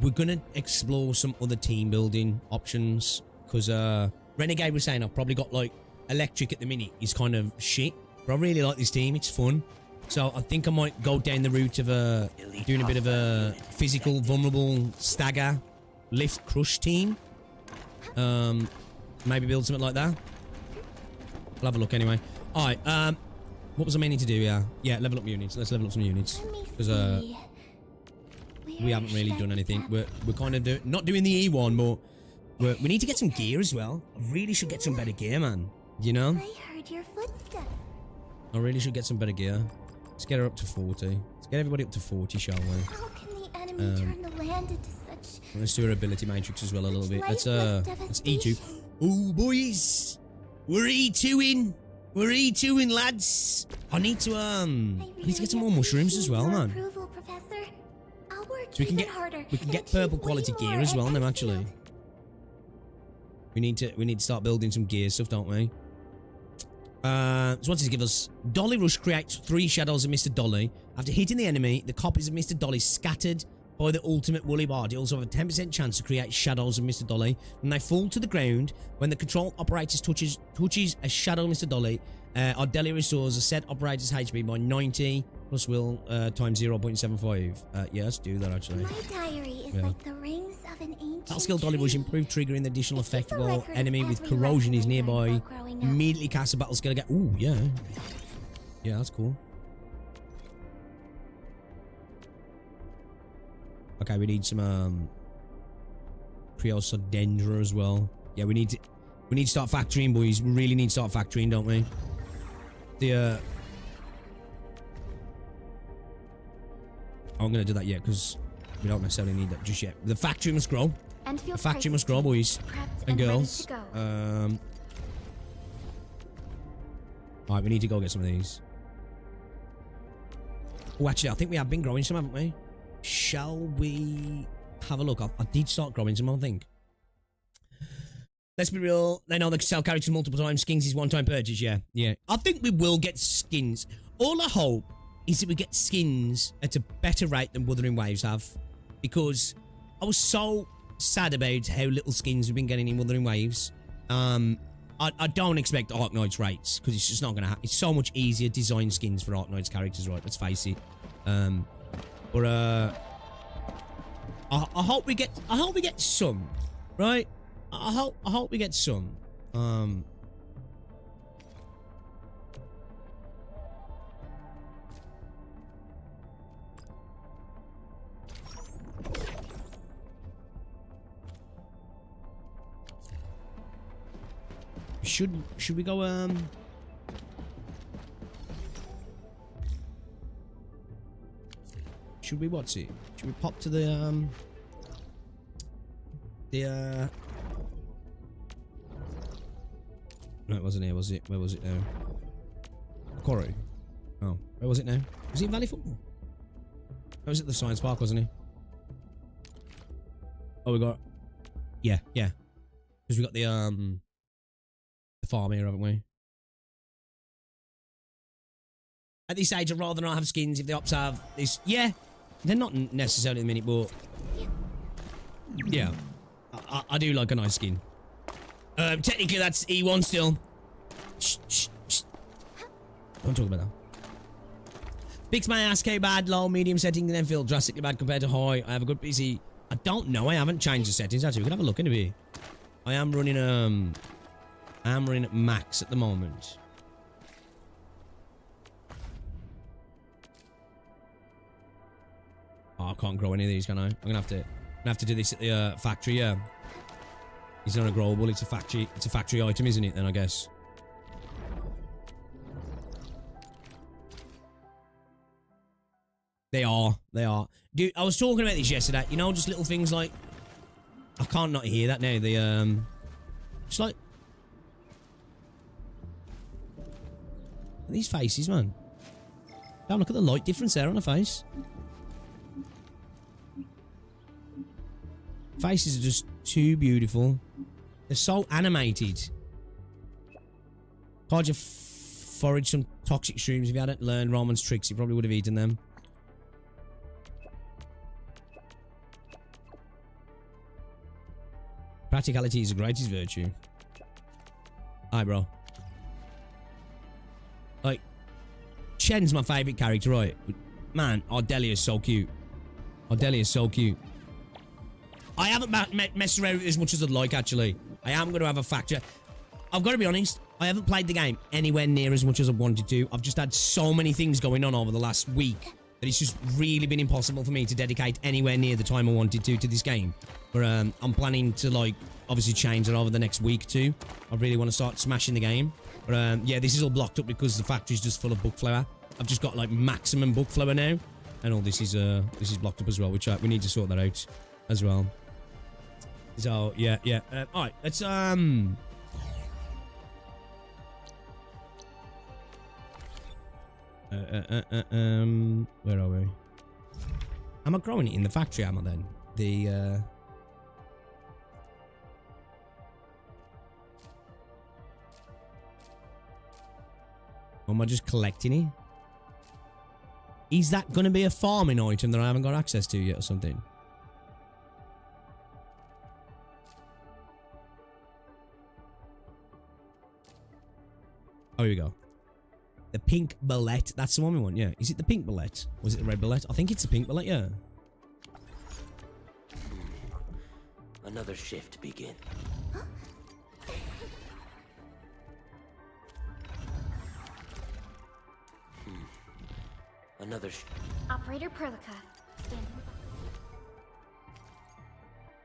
we're going to explore some other team building options. Because Renegade was saying I've probably got, like, electric at the minute is kind of shit. But I really like this team. It's fun. So I think I might go down the route of doing a bit of a physical, vulnerable stagger, lift, crush team. Maybe build something like that. I'll have a look anyway. All right. What was I meaning to do? Yeah, level up units. Let's level up some units because we haven't really done anything. We're kind of not doing the E1, but we need to get some gear as well. I really should get some better gear, man. You know? I heard your footsteps. I really should get some better gear. Let's get her up to 40. Let's get everybody up to 40, shall we? How can the enemy turn the land into such... Let's do her ability matrix as well a little bit. Let's E2. Oh, boys! We're E2ing! We're E2ing, lads! I need to get some more mushrooms as well, man. So we can get purple quality gear as well now, actually. We need to start building some gear stuff, don't we? So what does it give us? Dolly Rush creates 3 shadows of Mr. Dolly. After hitting the enemy, the copies of Mr. Dolly scattered by the ultimate Woolly Bard. You also have a 10% chance to create shadows of Mr. Dolly. When they fall to the ground, when the control operator touches a shadow of Mr. Dolly, our Dolly restores a set operator's HP by 90 plus will times 0.75. Yeah, let's do that actually. My diary is like the rings of an ancient That skill Dolly Rush improve triggering the additional It's effect just a while record of enemy with every corrosion is lesson I learned nearby. while growing up. Immediately cast a battle skill again. Ooh, yeah. Yeah, that's cool. Okay, we need some Priosodendra as well. Yeah, we need to start factoring, boys. We really need to start factoring, don't we? I'm gonna do that yet because we don't necessarily need that just yet. The factory must grow. Endfield The factory must grow, boys and girls. Alright, we need to go get some of these. Oh, actually, I think we have been growing some, haven't we? Shall we have a look? I did start growing some, I think. Let's be real. They know they can sell characters multiple times. Skins is one-time purchase, yeah. Yeah. I think we will get skins. All I hope is that we get skins at a better rate than Wuthering Waves have. Because I was so sad about how little skins we've been getting in Wuthering Waves. I don't expect Arknights rates, because it's just not going to happen. It's so much easier to design skins for Arknights characters, right? Let's face it. But I hope we get some, right? I hope we get some. Should we go should we what's it? Should we pop to the no, it wasn't here, was it? Where was it now? Quarry. Oh, where was it now? Was it in Valley Football? Or was it the Science Park, wasn't he? Oh, we got... Yeah. Because we got the farm here, haven't we? At this age, I'd rather not have skins if the ops have this. Yeah, they're not necessarily in the minute, but... Yeah. I do like a nice skin. Technically, that's E1 still. Shh. Don't talk about that. Fix my ass, bad, low, medium settings, and then feel drastically bad compared to high. I have a good PC. I don't know. I haven't changed the settings. Actually, we can have a look in a bit. I am running at max at the moment. Oh, I can't grow any of these, can I? I'm gonna have to do this at the factory. Yeah. It's not a growable. It's a factory. It's a factory item, isn't it? Then I guess. They are. Dude, I was talking about this yesterday. You know, just little things like... I can't not hear that now. It's like... These faces, man. Damn, look at the light difference there on the face. Faces are just too beautiful. They're so animated. Can't you forage some toxic shrooms? If you hadn't learned Roman's tricks, you probably would have eaten them. Practicality is the greatest virtue. Hi, bro. Like, Shen's my favourite character, right? But man, Ardelia's so cute. Ardelia's so cute. I haven't messed around with it as much as I'd like, actually. I am going to have a factor. I've got to be honest, I haven't played the game anywhere near as much as I wanted to. I've just had so many things going on over the last week that it's just really been impossible for me to dedicate anywhere near the time I wanted to this game. But I'm planning to, like, obviously change it over the next week or two. I really want to start smashing the game. But yeah, this is all blocked up because the factory's just full of book flower. I've just got, like, maximum book flower now. And all this is blocked up as well, which we need to sort that out as well. So, yeah. Alright, let's, where are we? Am I growing it in the factory, am I then? Or am I just collecting it? Is that going to be a farming item that I haven't got access to yet or something? Oh, here we go. The pink bullet. That's the one we want, yeah. Is it the pink bullet? Or is it the red bullet? I think it's the pink bullet, yeah. Another shift begin. Another Operator Perlica. Stand.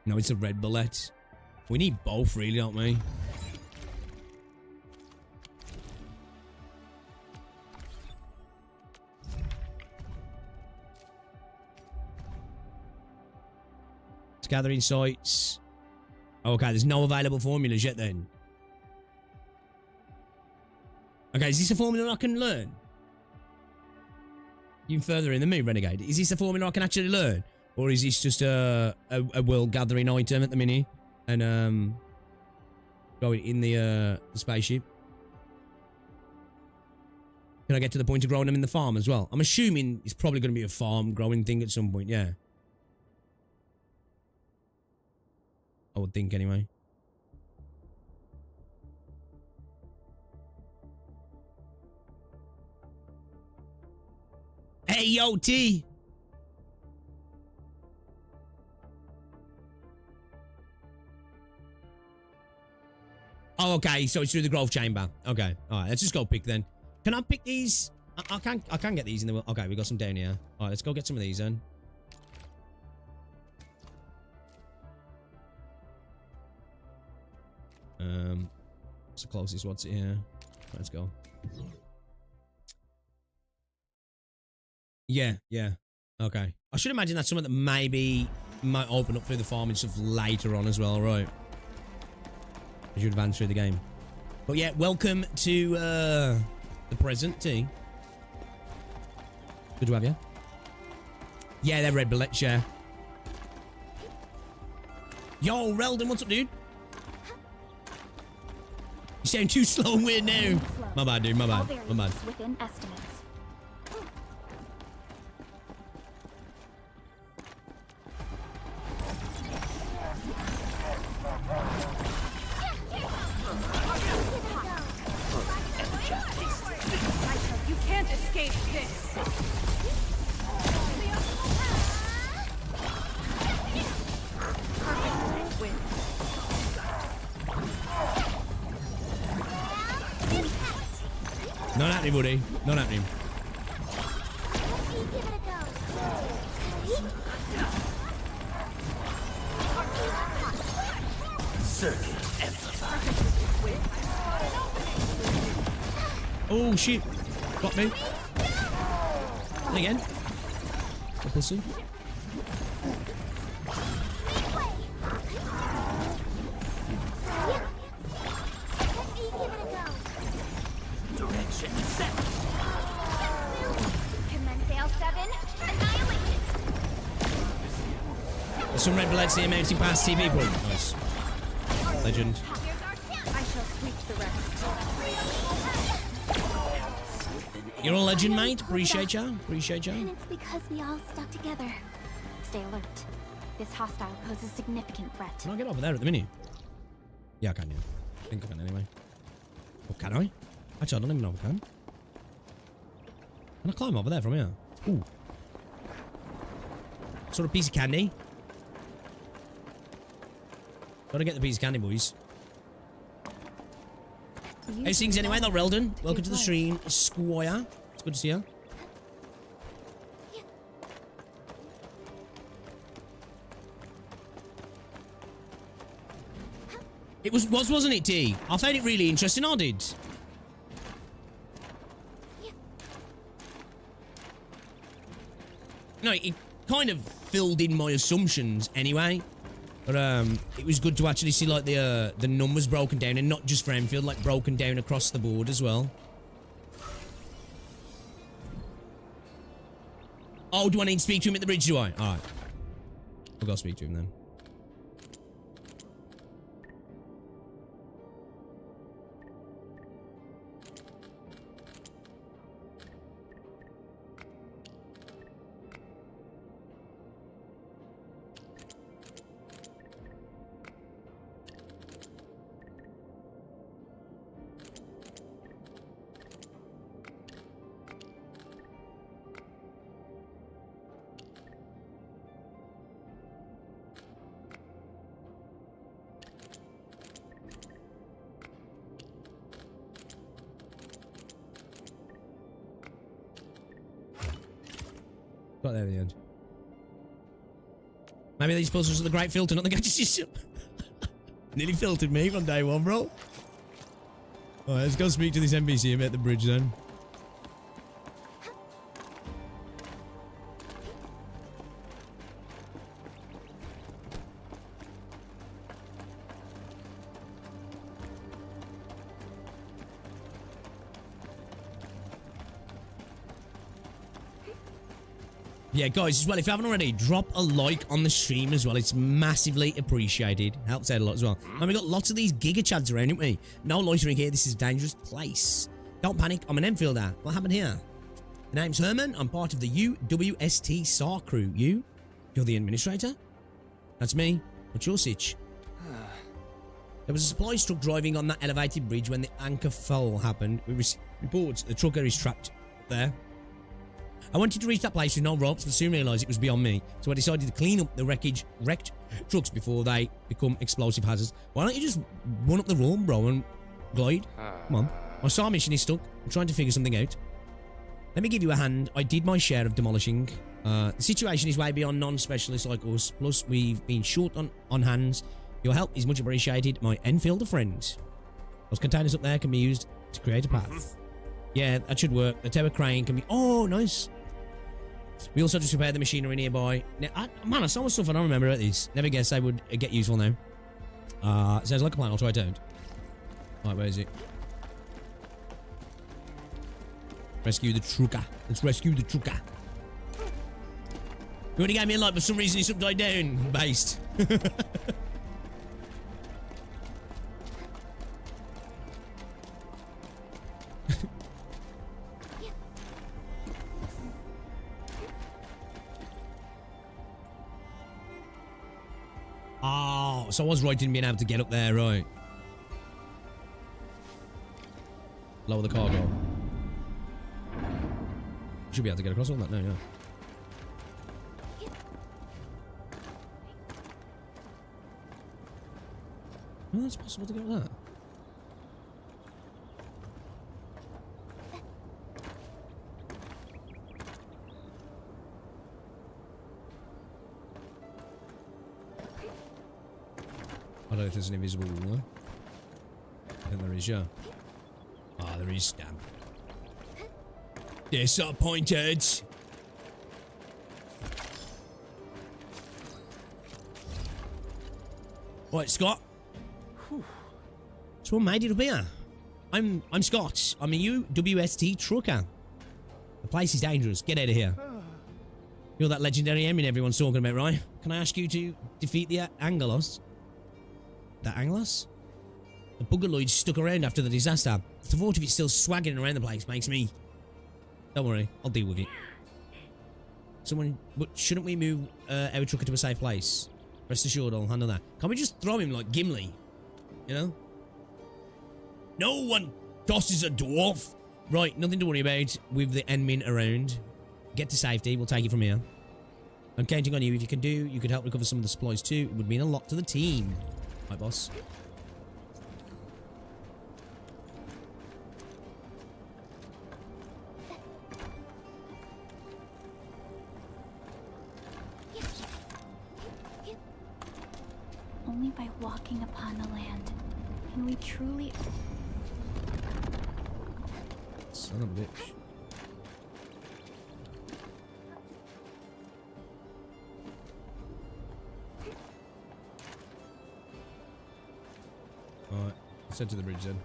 No, it's a red bullet. We need both, really, don't we? Gathering sites. Okay, there's no available formulas yet then. Okay, is this a formula I can learn? Even further in the moon, Renegade. Is this a formula I can actually learn? Or is this just a world gathering item at the minute? And going in the spaceship? Can I get to the point of growing them in the farm as well? I'm assuming it's probably going to be a farm growing thing at some point, yeah. I would think anyway. Hey, yo, T! Oh, okay, so it's through the growth chamber. Okay, alright, let's just go pick then. Can I pick these? I can't get these in the... Okay, we got some down here. Alright, let's go get some of these then. What's the closest? What's it here? Let's go. Yeah. Okay. I should imagine that's something that maybe might open up through the farming stuff later on as well, right? As you advance through the game. But yeah, welcome to the present, T. Good to have you. Yeah, they're red bullets, yeah. Yo, Reldon, what's up, dude? You sound too slow and weird now. My bad, dude, my bad. My bad. Within estimates. You can't escape this. Not happening, buddy. Not happening. Oh shit! Got me. And again. A pussy. Direction set. Command fail 7. Annihilation. There's some red bullets here mounting past TV point. Nice. Legend. I shall sweep the rest. You're a legend, mate. Appreciate ya. Appreciate ya. And it's because we all stuck together. Stay alert. This hostile poses significant threat. Can I get over there at the minute? Yeah, I can, yeah. I think I can anyway. Oh, can I? Actually, I don't even know if I can. Can I climb over there from here? Ooh. Sort of piece of candy. Gotta get the piece of candy, boys. How's things anyway, though, Reldon? Welcome to the stream, Squire. It's good to see you. It wasn't it, T? I found it really interesting, I did. No, it kind of filled in my assumptions anyway. But it was good to actually see like the numbers broken down, and not just for Endfield, like broken down across the board as well. Oh, do I need to speak to him at the bridge, do I? Alright. I'll go speak to him then. Got there at the end. Maybe these puzzles are the great filter, not the gadget system. Nearly filtered me from day one, bro. Alright, let's go speak to this NPC at the bridge then. Yeah, guys, as well, if you haven't already, drop a like on the stream as well. It's massively appreciated. Helps out a lot as well. And we got lots of these giga chads around, haven't we? No loitering here. This is a dangerous place. Don't panic. I'm an Enfielder. What happened here? The name's Herman. I'm part of the UWST SAR crew. You're the administrator? That's me. What's your sitch? There was a supply truck driving on that elevated bridge when the anchor fall happened. We received reports the trucker is trapped there. I wanted to reach that place with no ropes, but soon realised it was beyond me, so I decided to clean up the wrecked trucks before they become explosive hazards. Why don't you just run up the road, bro, and glide? Come on. My SAR mission is stuck. I'm trying to figure something out. Let me give you a hand. I did my share of demolishing. The situation is way beyond non-specialists like us, plus we've been short on hands. Your help is much appreciated, my Enfielder friend. Those containers up there can be used to create a path. Yeah, that should work. The tower crane can be... Oh, nice. We also just repaired the machinery nearby. Now, man, I saw much stuff I don't remember about these. Never guessed they would get useful now. Sounds like a plan. I'll try it out. Right, where is it? Rescue the trucker. Let's rescue the trucker. You already gave me a light, but for some reason it's upside down. Based. Oh, so I was right in being able to get up there, right? Lower the cargo. Should be able to get across all that now, yeah. Oh, it's possible to get that. I don't know if there's an invisible wall there. I think there is, yeah. Ah, there is, damn. Disappointed. Right, Scott. So what made it up here? I'm Scott. I'm a UWST trucker. The place is dangerous. Get out of here. You're that legendary Emin everyone's talking about, right? Can I ask you to defeat the Angelos? The Angelos? The Bugaloid stuck around after the disaster. The thought of it still swaggering around the place makes me... Don't worry, I'll deal with it. But shouldn't we move our trucker to a safe place? Rest assured, I'll handle that. Can't we just throw him like Gimli? You know? No one tosses a dwarf. Right, nothing to worry about with the Enmin around. Get to safety, we'll take it from here. I'm counting on you. If you could help recover some of the supplies too. It would mean a lot to the team. Right, boss. Only by walking upon the land can we truly... Son of a bitch. Alright, let's head to the bridge then.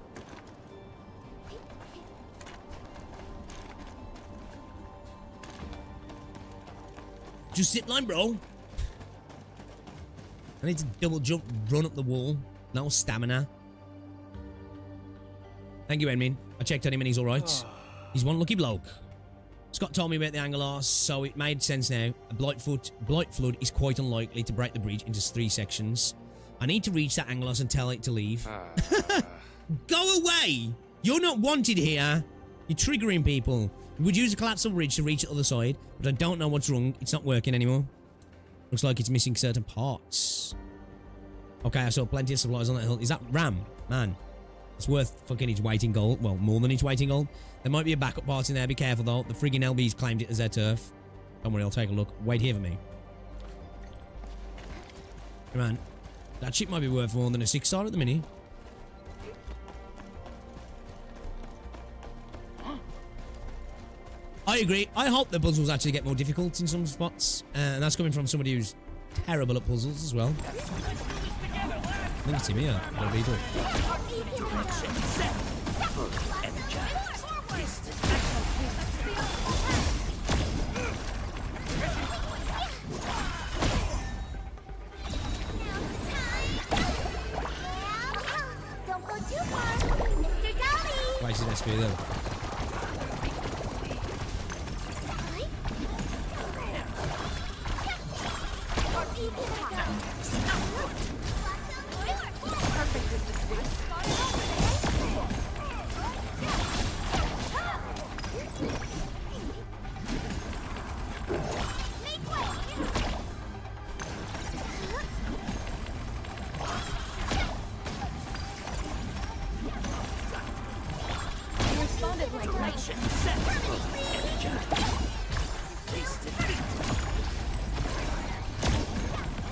Just zip line, bro. I need to double jump, run up the wall. No stamina. Thank you, Edmin. I checked on him and he's alright. He's one lucky bloke. Scott told me about the Angelos, so it made sense now. A blight flood is quite unlikely to break the bridge into 3 sections. I need to reach that Angelos and tell it to leave. Go away! You're not wanted here. You're triggering people. We would use a collapsible bridge to reach the other side, but I don't know what's wrong. It's not working anymore. Looks like it's missing certain parts. Okay, I saw plenty of supplies on that hill. Is that RAM? Man, it's worth fucking its weight in gold. Well, more than its weight in gold. There might be a backup part in there. Be careful, though. The friggin' LB's claimed it as their turf. Don't worry, I'll take a look. Wait here for me. Come on. That ship might be worth more than a 6-star at the minute. I agree. I hope the puzzles actually get more difficult in some spots. And that's coming from somebody who's terrible at puzzles as well. I think it's him here. Got a beetle. Don't go too far, Mr. Dolly. Why is it SP then?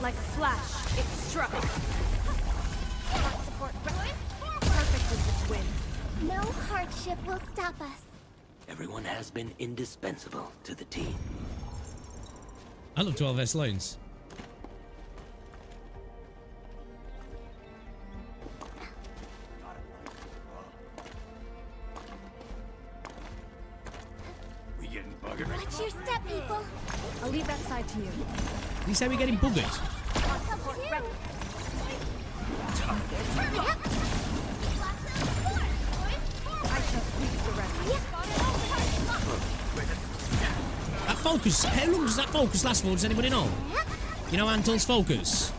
Like a flash, it struck. Support perfect with this wind. No hardship will stop us. Everyone has been indispensable to the team. I love 12S loans. Watch your step, people. I'll leave that side to you. Did you say we're getting buggered? I shall sweep the rest. That focus, how long does that focus last for? Does anybody know? You know Antel's focus?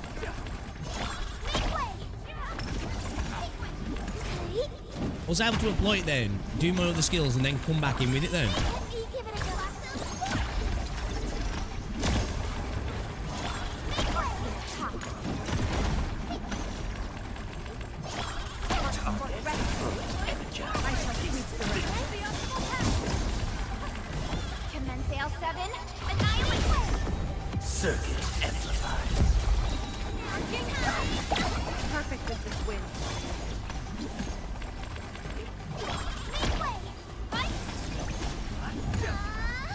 I was able to employ it then, do my other skills, and then come back in with it then. Commence L7, annihilate! Circuit amplified. Perfect with this wind.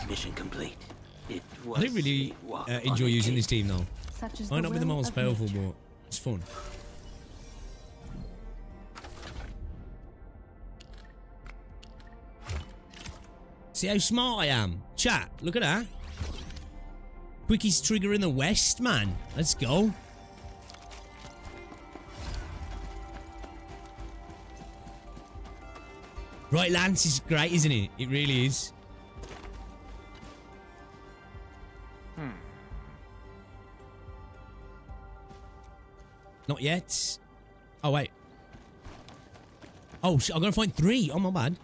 Mission complete. It was I didn't really a walk enjoy on a using cake. this team though. Such as Might not be the will most of powerful, nature. but it's fun. See how smart I am? Chat, look at that. Quickest trigger in the West, man. Let's go. Right, Lance is great, isn't it? It really is. Not yet. Oh, wait. Oh, I'm going to find 3. Oh, my bad.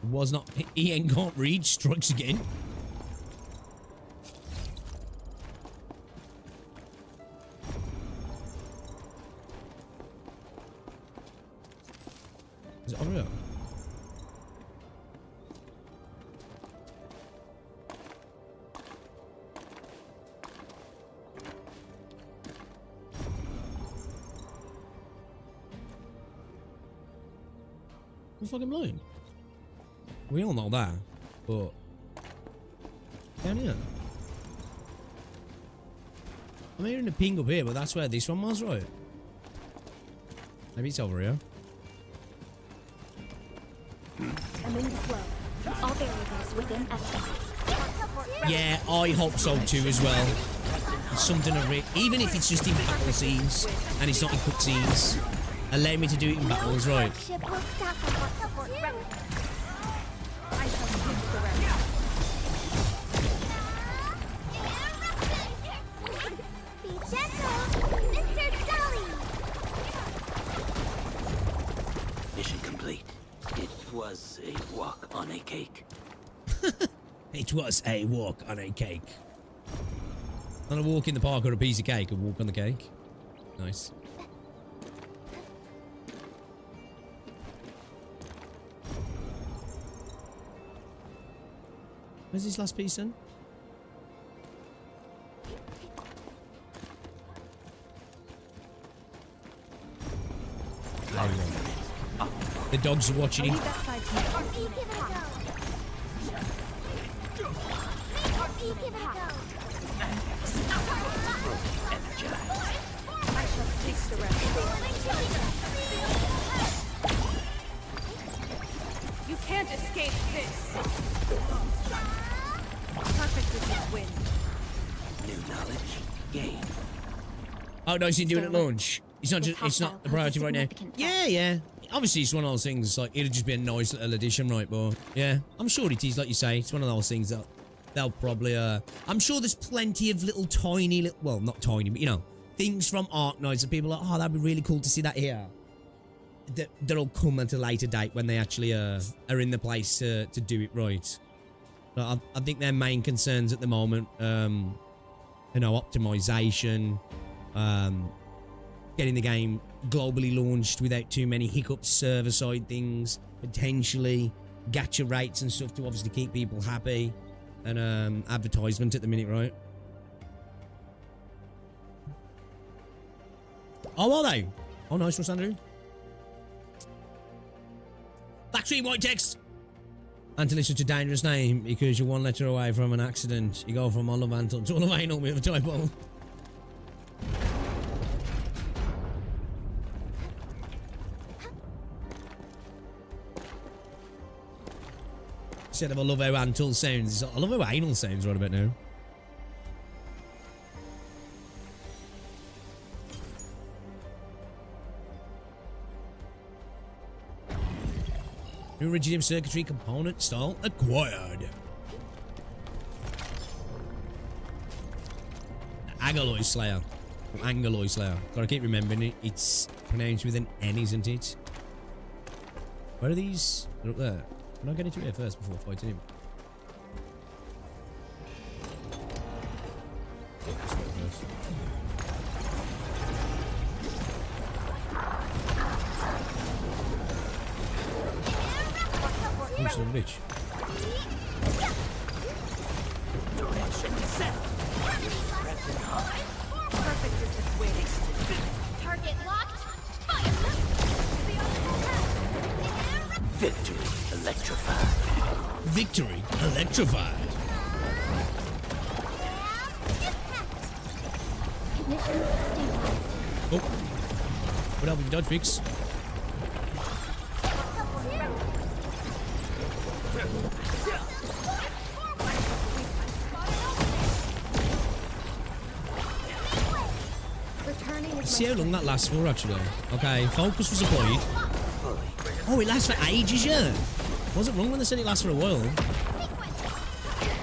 Was not. Ian can't read. Strikes again. Is it over here? I'm fucking blind. We all know that, but down here. I'm hearing a ping up here, but that's where this one was, right? Maybe it's over here. I'm in the flow. All variables within estimates. Yeah, I hope so too as well. It's something to read, even if it's just in battle scenes and it's not in cutscenes. Allow me to do it in battles, right? Ship will stop at support ready. I shall sweep the rest. Be gentle, Mr. Dolly. Mission complete. It was a walk on a cake. It was a walk on a cake. Not a walk in the park or a piece of cake, a walk on the cake. Nice. Where's this last piece then? There we go. The dogs are watching I'll him. leave that side to you. RP, give it a go. RP, give it a go. I shall sweep the rest. You can't escape this. Perfect with this wind. New knowledge gained. Oh no, he's doing it at launch. It's not just, it's not the priority right now. Yeah, yeah. Obviously, it's one of those things. Like it'll just be a nice little addition, right? But yeah, I'm sure it is. Like you say, it's one of those things that they'll probably. I'm sure there's plenty of little tiny, well, not tiny, but you know, things from Arknights that people are like, oh, that'd be really cool to see that here. That'll come at a later date when they actually are in the place to do it right. But I think their main concerns at the moment, you know, optimization, getting the game globally launched without too many hiccups, server-side things, potentially gacha rates and stuff to obviously keep people happy, and advertisement at the minute, right? Oh, are they? Oh, nice, Ross Andrew. Black screen, white text. Antil is such a dangerous name because you're one letter away from an accident. You go from Olive Antil to Olive Anal with a typo. Instead of I love how Antil sounds, I love how anal sounds right about now. New Iridium circuitry component style acquired. Agaloy Slayer. Angaloy Slayer. Gotta keep remembering it. It's pronounced with an N, isn't it? Where are these? They're up there. Can I get into here first before fighting him? Oh, son of a bitch. Direction set. Perfect is this way. Target locked. Fire! Victory electrified. Victory electrified. Ignition stabilized. Oh. What up with your dodge picks? See how long that lasts for, actually. Okay, focus was applied. Oh, it lasts for ages, yeah. Was it wrong when they said it lasts for a while? So much better.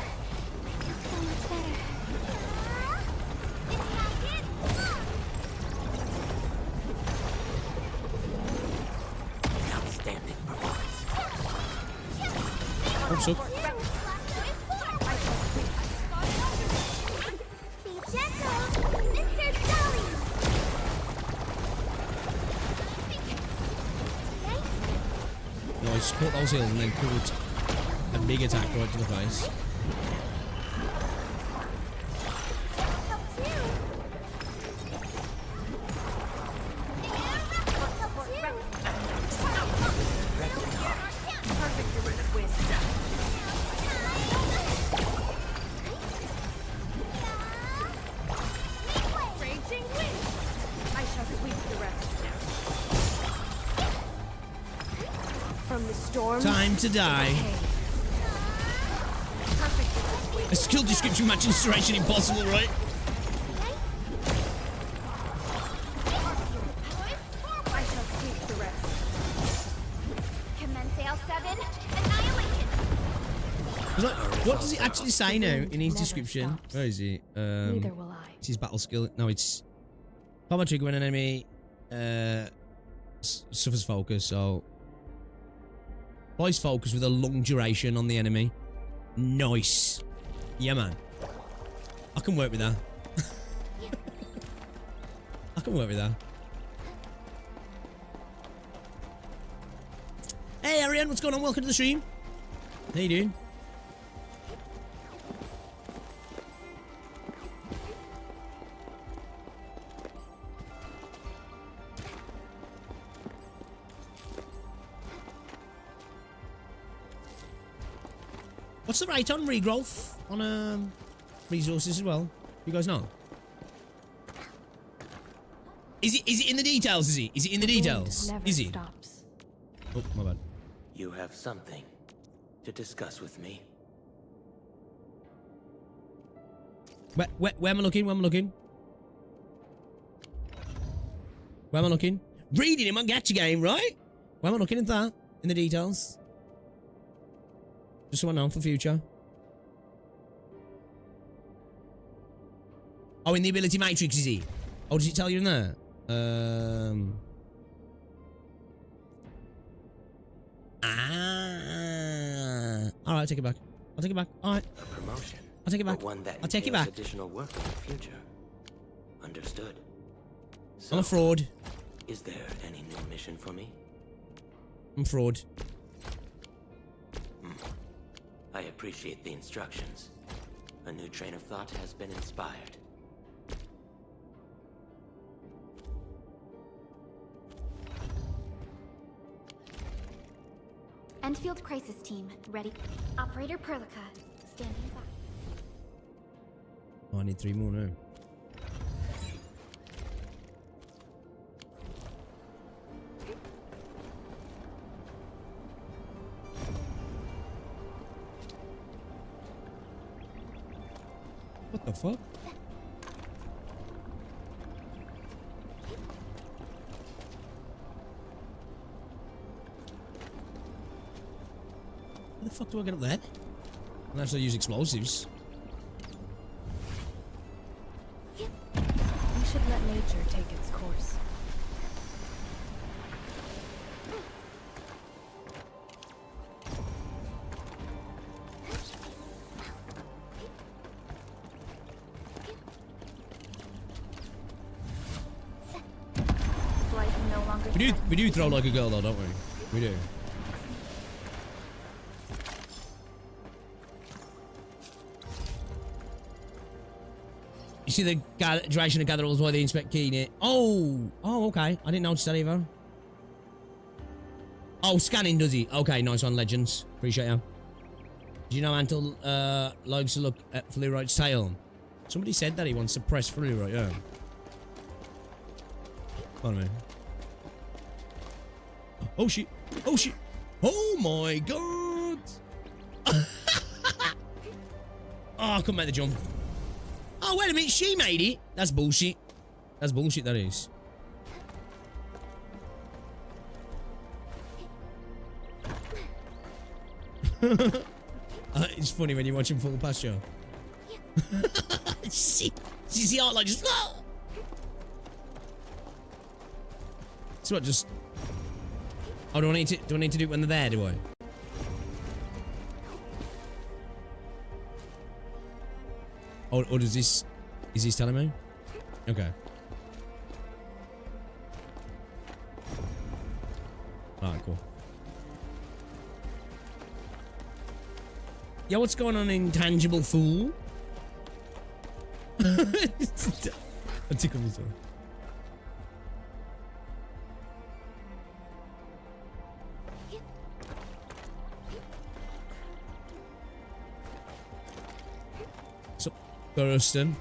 Outstanding performance. Oops, up. Be gentle, Mr. Dolly. Nice, caught those heels and then caught a big attack right to the face. Raging wind. I shall sweep the rest. From the storm. Time to die. Perfect is this way. A skill description matching duration impossible, right? I shall sweep the rest. Commence L7. Annihilation. It's like, what does it actually say now in his Never description? stops. Where is it? Neither will I. It's his battle skill. No, it's combat trigger when an enemy suffers focus. So, applies focus with a long duration on the enemy. Nice. Yeah, man. I can work with that. I can work with that. Hey, Ariane, what's going on? Welcome to the stream. How you doing? What's the rate on regrowth on resources as well? You guys know? Is it in the details? Is it in the details? Never Is it? stops. Oh, my bad. You have something to discuss with me. Where am I looking? Where am I looking? Where am I looking? Reading in my gacha game, right? Where am I looking at that? In the details? Just so I know for future. Oh, in the ability matrix, is he? Oh, does it tell you in there? Alright, I'll take it back. I'll take it back. Alright. A promotion. I'll take it back. But one that I'll take it entails back. additional work in the future. Understood. I'm a So, fraud. is there any new mission for me? I'm a fraud. I appreciate the instructions. A new train of thought has been inspired. Endfield crisis team, ready. Operator Perlica, standing by. Oh, I need 3 more now. What the fuck? How the fuck do I get up there? Unless I use explosives. We should let nature take its course. Blight no longer We do throw like a girl though, don't we? We do. You see the duration of gatherals while they inspect key near. Oh, okay. I didn't notice that either. Oh, scanning does he? Okay, nice one, legends. Appreciate you. Do you know Antle likes to look at Fluorite's tail? Somebody said that he wants to press Fluorite, yeah. Hold on a minute. Oh shit! Oh shit! Oh my god! Oh, I couldn't make the jump. Oh, wait a minute, she made it. That's bullshit. That's bullshit, that is. It's funny when you're watching Full Pasture. See the art like just. So what? Just. Oh, do I need to do it when they're there? Do I? Or does this... Is this telling me? Okay. Alright, cool. Yeah, what's going on, intangible fool? I tickle myself. Thurston.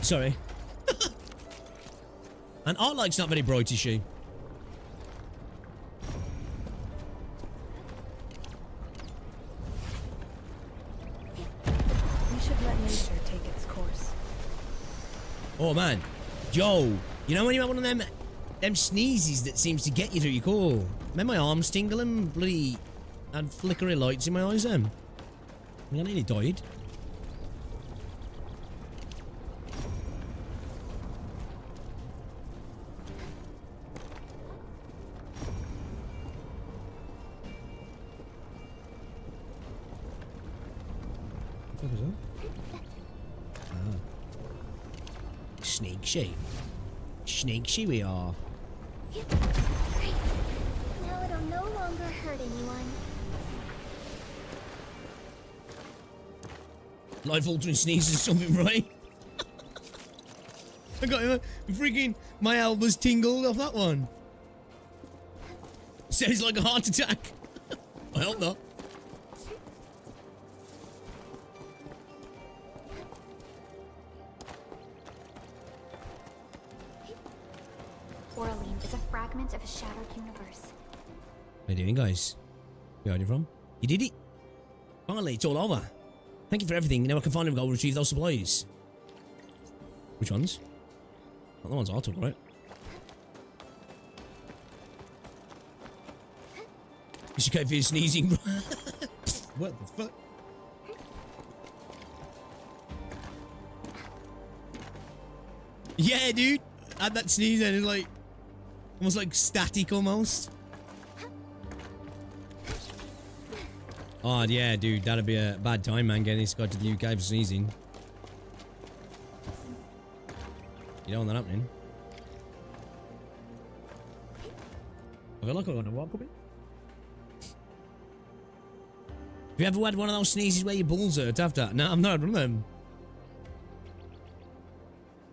Sorry. And Arknight's not very bright, is she? We should let nature take its course. Oh man, Joe, you know when you have one of them sneezes that seems to get you through your core? Made my arms tingle and bloody had flickering lights in my eyes then. I nearly died. What was that? Ah. Snake she. Snake she we are. Great. Now it'll no longer hurt anyone. Life-altering sneeze is something, right? I got freaking... My elbows tingled off that one. Sounds like a heart attack. I hope not. Orlean is a fragment of a shattered universe. How you doing, guys? Where are you from? You did it! Finally, it's all over. Thank you for everything. Now I can finally go retrieve those supplies. Which ones? Not the ones I took, right? You should go for your sneezing. What the fuck? Yeah, dude! I had that sneeze and it's like... Almost like static, almost. Oh, yeah, dude. That'd be a bad time, man, getting this guy to the UK for sneezing. You don't want that happening. I feel like I got a walk up in. Have you ever had one of those sneezes where your balls hurt after? No, I've not had one of them.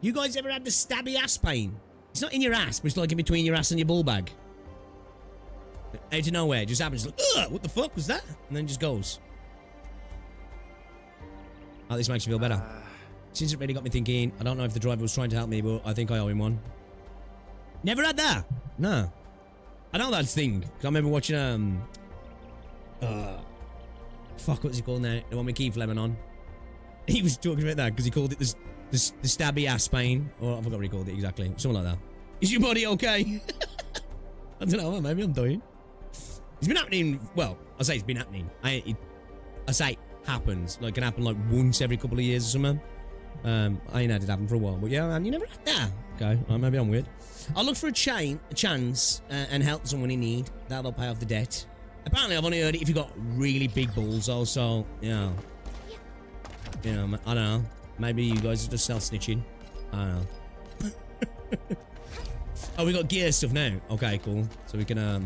You guys ever had the stabby ass pain? It's not in your ass, but it's like in between your ass and your ball bag. Out of nowhere, it just happens. Like, ugh, what the fuck was that? And then just goes. Oh, this makes you feel better. Since it really got me thinking, I don't know if the driver was trying to help me, but I think I owe him one. Never had that? No. I know that thing. I remember watching, fuck, what's he called now? The one with Keith Lemon on. He was talking about that because he called it the stabby ass pain. Or I forgot what he called it exactly. Something like that. Is your body okay? I don't know, maybe I'm dying. It's been happening, well, I say it's been happening. I say it happens. Like, it can happen like once every couple of years or something. I ain't had it happen for a while, but yeah, man, you never had that. Okay, well, maybe I'm weird. I'll look for a chance, and help someone in need. That'll pay off the debt. Apparently, I've only heard it if you've got really big balls, also, you know, I don't know. Maybe you guys are just self-snitching. I don't know. Oh, we got gear stuff now. Okay, cool. So we can, oh,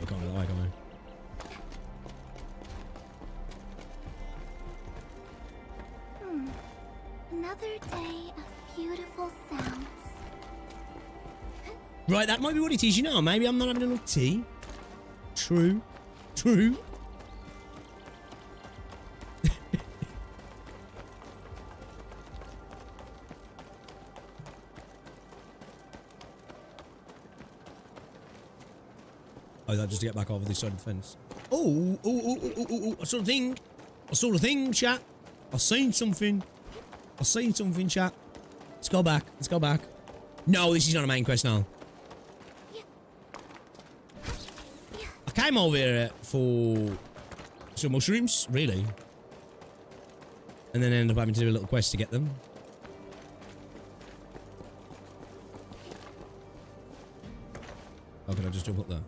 we can't go that way, can we? Another day of beautiful sounds. Right, that might be what it is, you know. Maybe I'm not having enough tea. True. True. Oh, that just to get back over this side of the fence. Oh, I saw a thing. I saw a thing, chat. I seen something. I seen something, chat. Let's go back. Let's go back. No, this is not a main quest now. I came over here for some mushrooms, really. And then ended up having to do a little quest to get them. Oh, can I just jump up there?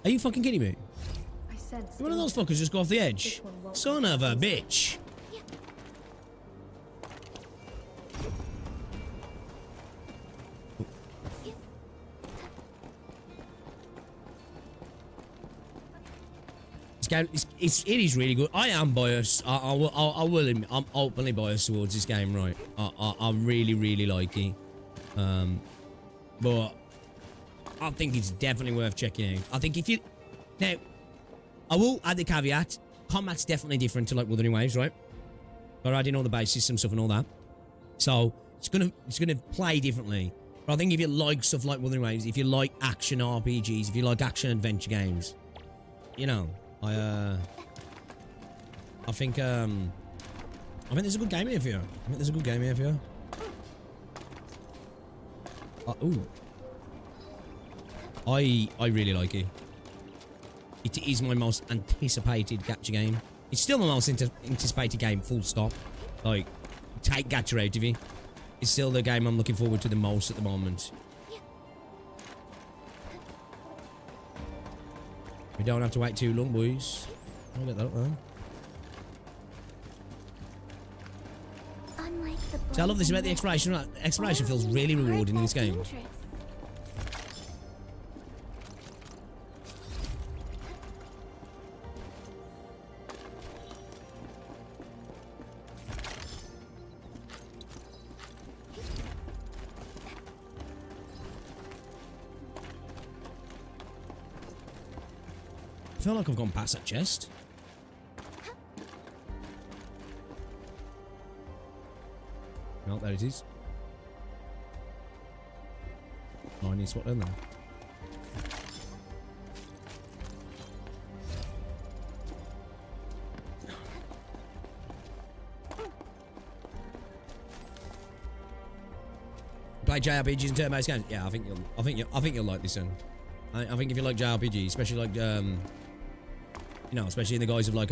Are you fucking kidding me? One of those fuckers just go off the edge. Son of a bitch. This game, it is really good. I am biased. I will admit, I'm openly biased towards this game, right? I really, really like it. But I think it's definitely worth checking out. I think if you... Now, I will add the caveat. Combat's definitely different to like Wuthering Waves, right? But I didn't know the base system stuff and all that. So, it's gonna play differently. But I think if you like stuff like Wuthering Waves, if you like action RPGs, if you like action adventure games, you know, I think there's a good game here for you. I think there's a good game here for you. Ooh. I really like it. It is my most anticipated gacha game. It's still my most anticipated game, full stop. Like, take gacha out of it. It's still the game I'm looking forward to the most at the moment. We don't have to wait too long, boys. I'll get that up there. So I love this about the exploration. Exploration feels really rewarding in this game. I feel like I've gone past that chest. No, there it is. Oh, I need to spot down there. Play JRPGs and turn-based games. Yeah, I think you'll like this one. I think if you like JRPG, especially like you know, especially in the guise of like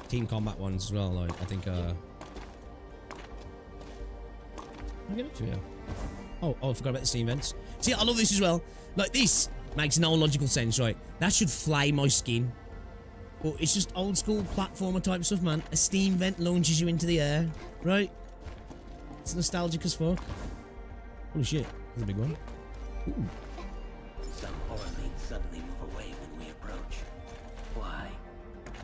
team combat ones as well. Like I think I'll get it to you. Oh, I forgot about the steam vents. See, I love this as well. Like, this makes no logical sense, right? That should flay my skin. But it's just old school platformer type stuff, man. A steam vent launches you into the air, right? It's nostalgic as fuck. Holy shit, that's a big one. Ooh. Some Orleans suddenly move away when we approach. Why?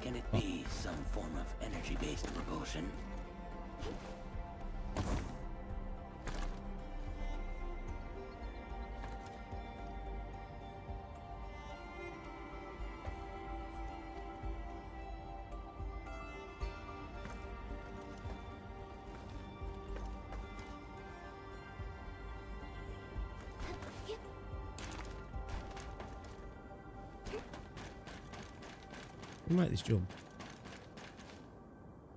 Can it be some form of energy-based propulsion? We'll make this jump.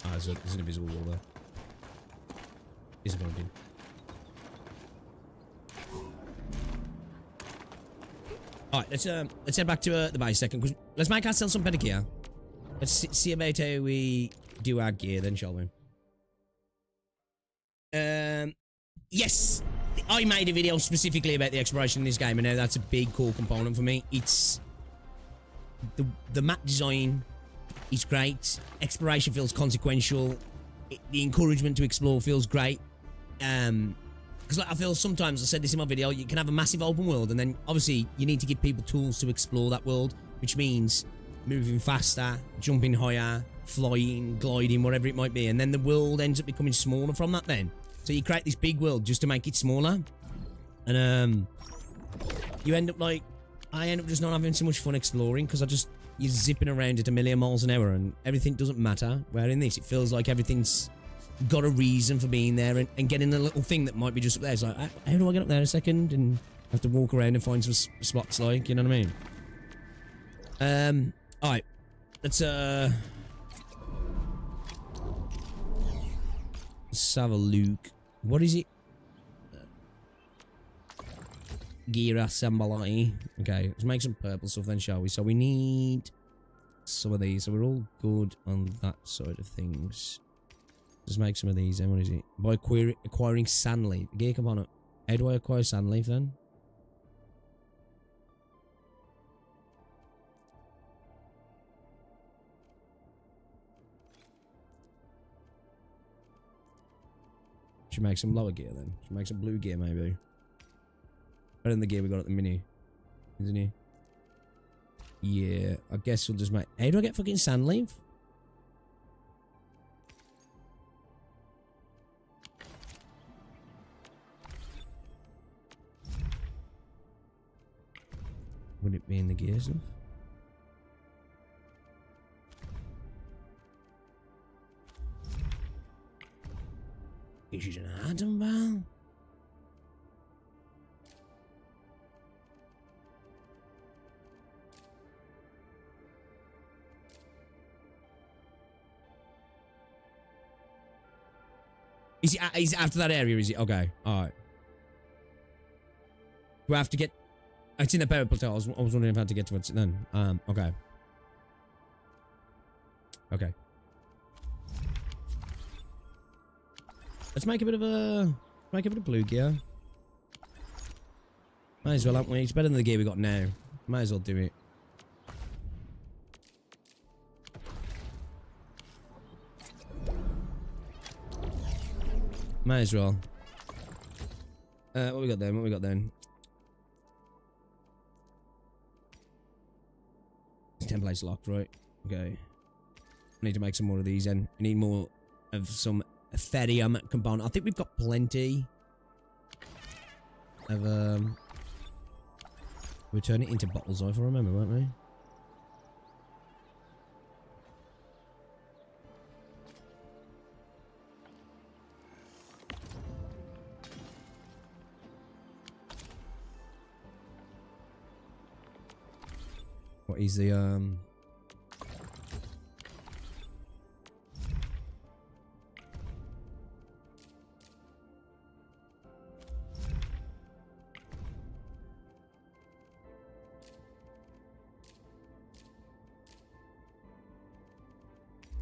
Ah, there's an invisible wall there. Disappointing. Alright, let's head back to the base second. Let's make ourselves some better gear. Let's see about how we do our gear then, shall we? Yes! I made a video specifically about the exploration in this game, and now that's a big core component for me. It's... The map design is great. Exploration feels consequential. The encouragement to explore feels great. Because like, I feel sometimes, I said this in my video, you can have a massive open world, and then obviously you need to give people tools to explore that world, which means moving faster, jumping higher, flying, gliding, whatever it might be, and then the world ends up becoming smaller from that then. So you create this big world just to make it smaller, and you end up like, I end up just not having so much fun exploring because you're zipping around at 1,000,000 miles an hour and everything doesn't matter. Where in this, it feels like everything's got a reason for being there, and getting a little thing that might be just up there. It's like, how do I get up there in a second? And have to walk around and find some spots, like, you know what I mean? Alright. Let's have a look. What is it? Gear assembly. Okay, let's make some purple stuff then, shall we? So we need some of these. So we're all good on that side of things. Let's make some of these then. What is it? By acquiring sand leaf. Gear component. How do I acquire sand leaf then? Should make some lower gear then. Should make some blue gear maybe. Better than the gear we got at the mini, isn't he? Yeah, I guess we'll just make... How do I get fucking sand leaf? Would it be in the gear stuff? Is it an atom valve? Is it after that area, is it? Okay, alright. Do I have to get... It's in the power plateau. I was wondering if I had to get to it then. Okay. Okay. Let's make a bit of blue gear. Might as well, haven't we? It's better than the gear we got now. Might as well do it. Might as well. What we got then? What we got then? Template's locked, right? Okay. I need to make some more of these then. I need more of some Ethereum component. I think we've got plenty of we turn it into bottles, if I remember, weren't we? What is the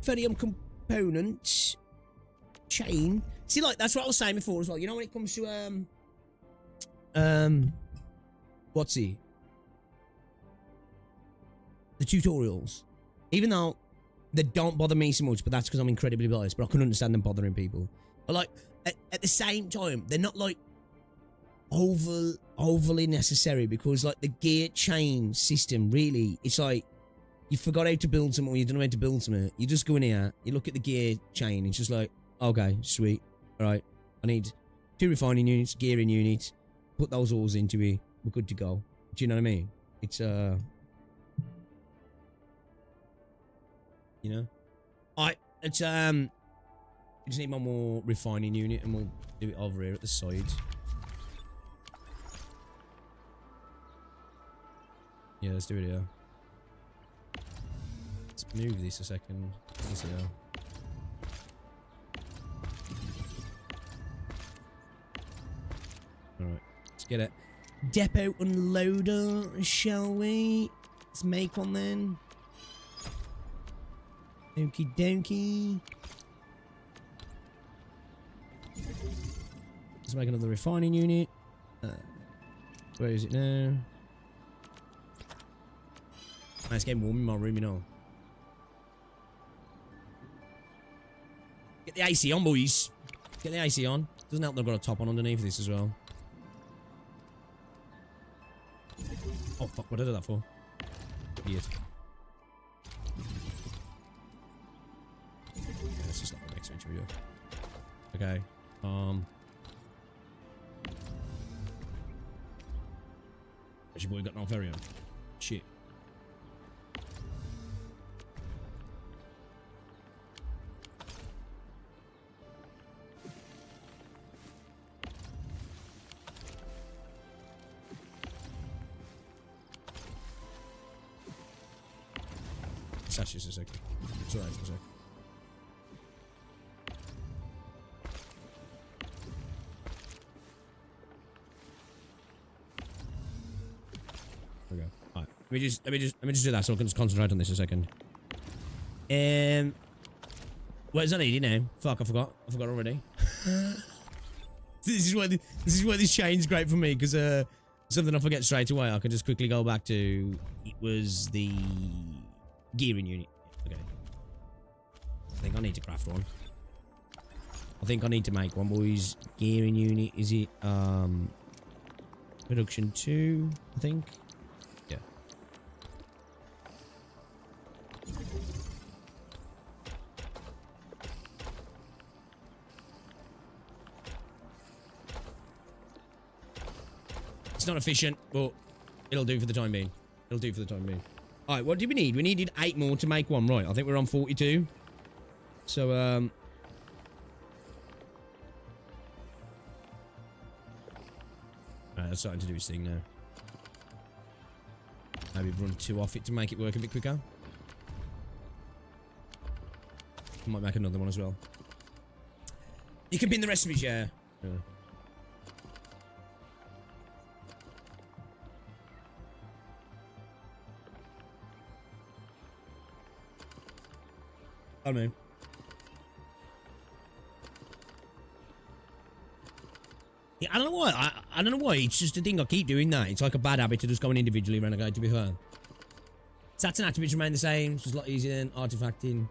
Ethereum components chain See, like, that's what I was saying before as well. You know, when it comes to, what's he? The tutorials. Even though they don't bother me so much, but that's because I'm incredibly biased, but I can understand them bothering people. But, like, at the same time, they're not, like, overly necessary, because, like, the gear chain system, really, it's like, you forgot how to build something, or you don't know how to build something. You just go in here, you look at the gear chain, it's just like, okay, sweet. Alright, I need 2 refining units, gearing units, put those ores into it, we're good to go. Do you know what I mean? It's, you know? Alright, it's, we just need one more refining unit, and we'll do it over here at the side. Yeah, let's do it here. Let's move this a second. Let's see how. Alright, let's get it. Depot unloader, shall we? Let's make one then. Okie dokie. Let's make another refining unit. Where is it now? It's getting warm in my room, you know. Get the AC on, boys. Get the AC on. Doesn't help they've got a top on underneath this as well. Oh, fuck. What did I do that for? Weird. Yeah, let's just like the next venture here. Okay. Has your boy got no ferry on? Shit. That's just a second. It's alright for a second. There we go. Alright. Let me just do that so I can just concentrate on this a second. Where's that needed now? Fuck, I forgot already. This is where this chain's great for me, because something I forget straight away, I can just quickly go back to. It was the gearing unit. Okay. I think I need to craft one. I think I need to make one, boys. Gearing unit, is it production 2, I think? Yeah. It's not efficient, but it'll do for the time being. It'll do for the time being. Alright, what did we need? We needed 8 more to make one, right? I think we're on 42. So, alright, that's starting to do its thing now. Maybe run 2 off it to make it work a bit quicker. I might make another one as well. You can pin the recipes, yeah. I mean, yeah, I don't know why. I don't know why. It's just a thing. I keep doing that. It's like a bad habit to just going individually renegade. To be fair, stats and attributes remain the same. It's just a lot easier than artifacting.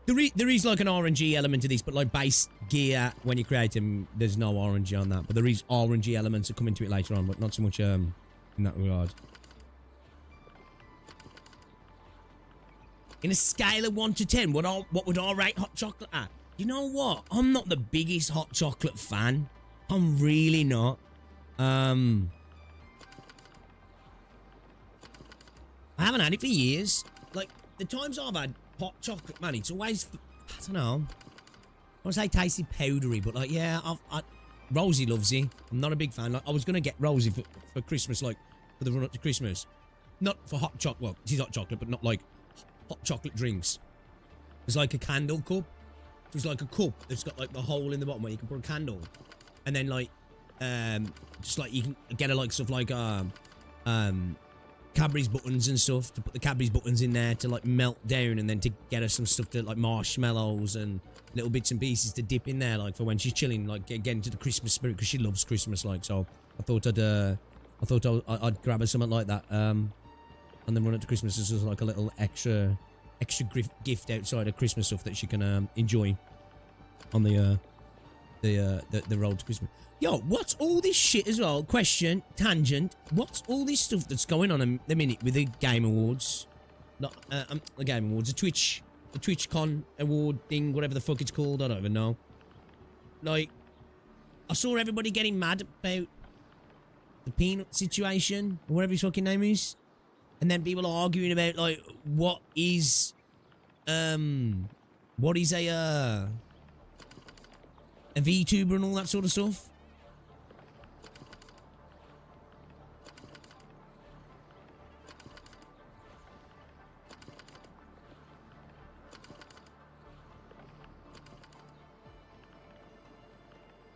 There is like an RNG element to this, but like base gear when you create them, there's no RNG on that. But there is RNG elements that come into it later on, but not so much in that regard. In a scale of 1 to 10, what would I rate hot chocolate at? You know what? I'm not the biggest hot chocolate fan. I'm really not. I haven't had it for years. Like, the times I've had hot chocolate, man, it's always, I don't know. I want to say tasty powdery, but like, yeah, Rosie loves it. I'm not a big fan. Like, I was going to get Rosie for Christmas, like, for the run up to Christmas. Not for hot chocolate. Well, it is hot chocolate, but not like hot chocolate drinks. It's like a candle cup. It's like a cup that's got like the hole in the bottom where you can put a candle, and then like just like you can get a like stuff like candle Cadbury's buttons and stuff, to put the Cadbury's buttons in there to like melt down, and then to get her some stuff to like marshmallows and little bits and pieces to dip in there, like for when she's chilling, like getting to the Christmas spirit, because she loves Christmas, like. So I thought I'd grab her something like that, and then run it to Christmas as like a little extra gift outside of Christmas stuff that she can enjoy on the road to Christmas. Yo, what's all this shit as well? Question, tangent. What's all this stuff that's going on in the minute with the Game Awards? Not the Game Awards, the TwitchCon award thing, whatever the fuck it's called. I don't even know. Like, I saw everybody getting mad about the Peanut situation, or whatever his fucking name is, and then people are arguing about like what is a VTuber and all that sort of stuff.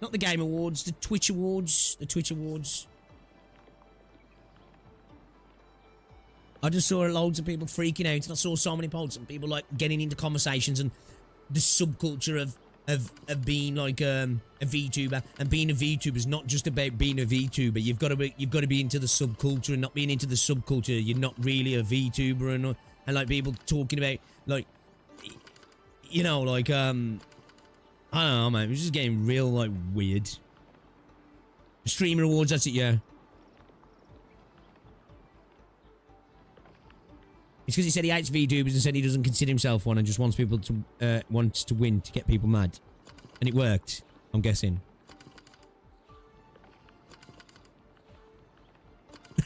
Not the Game Awards, the Twitch Awards. The Twitch Awards. I just saw loads of people freaking out, and I saw so many posts and people like getting into conversations and the subculture of being like a VTuber, and being a VTuber is not just about being a VTuber. You've got to be into the subculture, and not being into the subculture, you're not really a VTuber, and like people talking about like, you know, like I don't know, man. It was just getting real, like, weird. Streamer Awards, that's it, yeah. It's because he said he hates VTubers and said he doesn't consider himself one and just wants people to, wants to win to get people mad. And it worked, I'm guessing.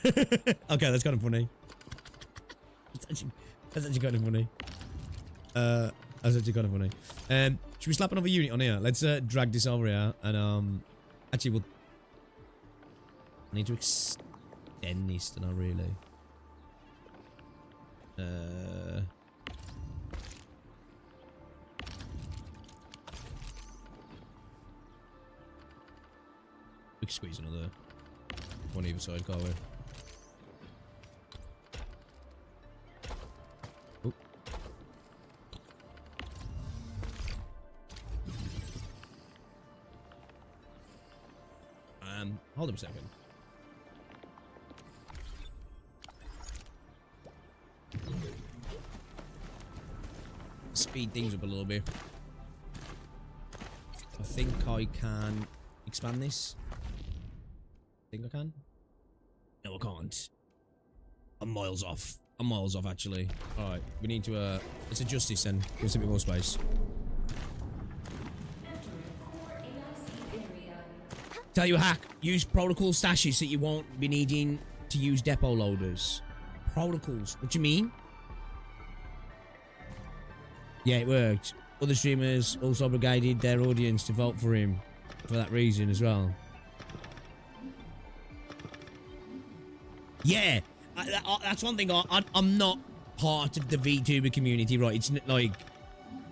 Okay, that's kind of funny. That's actually kind of funny. That's actually kind of funny. Should we slap another unit on here? Let's drag this over here, and actually we'll need to extend this, don't I, really? We can squeeze another one either side, can't we? Hold on a second. Speed things up a little bit. I think I can expand this. I think I can. No, I can't. I'm miles off. I'm miles off, actually. Alright, we need to, let's adjust this then. Give us a bit more space. Tell you a hack, use protocol stashes so you won't be needing to use depot loaders. Protocols, what do you mean? Yeah, it worked. Other streamers also obligated their audience to vote for him for that reason as well. Yeah, that's one thing. I'm not part of the VTuber community, right? It's like,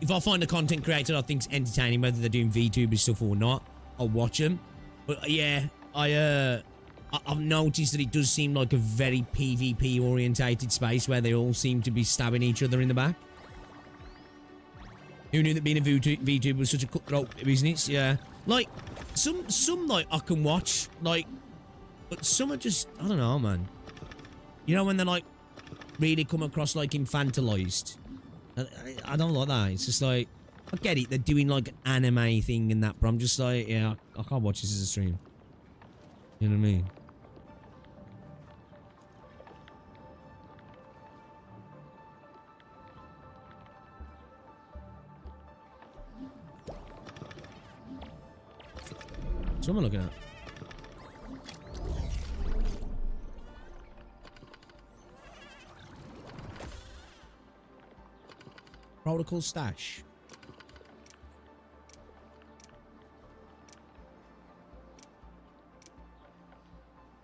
if I find a content creator I think's entertaining, whether they're doing VTuber stuff or not, I'll watch them. But yeah, I've noticed that it does seem like a very PvP orientated space where they all seem to be stabbing each other in the back. Who knew that being a VTuber was such a cutthroat business? Yeah, like some like I can watch, like, but some are just, I don't know, man. You know when they're like really come across like infantilized. I don't like that. It's just like, I get it, they're doing like an anime thing and that, but I'm just like, yeah, I can't watch this as a stream. You know what I mean? So what am I looking at? Protocol stash.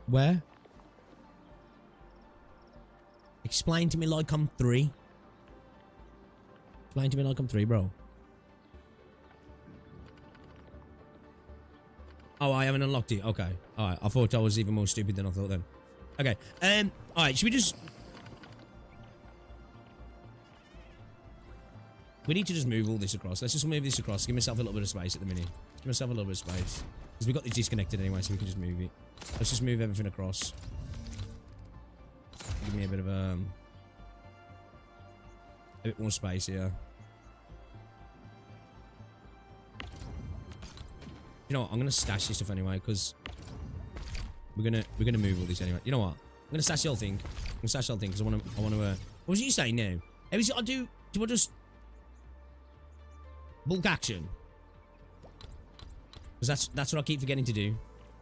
Where? Explain to me like I'm 3. Explain to me like I'm 3, bro. Oh, I haven't unlocked it. Okay. Alright. I thought I was even more stupid than I thought then. Okay. All right. Should we just? We need to just move all this across. Let's just move this across. Give myself a little bit of space at the minute. Give myself a little bit of space because we got this disconnected anyway, so we can just move it. Let's just move everything across. Give me a bit of a bit more space here. You know what? I'm gonna stash this stuff anyway because we're gonna move all this anyway. You know what? I'm gonna stash the whole thing. I'm gonna stash the whole thing because I wanna. What was you saying now? Do I just bulk action? Because that's what I keep forgetting to do.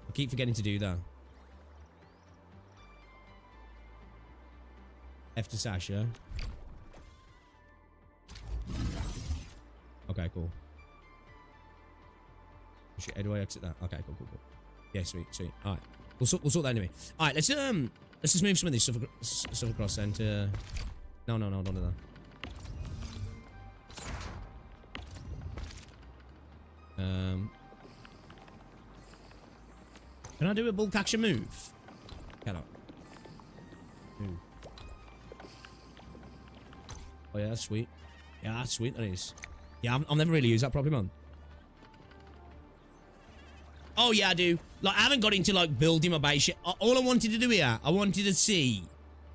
I keep forgetting to do that. F to stash, yeah? Okay, cool. Shit, how do I exit that? Okay, cool. Yeah, sweet. All right, we'll sort that anyway. All right, let's just move some of this stuff across then to. No, don't do that. Can I do a bulk action move? Cannot. Move. Oh yeah, that's sweet. Yeah, that's sweet. That is. Yeah, I've never really used that properly, man. Oh yeah, I do. Like, I haven't got into like building my base yet. All I wanted to do here, I wanted to see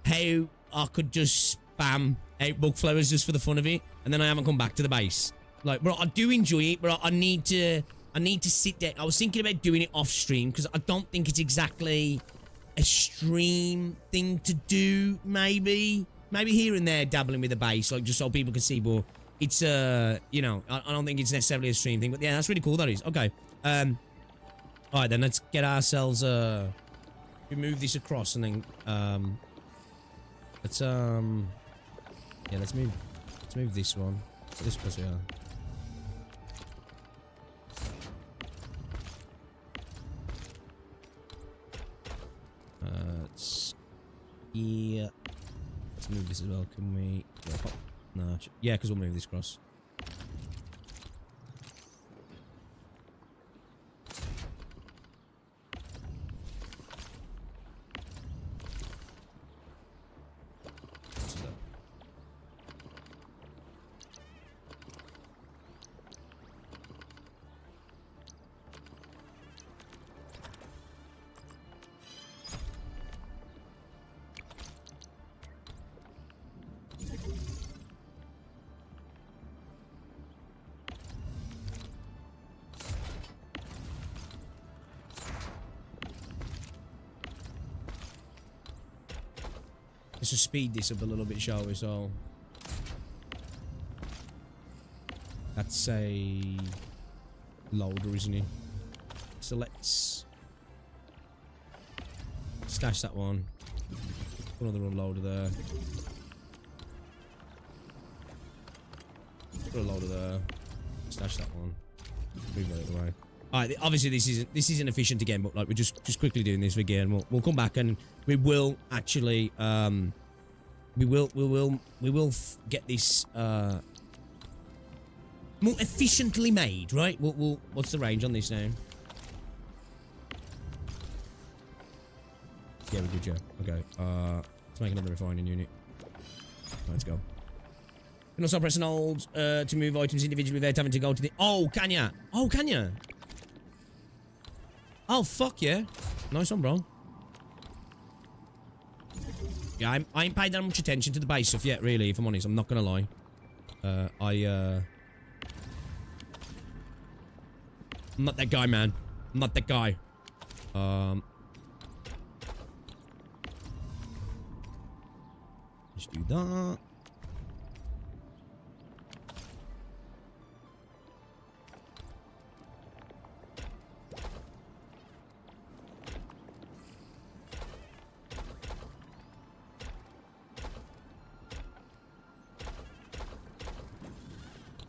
how I could just spam out bug flowers just for the fun of it, and then I haven't come back to the base. Like, bro, I do enjoy it, but I need to sit there. I was thinking about doing it off stream because I don't think it's exactly a stream thing to do. Maybe here and there dabbling with the base, like just so people can see. But it's you know, I don't think it's necessarily a stream thing. But yeah, that's really cool. That is okay. All right, then let's get ourselves we move this across and then let's yeah, let's move this one. This across here. Yeah. Let's move this as well. Can we? No. Yeah, because we'll move this across. Let's just speed this up a little bit, shall we? So that's a loader, isn't it? So let's stash that one. Put another unloader there. Put a loader there. Stash that one. Move that other way. Alright, obviously this isn't efficient again, but like we're just quickly doing this again. We'll come back and we will actually we will get this more efficiently made, right? We'll what's the range on this now? Yeah, we're good, yeah. Okay. Let's make another refining unit. Let's go. You can also press and hold to move items individually without having to go to the. Oh, can ya? Oh, can ya? Oh, fuck yeah. Nice one, bro. Yeah, I ain't paid that much attention to the base stuff yet, really, if I'm honest. I'm not gonna lie. I'm not that guy, man. I'm not that guy. Let's do that.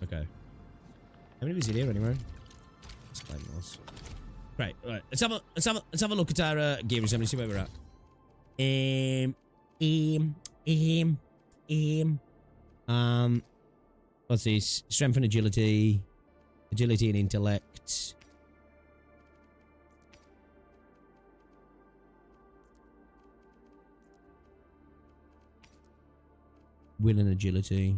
Okay. How many was it here anyway? Right, right. Let's have a look at our gear assembly. See where we're at. What's this? Strength and agility, agility and intellect. Will and agility.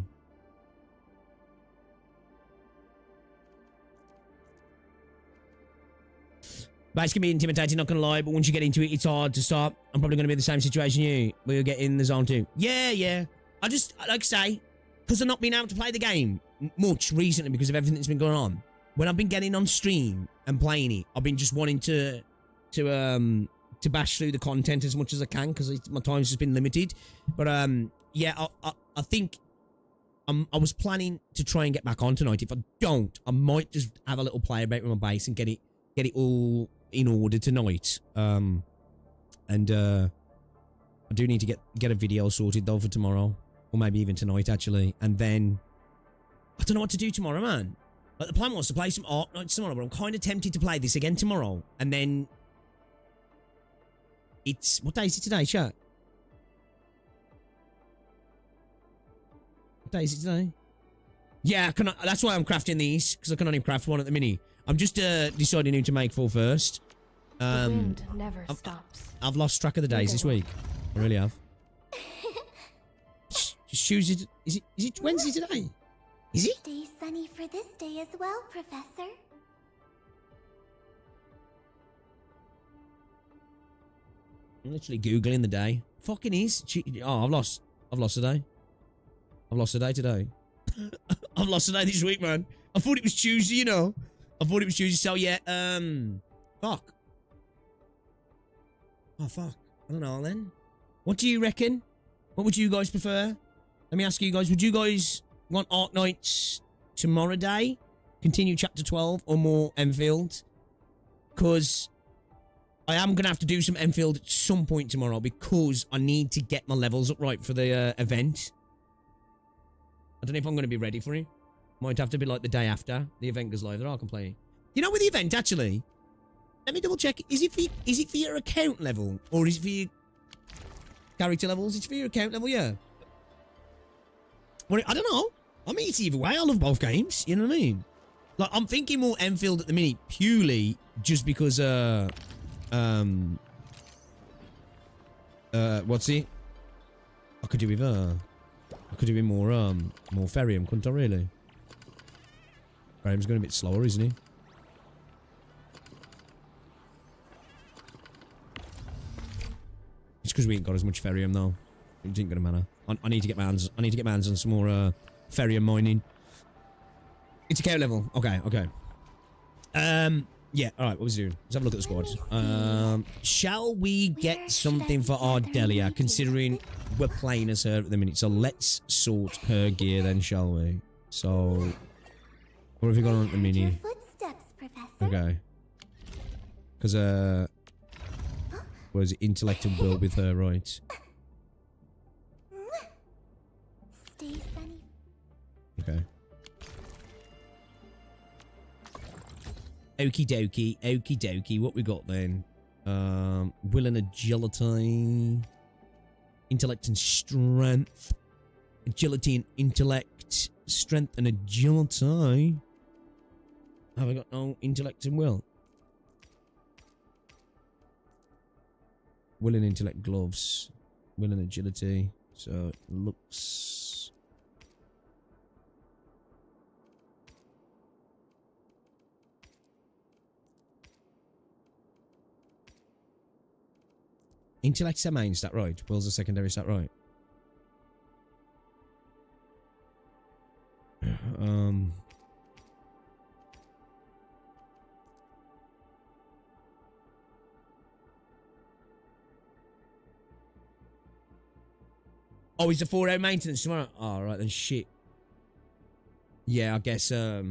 Base can be intimidating, not gonna lie, but once you get into it, it's hard to stop. I'm probably gonna be in the same situation you, where you'll get in the zone too. Yeah. I just, like I say, because I've not been able to play the game much recently because of everything that's been going on. When I've been getting on stream and playing it, I've been just wanting to bash through the content as much as I can because my time's just been limited. But yeah, I think I was planning to try and get back on tonight. If I don't, I might just have a little play about with my base and get it all in order tonight. And I do need to get a video sorted though for tomorrow, or maybe even tonight actually. And then I don't know what to do tomorrow, man. Like, the plan was to play some Arknights tomorrow, but I'm kind of tempted to play this again tomorrow. And then it's, what day is it today, chat? What day is it today? Yeah, that's why I'm crafting these, because I can only craft one at the minute. I'm just deciding who to make for first. The wind never stops. I've lost track of the days this week. I really have. Just choose it. Is it Wednesday today? Is it? Stay sunny for this day as well, Professor. I'm literally Googling the day. Fucking is. Oh, I've lost a day. I've lost a day today. I've lost a day this week, man. I thought it was Tuesday, you know. I thought it was Tuesday, so yeah, fuck. Oh, fuck. I don't know, then. What do you reckon? What would you guys prefer? Let me ask you guys, would you guys want Arknights tomorrow day? Continue chapter 12 or more Endfield? Because I am going to have to do some Endfield at some point tomorrow because I need to get my levels up right for the event. I don't know if I'm going to be ready for it. Might have to be like the day after the event goes live. Then I can play. You know, with the event, actually, let me double check. Is it for your account level or is it for your character levels? It's for your account level, yeah. Well, I don't know. I mean, it's either way. I love both games. You know what I mean? Like, I'm thinking more Endfield at the minute purely just because what's it? I could do with more Ferrium, couldn't I, really? Ferrium's going a bit slower, isn't he? It's because we ain't got as much Ferrium though. It ain't gonna matter. I need to get my hands on some more Ferrium mining. It's account level. Okay. Yeah, alright, what was we doing? Let's have a look at the squad. Shall we get something for Ardelia, considering we're playing as her at the minute? So let's sort her gear then, shall we? So, what have we got on at the mini? Okay. Because, what is it? Intellect and will with her, right? Stay sunny. Okay. Okie dokie. What we got then? Will and agility. Intellect and strength. Agility and intellect. Strength and agility. Have I got no intellect and will? Will and intellect gloves. Will and agility. So it looks... Intellect's a main stat, right? Will's a secondary stat, right? Oh, he's a 4-hour maintenance tomorrow. Oh, right then, shit. Yeah, I guess, I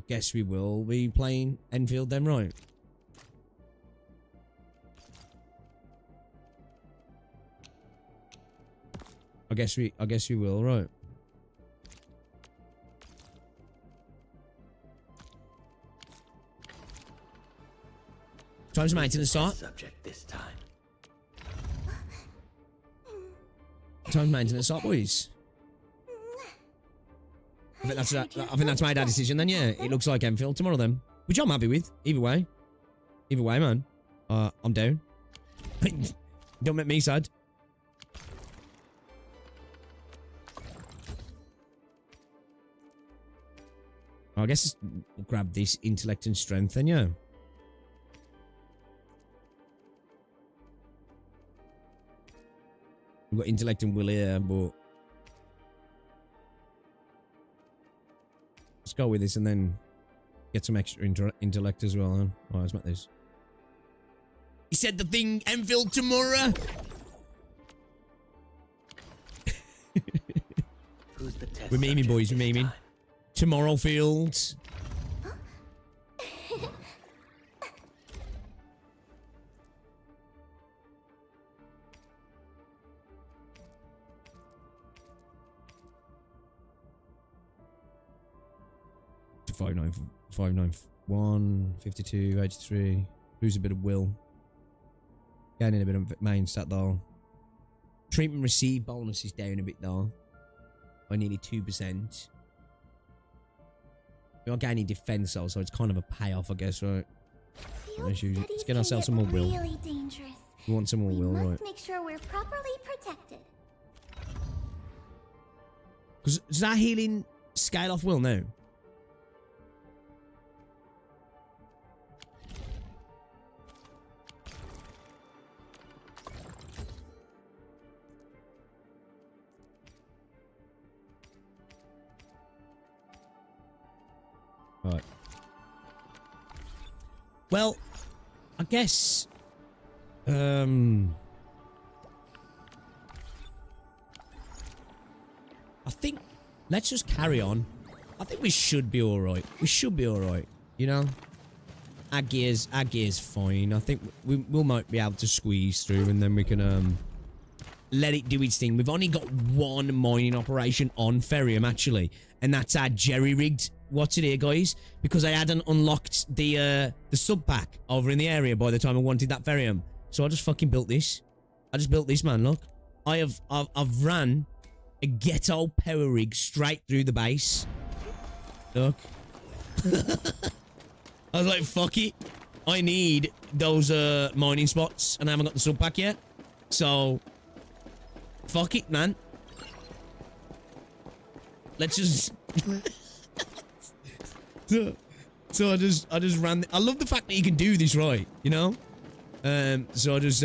guess we will be playing Endfield then, right? I guess we will, right? Time's maintenance start. Subject this time. Time's maintenance start, boys. I think that's my dad's decision then, yeah. It looks like Endfield tomorrow then. Which I'm happy with. Either way, man. I'm down. Don't make me sad. I guess we'll grab this intellect and strength then, yeah. We've got intellect and will here, but let's go with this and then get some extra intellect as well. Then. Alright, let's make this. He said the thing, Endfield tomorrow. Who's the test We're memeing, boys. We're memeing. Tomorrow Fields. To 591, 52, 83. Lose a bit of will. Gaining a bit of main stat though. Treatment received bonus is down a bit though. By nearly 2%. We're not gaining defense though, so it's kind of a payoff, I guess, right? Let's get ourselves some more will. Really dangerous. We want some more will, We right? must make sure we're properly protected. Because does that healing scale off will now? Right. Well, I guess I think let's just carry on. I think we should be alright. We should be alright, you know? Our gear's fine. I think we might be able to squeeze through and then we can let it do its thing. We've only got one mining operation on Ferrium actually, and that's our jerry-rigged. What's it here, guys? Because I hadn't unlocked the sub pack over in the area by the time I wanted that Ferrium. So I just fucking built this. I just built this, man. Look, I've ran a ghetto power rig straight through the base. Look. I was like, fuck it. I need those mining spots, and I haven't got the sub pack yet. So fuck it, man. Let's just. So I just ran. I love the fact that you can do this right, you know. So I just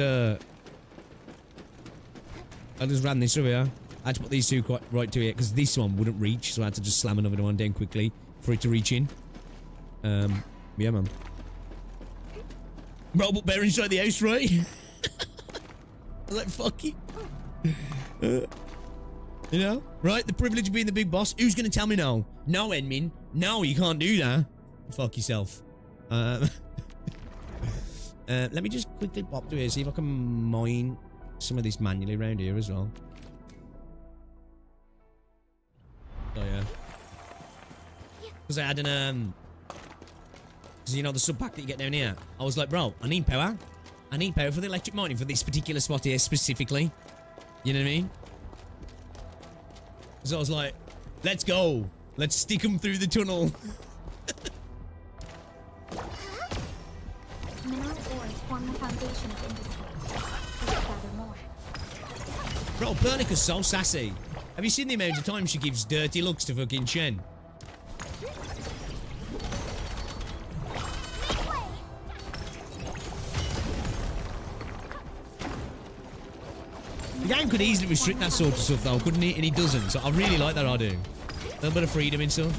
ran this over here. I had to put these two quite right to it because this one wouldn't reach, so I had to just slam another one down quickly for it to reach in. Yeah, man. Robot bear inside the house, right? I was like, fuck it. You know? Right? The privilege of being the big boss. Who's going to tell me no? No, Edmin. No, you can't do that. Fuck yourself. Let me just quickly pop through here, see if I can mine some of this manually around here as well. Oh, yeah. Because I had an, because you know the sub pack that you get down here? I was like, bro, I need power. I need power for the electric mining for this particular spot here specifically. You know what I mean? So I was like, let's go. Let's stick them through the tunnel. Mineral ores form the foundation of industry. We should gather more. Bro, Pernica's so sassy. Have you seen the amount of time she gives dirty looks to fucking Shen? The game could easily restrict that sort of stuff though, couldn't it? And he doesn't, so I really like that idea. A little bit of freedom and stuff.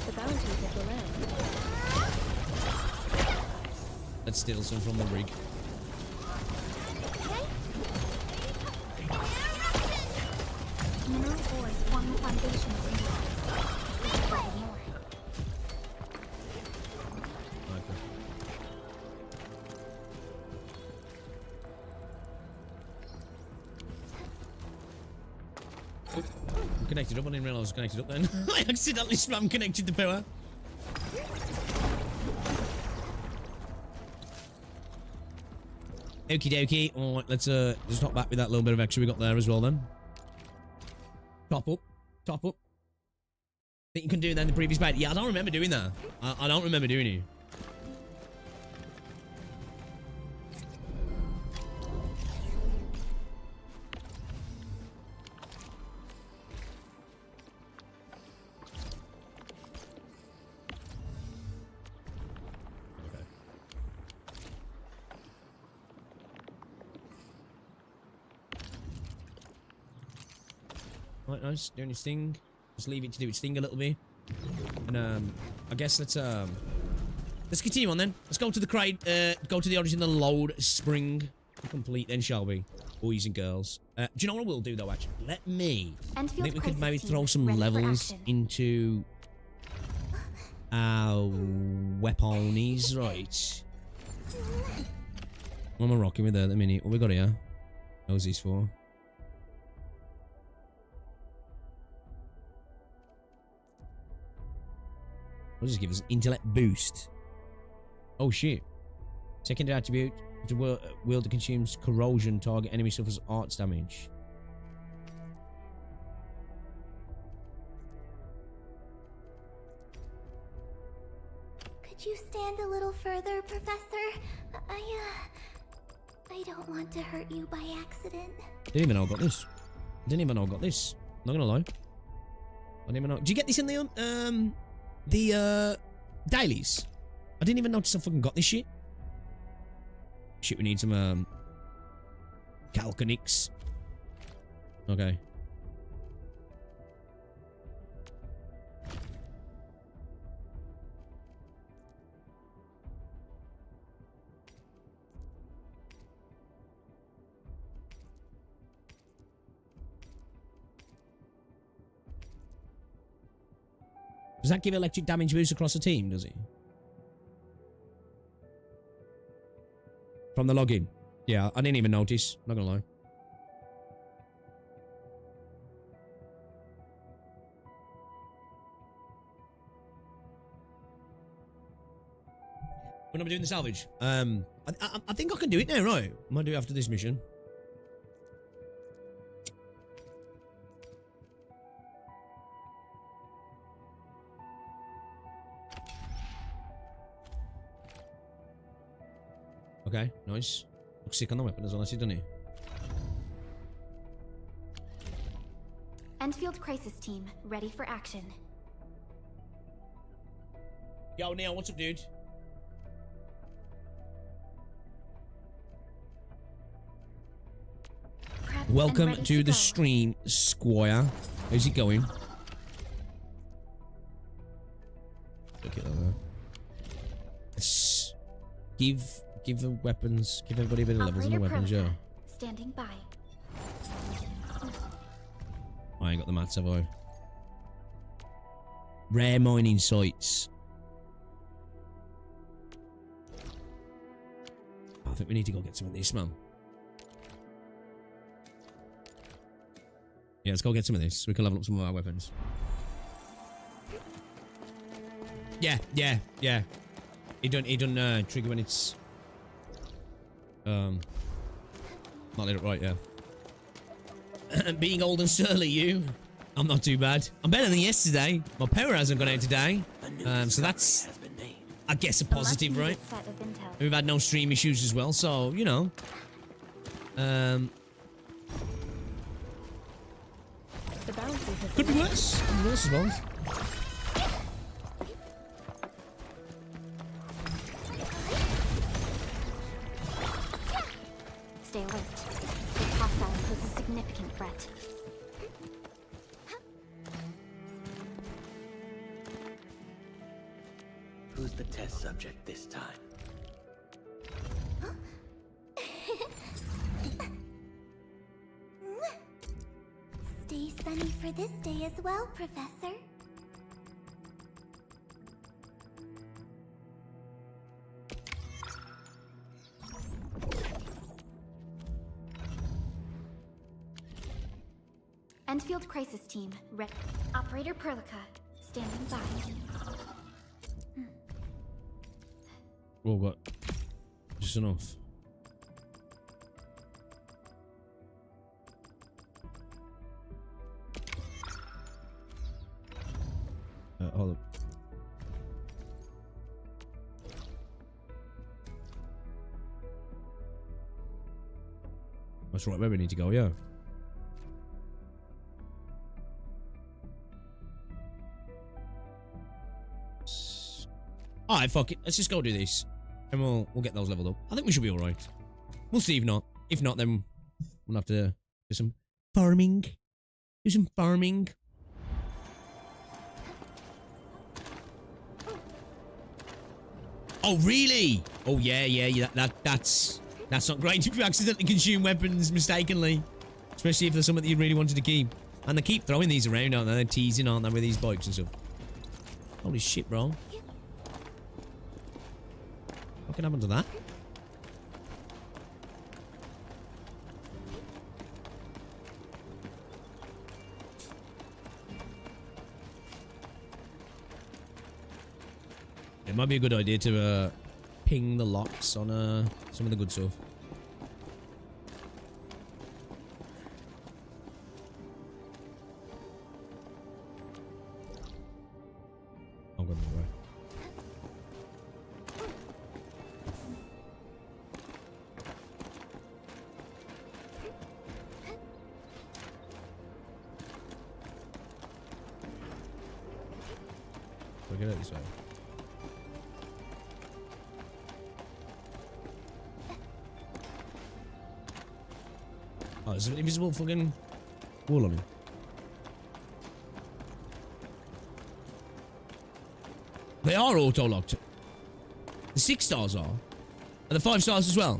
The bounties of the land. Let's steal some from the rig. Mineral ores form the foundation of industry. We should gather more. Connected up. I didn't realize I was connected up then. I accidentally spam connected to power. Okie dokie. Alright, let's just hop back with that little bit of extra we got there as well then. Top up. Top up. Think you can do that in the previous bait? Yeah, I don't remember doing that. I don't remember doing it. Right, nice. Doing its thing. Just leave it to do its thing a little bit. And I guess let's continue on then. Let's go to the crate. Go to the origin of the load spring. Complete then, shall we, boys and girls? Do you know what I will do though? Actually, let me. I think we could maybe throw some levels into our weaponies, right? What am I rocking with there at the minute? What we got here? How's this for? What does this give us? Intellect boost. Oh shit. Secondary attribute. The wielder consumes corrosion. Target enemy suffers arts damage. Could you stand a little further, Professor? I don't want to hurt you by accident. Didn't even know I got this. Didn't even know I got this. Not gonna lie. I didn't even know. Did you get this in the dailies? I didn't even notice I fucking got this shit. Shit, we need some Calconix. Okay. Does that give electric damage boost across the team, does it? From the login. Yeah, I didn't even notice. Not gonna lie. When am I doing the salvage? I think I can do it now, right? I might do it after this mission. Okay, nice. Looks sick on the weapon as well, doesn't he? Endfield crisis team, ready for action. Yo, Neil, what's up, dude? Prepped Welcome and ready to the go. stream, Squire. How's it going? Look at that there. Let's give the weapons, give everybody a bit of levels on the Operator weapons, yeah. Protocol, standing by. I ain't got the mats, have I? Rare mining sites. I think we need to go get some of this, man. Yeah, let's go get some of this. We can level up some of our weapons. Yeah. He done trigger when it's not lit up right, yeah. Being old and surly, you. I'm not too bad. I'm better than yesterday. My power hasn't gone out today. So that's, I guess, a positive, right? Set of intel. We've had no stream issues as well, so, you know. The bounties have Could be been- worse. Could be worse as well. Stay alert. This hostile poses a significant threat. Who's the test subject this time? Stay sunny for this day as well, Professor. Endfield crisis team, Operator Perlica, standing by. Well, what? Just enough. Hold up. That's right, where we need to go, yeah. Alright, fuck it. Let's just go do this. And we'll get those leveled up. I think we should be alright. We'll see if not. If not, then we'll have to do some farming. Do some farming. Oh, really? Oh, yeah. That's not great if you accidentally consume weapons mistakenly. Especially if there's something that you really wanted to keep. And they keep throwing these around, aren't they? They're teasing, aren't they, with these bikes and stuff. Holy shit, bro. What can happen to that? It might be a good idea to ping the locks on some of the good stuff. I'm going the way. We'll get it this way. Oh, there's an invisible fucking wall on it. They are auto-locked. The 6 stars are. And the 5 stars as well.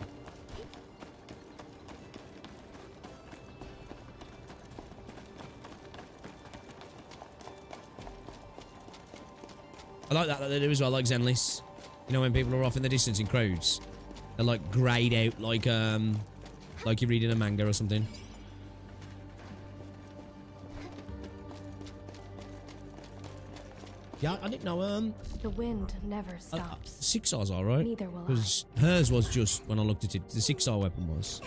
I like that they do as well, like Zenless. You know, when people are off in the distance in crowds, they're like grayed out like you're reading a manga or something. Yeah, I didn't know, The wind never stops. 6 stars are right. Neither will I. Because hers was just, when I looked at it, the 6-star weapon was.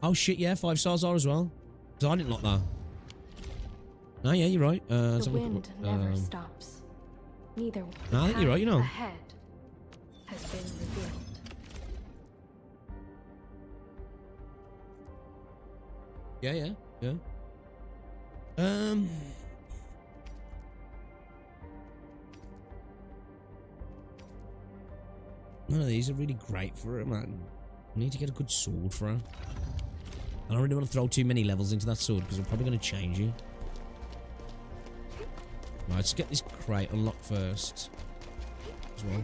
Oh shit, yeah, 5 stars are as well. So I didn't lock that. No, yeah, you're right. The wind never stops. Neither will. No, I think you're right, you know. Ahead has been revealed. Yeah. None of these are really great for her, man. I need to get a good sword for her. I don't really want to throw too many levels into that sword because I'm probably going to change it. Right, let's get this crate unlocked first. As well.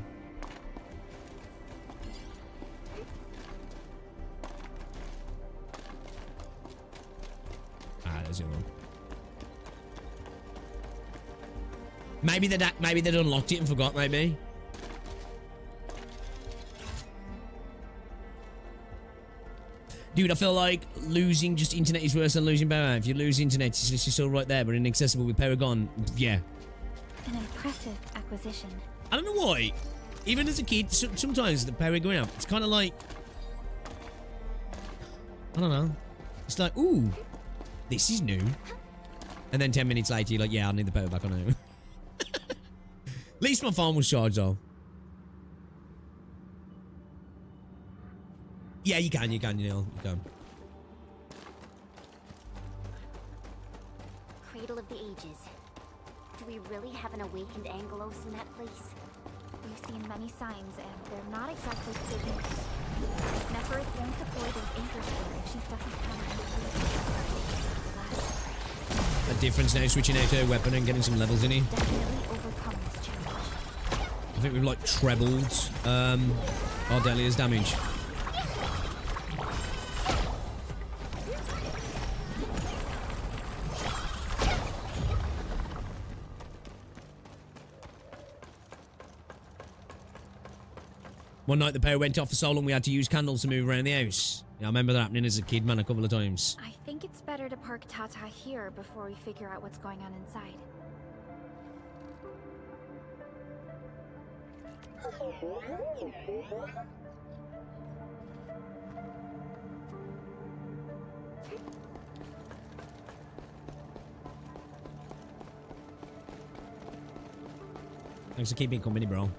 Ah, there's the other one. Maybe they'd unlocked it and forgot, maybe. Dude, I feel like losing just internet is worse than losing power. If you lose internet, it's just still right there, but inaccessible with power gone. Yeah. An impressive acquisition. I don't know why. Even as a kid, sometimes the power going up, it's kind of like... I don't know. It's like, ooh, this is new. And then 10 minutes later, you're like, yeah, I need the power back on now. At least my phone was charged, though. Yeah, you can, Neil. You can. Cradle of the Ages. Do we really have an awakened Angelos in that place? We've seen many signs, and they're not exactly good news. Neferith won't deploy those anchors there if she doesn't have A difference now, switching out her weapon and getting some levels in it. definitely overcome this challenge. I think we've like trebled Ardelia's damage. One night the power went off for so long we had to use candles to move around the house. Yeah, I remember that happening as a kid, man, a couple of times. I think it's better to park Tata here before we figure out what's going on inside. Thanks for keeping company, bro.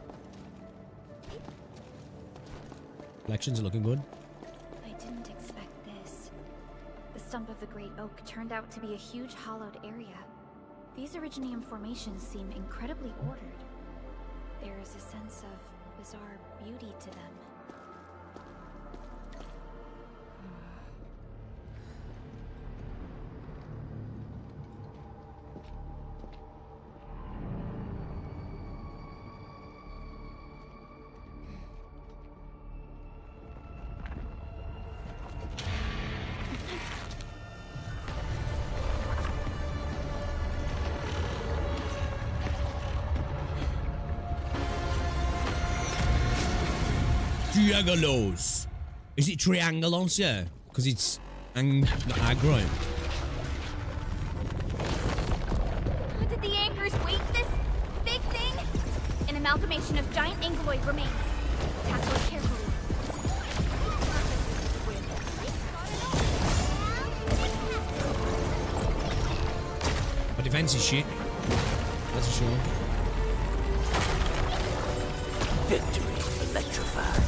Collections are looking good. I didn't expect this. The stump of the Great Oak turned out to be a huge hollowed area. These originium formations seem incredibly ordered. There is a sense of bizarre beauty to them. Triangulos. Is it triangulos? Yeah. Because it's not aggro. Did the anchors weight this big thing? An amalgamation of giant ankyloid remains. Tackle it carefully. My defense is shit. That's for sure. Victory electrified.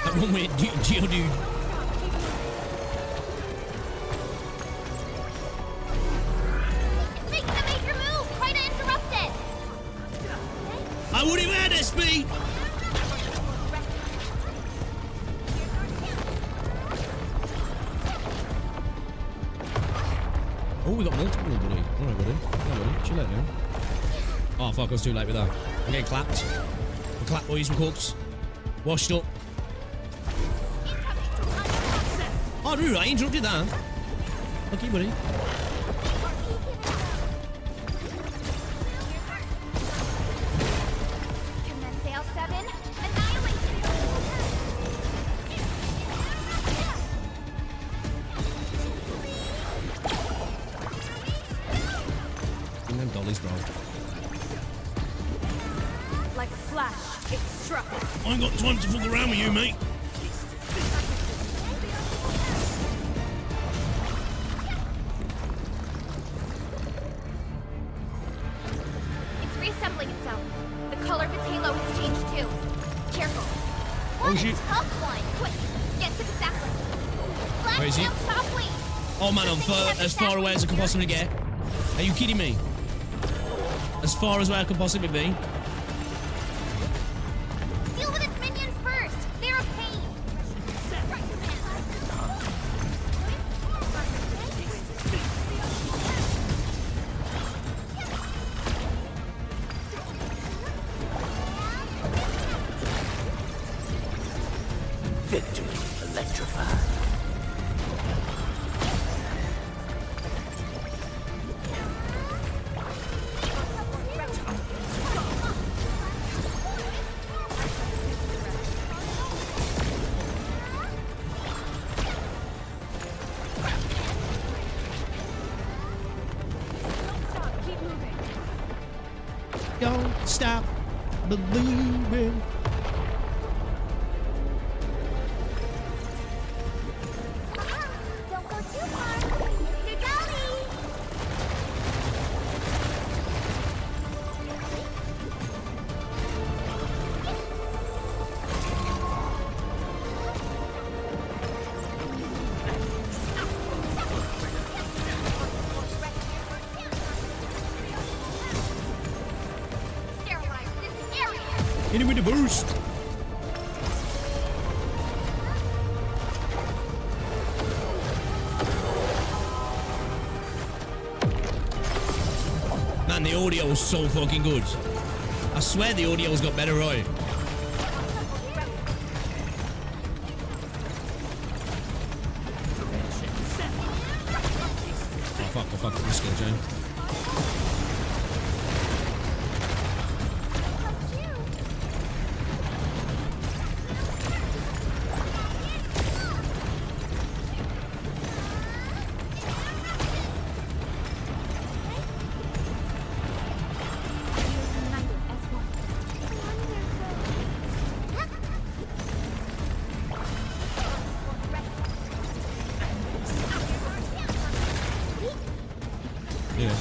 That one with Geodude. It's making a major move! Try to interrupt it! I would have had SP! Oh, we got multiple, buddy. Alright, buddy. Alright, buddy. Chill out now. Oh, fuck, I was too late with that. I'm getting clapped. We're clapped, boys, we're cooked. Washed up. Oh, dude, I interrupted that. Okay, buddy. Command Sail 7, annihilate! Give them dollies, bro. Like a flash, it struck. I ain't got time to fuck around with you, mate. It's reassembling itself. The color of its halo has changed too. Careful. Oh, shit. Tough one. Quick, get to the sapling. Flash Where is he? down sharply. Oh, man, I'm as far away as I can possibly get. Are you kidding me? As far as where I can possibly be. Deal with its minions first. They're a pain. Victory electrified. Keep moving. Don't stop believing. Don't go too far, Mr. Dolly. Sterilize this area. Hit him with the boost. Man, the audio was so fucking good. I swear the audio's got better, right? Oh, fuck, this skill, Jane. Yeah.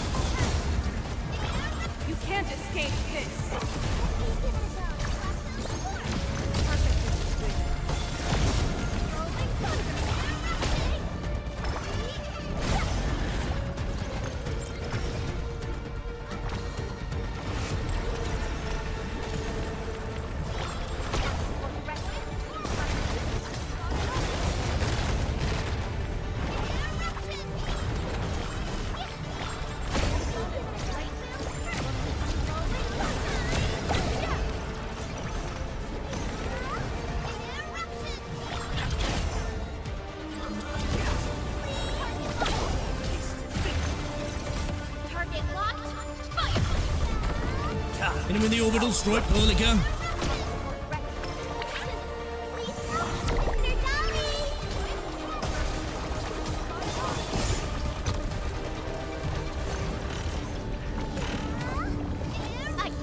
Hit him with the orbital strike, Perlica.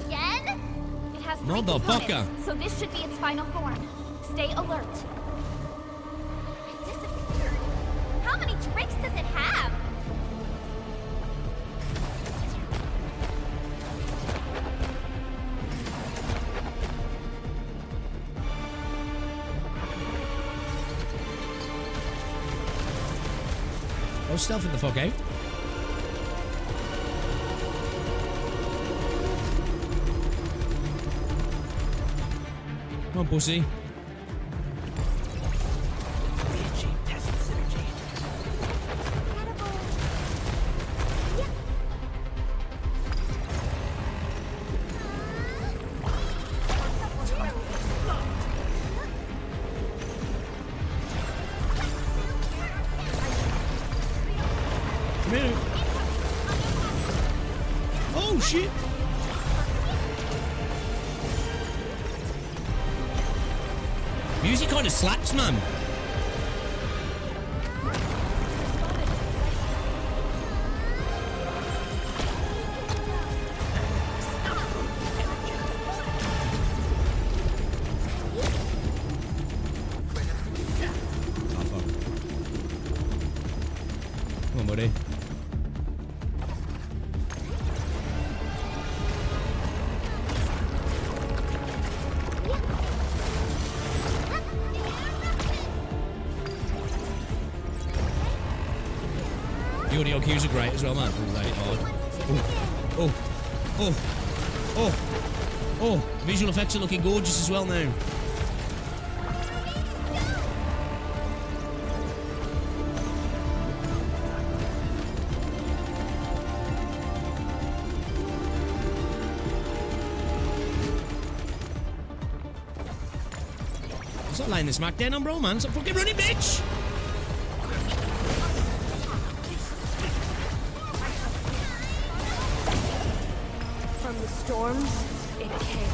Again? It has 3 Motherfucker. components, so this should be its final form. Stay alert. It disappeared. How many tricks does it have? Oh, stealth in the fuck out. Come on, pussy. Reachieve test synergy. Come here. Oh, shit. Music kind of slaps, man. Oh, fuck. Come on, buddy. The audio cues are great as well, man. Oh, oh, oh, oh. Visual effects are looking gorgeous as well now. Stop laying the smack down on bro, man. Stop fucking running, bitch. From the storms, it came.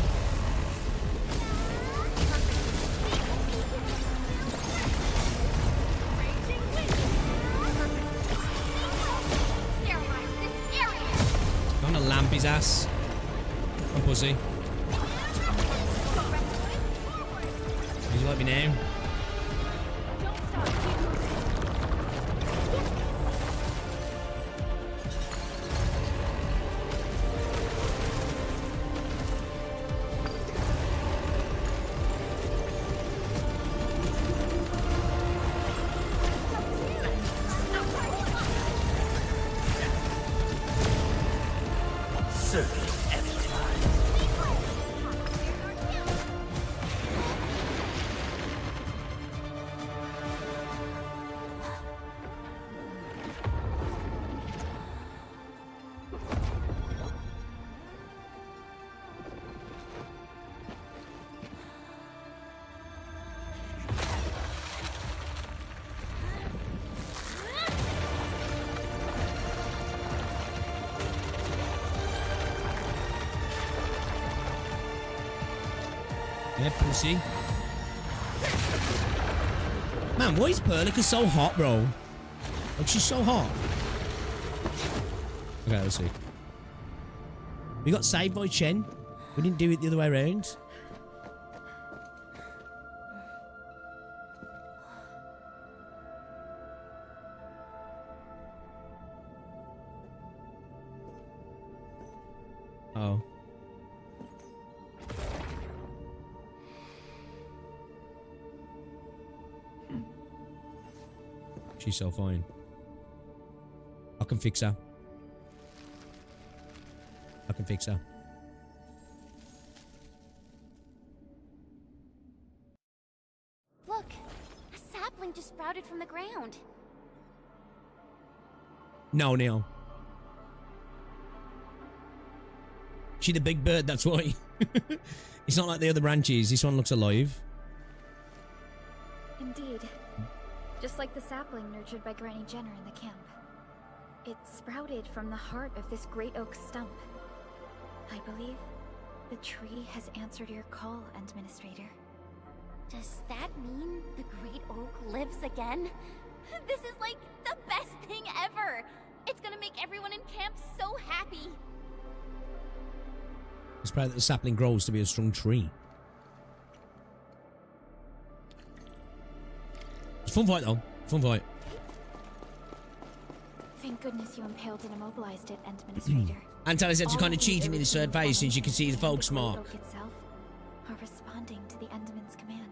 Sterilize this area. I'm gonna lamp his ass. Come on, pussy. Would you like me now? Don't stop. Keep moving. Circuit activated. Yeah, pussy. Man, why is Perlica so hot, bro? Like, she's so hot. Okay, let's see. We got saved by Chen. We didn't do it the other way around. Oh. She's so fine. I can fix her. I can fix her. Look, a sapling just sprouted from the ground. No, Neil. She the big bird, that's why. It's not like the other branches. This one looks alive. Indeed. Just like the sapling nurtured by Granny Jenner in the camp. It sprouted from the heart of this great oak stump. I believe The tree has answered your call, Administrator. Does that mean the Great Oak lives again? This is like the best thing ever! It's gonna make everyone in camp so happy! Let's pray that the sapling grows to be a strong tree. It's a fun fight though. Fun fight. Thank goodness you impaled and immobilized it, Administrator. Antal said she's All kind of the cheating in this third original phase since you can see the formations focus and mark. Great Oak itself are responding to the Enderman's command.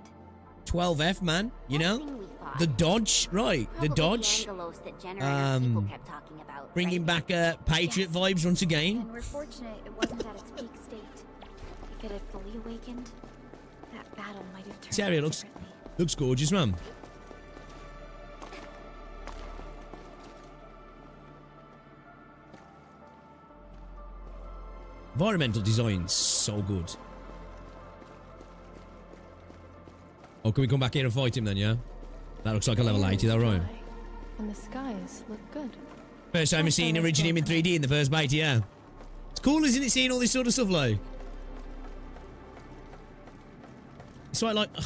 12F, man. You That know? thing we fought. The dodge. Right. The Probably dodge. The Angelos that Jenner people kept talking about. Bringing right? back Patriot vibes once again. And we're fortunate it wasn't at its peak state. If it had fully awakened, that battle might have turned This area out looks differently. gorgeous, man. Environmental design's so good. Oh, can we come back here and fight him then, yeah? That looks like a level 80, though, right? And the skies look good. First time I've seen Iridium in 3D in the first beta, yeah. It's cool, isn't it, seeing all this sort of stuff, like? It's like, ugh,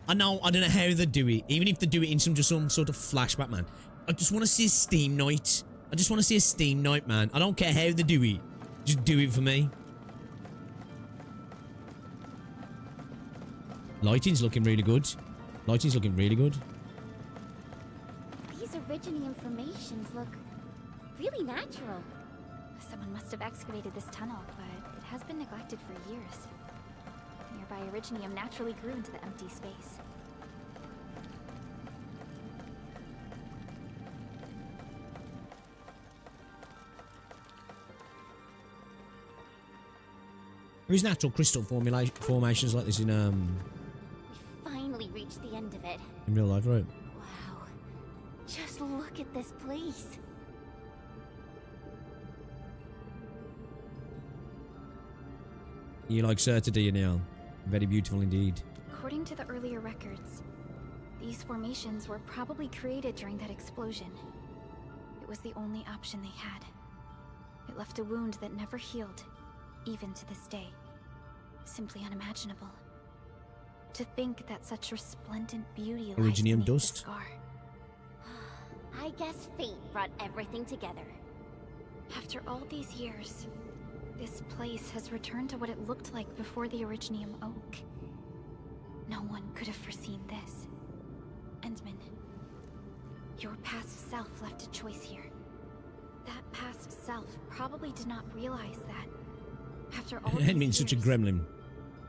I don't know how they do it. Even if they do it in some sort of flashback, man. I just want to see a Steam night. I just want to see a Steam night, man. I don't care how they do it. Just do it for me. Lighting's looking really good. Lighting's looking really good. These Originium formations look really natural. Someone must have excavated this tunnel, but it has been neglected for years. Nearby Originium naturally grew into the empty space. There's natural crystal formations like this in We finally reached the end of it. real life, right? Wow. Just look at this place. You like certainty, Neil. Very beautiful indeed. According to the earlier records, these formations were probably created during that explosion. It was the only option they had. It left a wound that never healed, even to this day. Simply unimaginable. To think that such resplendent beauty lies Originium beneath the dust? scar. I guess fate brought everything together. After all these years, this place has returned to what it looked like before the Originium Oak. No one could have foreseen this. Endman, your past self left a choice here. That past self probably did not realize that. After all these Endman's such a years, gremlin.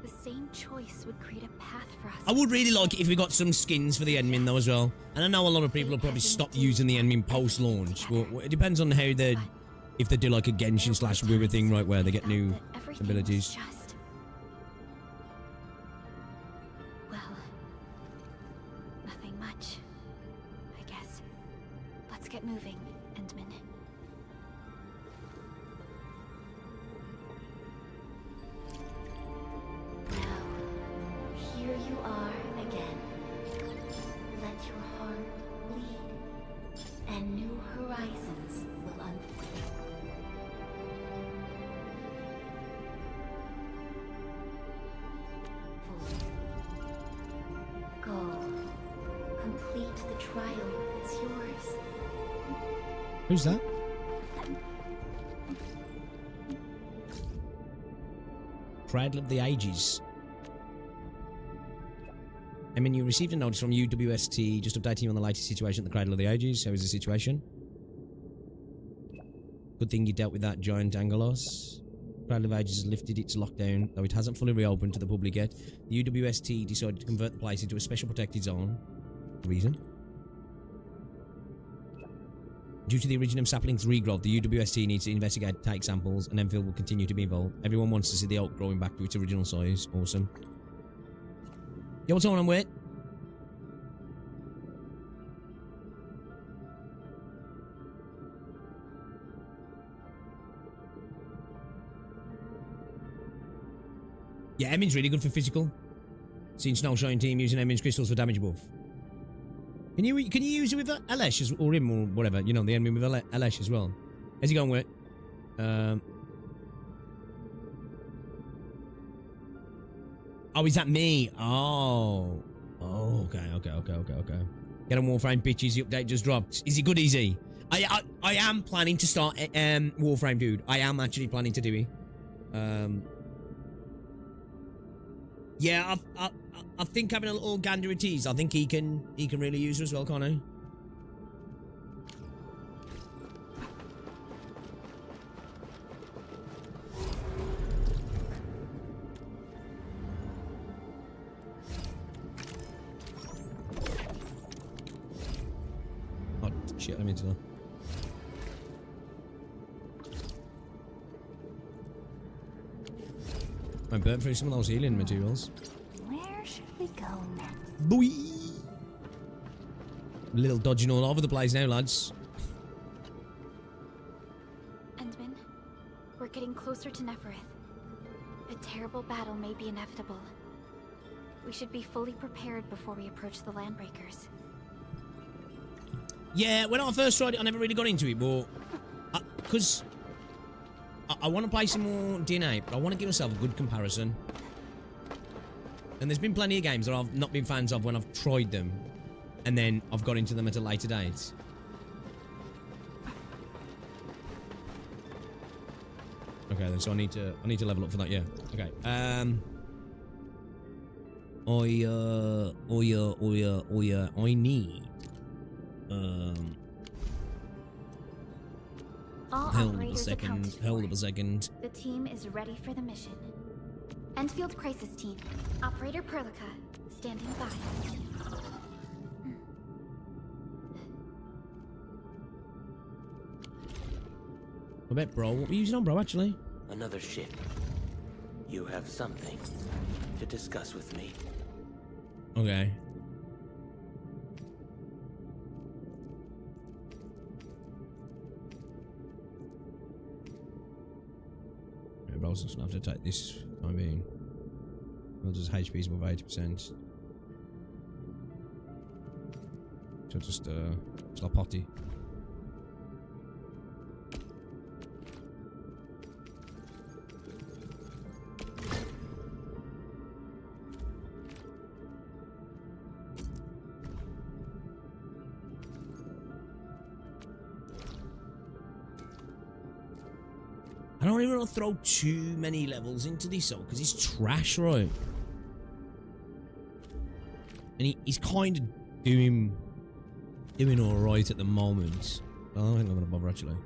the same choice would create a path for us. I would really like it if we got some skins for the Endmin though as well. And I know a lot of people will probably stop using the Endmin post-launch, but it depends on how they, if they do like a Genshin slash Weaver thing, right, where they get new abilities. Just... Well, nothing much, I guess. Let's get moving, Endman. Now, here you are again. Let your heart bleed, and new horizons will unfold. Go. Complete the trial that's yours. Who's that? Cradle of the Ages. I mean, you received a notice from UWST just updating you on the latest situation at the Cradle of the Ages. How is the situation? Good thing you dealt with that giant Angelos. Cradle of Ages has lifted its lockdown, though it hasn't fully reopened to the public yet. The UWST decided to convert the place into a special protected zone. Reason? Due to the Originium sapling's regrowth, the UWST needs to investigate, take samples, and Endfield will continue to be involved. Everyone wants to see the oak growing back to its original size. Awesome. Yo, what's on, wait? Yeah, Emin's really good for physical. Seen Snowshine team using Emin's crystals for damage buff. Can you use it with Elesh or him or whatever? You know, the enemy with Elesh as well. How's he going with it? Oh, is that me? Oh. Oh, okay. Get on Warframe, bitches. The update just dropped. Is it good, easy? I am planning to start Warframe, dude. I am actually planning to do it. Yeah, I think having a little gander at tease, I think he can really use her as well, can't he? Oh shit, I mean to. I burnt through some of those healing materials. Where should we go next? Boy! Little dodging all over the place now, lads. Endman, we're getting closer to Neferith. A terrible battle may be inevitable. We should be fully prepared before we approach the Landbreakers. Yeah, when I first tried it, I never really got into it, but... Because... I want to play some more DNA, but I want to give myself a good comparison. And there's been plenty of games that I've not been fans of when I've tried them, and then I've got into them at a later date. Okay, then so I need to level up for that. Yeah. Okay. I need. Hold up a second. The team is ready for the mission. Endfield Crisis Team. Operator Perlica, standing by. I bet, bro. What were you using on, bro, actually? Another ship. You have something to discuss with me. Okay. I was just gonna have to take this. I mean, well, just HP's above 80%. So just slap potty. I don't even want to throw too many levels into this, though, because it's trash, right? And he's kind of doing all right at the moment. I don't think I'm going to bother, actually.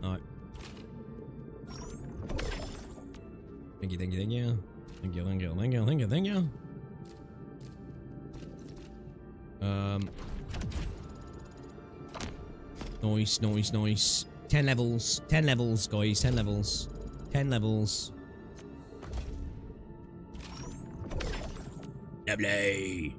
All right. Thank you. Thank you. Nice. 10 levels, guys. 10 levels. 10 levels. Lovely.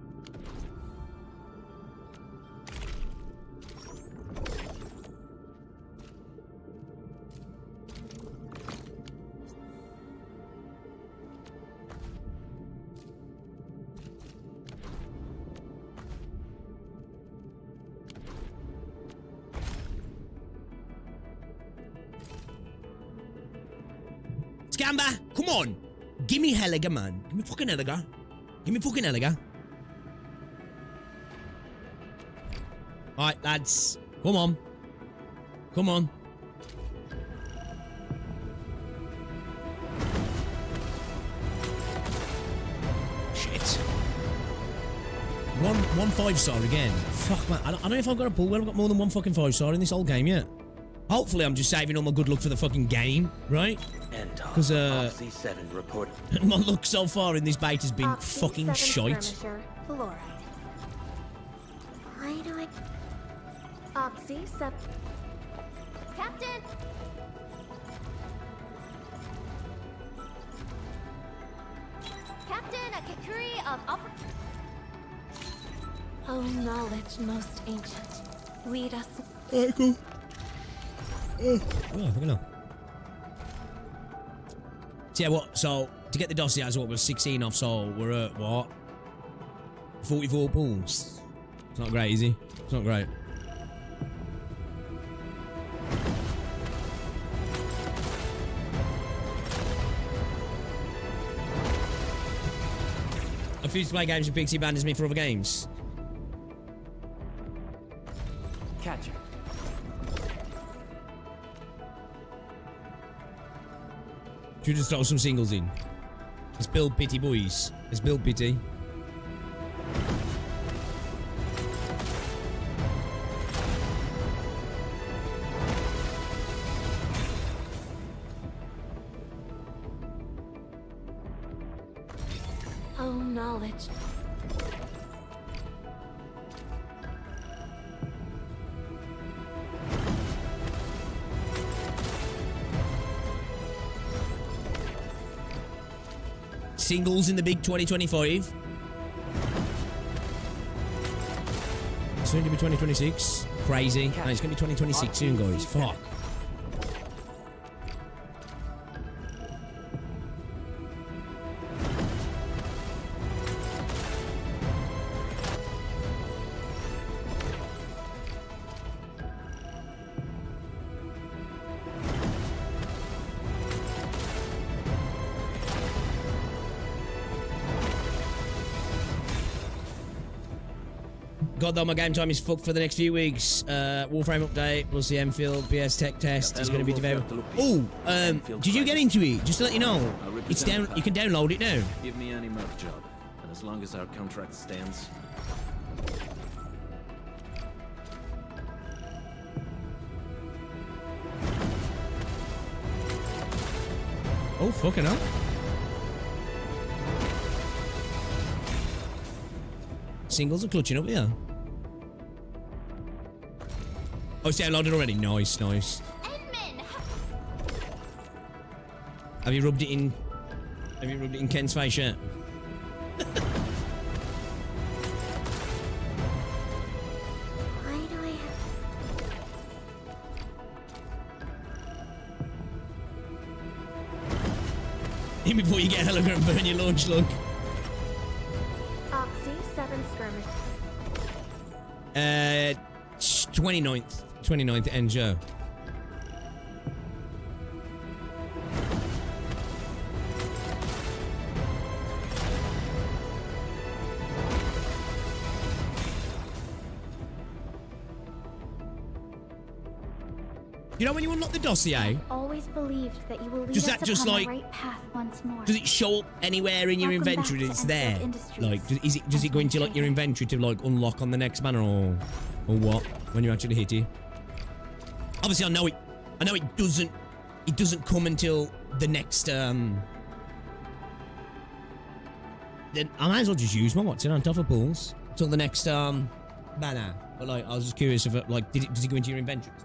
Scamba, come on. Give me Helga, man. Give me fucking Helga. Alright, lads. Come on. Shit. One 5-star again. Fuck, man. I don't know if I've got a pull where I've got more than one fucking 5-star in this whole game yet. Hopefully, I'm just saving all my good luck for the fucking game, right? Because my luck so far in this bait has been fucking shite. Why do I... Oxy 7... Captain! Captain, a Kakuri of Oh, knowledge most ancient. Lead us. Alright, cool. Oh, fucking hell. So yeah, what? So, to get the dossier, that's what we're 16 off, so we're at, what? 44 pulls. It's not great, is he? It's not great. refuse to play games with Pixie abandons me for other games. Catch her. Should we just throw some singles in? Let's build pity, boys. Let's build pity. Oh, knowledge. Singles in the big 2025. Soon to be 2026. Crazy. No, it's gonna be 2026 soon, guys. Fuck. God, though, my game time is fucked for the next few weeks. Warframe update, we'll see Endfield, PS Tech test is going to be developed. Oh, did you get into it? Just to let you know, it's down. You can download it now. Give me any merc job, and as long as our contract stands. Oh, fucking hell. Singles are clutching up here. Oh, it's downloaded already. Nice, nice. Edmund! Have you rubbed it in? Have you rubbed it in Ken's face yet? Why do I have... Even before you get hella and burn your launch log. Oxy, 7 skirmish. 29th and Joe. You know when you unlock the dossier, Always believed that you will lead Does us that just, upon like- the right path once more. does it show up anywhere in your Welcome back inventory to that it's Endfield there? Industries. Like, does it go into like your inventory to like unlock on the next banner or what when you actually hit it? Obviously, I know it doesn't come until the next Then I might as well just use my what's it on top of pools till the next banner. But like, I was just curious if it like does it go into your inventory?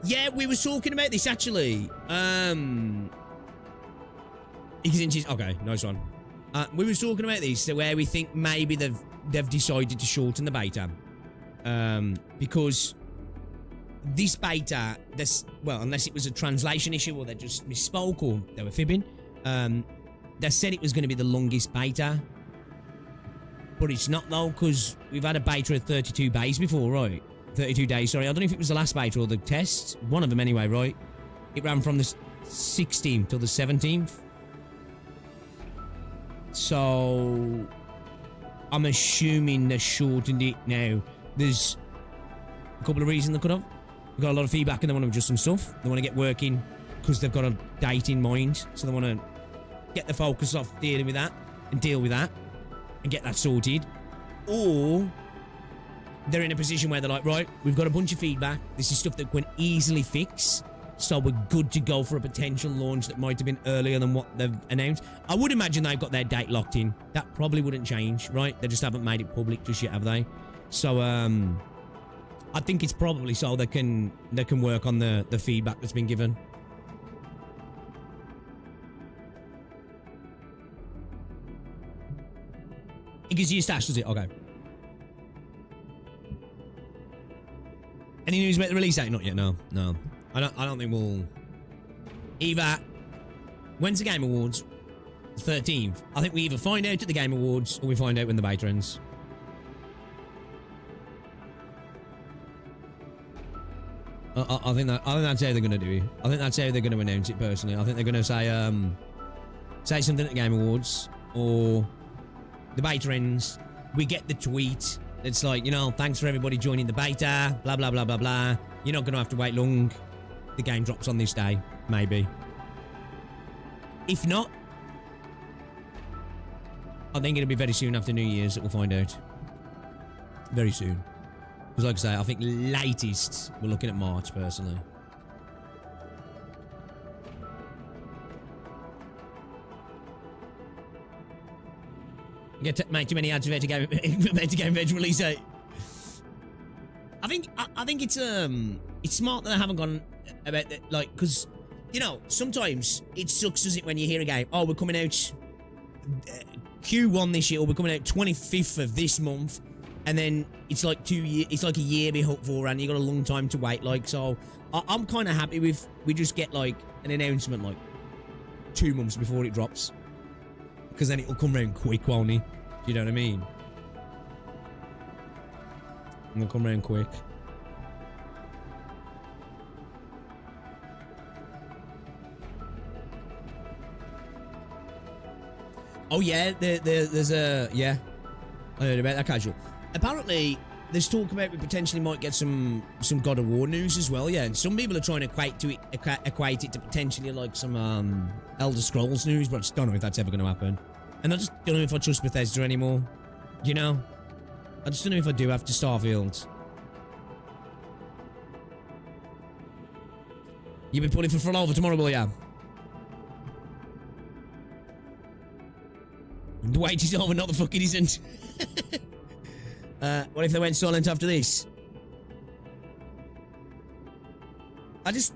Yeah, we were talking about this actually. Okay, nice one. We were talking about this where we think maybe they've decided to shorten the beta. Because this beta, unless it was a translation issue or they just misspoke or they were fibbing, they said it was going to be the longest beta. But it's not though, because we've had a beta of 32 days before, right? 32 days, sorry. I don't know if it was the last beta or the test. One of them anyway, right? It ran from the 16th till the 17th. So I'm assuming they shortened it now. There's a couple of reasons they could have. We've got a lot of feedback and they want to adjust some stuff. They want to get working because they've got a date in mind. So they want to get the focus off dealing with that and deal with that and get that sorted. Or they're in a position where they're like, right, we've got a bunch of feedback. This is stuff that we can easily fix. So we're good to go for a potential launch that might have been earlier than what they've announced. I would imagine they've got their date locked in. That probably wouldn't change, right? They just haven't made it public just yet, have they? So, I think it's probably so they can work on the feedback that's been given. It gives you your stash, does it? Okay. Any news about the release date? Not yet, no. No. I don't think we'll... Either... When's the Game Awards? The 13th. I think we either find out at the Game Awards or we find out when the beta ends. I think that's how they're going to do it. I think that's how they're going to announce it personally. I think they're going to say, say something at the Game Awards, or the beta ends, we get the tweet. It's like, you know, thanks for everybody joining the beta, blah, blah, blah, blah, blah. You're not going to have to wait long. The game drops on this day, maybe. If not, I think it'll be very soon after New Year's that we'll find out. Very soon. Because like I say, I think latest, we're looking at March, personally. You get made too many ads for game veg release date. I think it's smart that I haven't gone about that, like, because, you know, sometimes it sucks, does it, when you hear a game, oh, we're coming out Q1 this year, or we're coming out 25th of this month, and then it's like 2 years, it's like a year before, and you got a long time to wait, like, so I'm kind of happy with, we just get like an announcement like 2 months before it drops, because then it'll come round quick, won't it? Do you know what I mean? It'll come round quick. Oh yeah, there's a, yeah, I heard about that, casual. Apparently, there's talk about we potentially might get some God of War news as well, yeah. And some people are trying to equate it to potentially like some Elder Scrolls news, but I just don't know if that's ever going to happen. And I just don't know if I trust Bethesda anymore. You know, I just don't know if I do after Starfield. You've been pulling for front over tomorrow, will ya? The wait is over, not the fucking isn't. What if they went silent after this? I just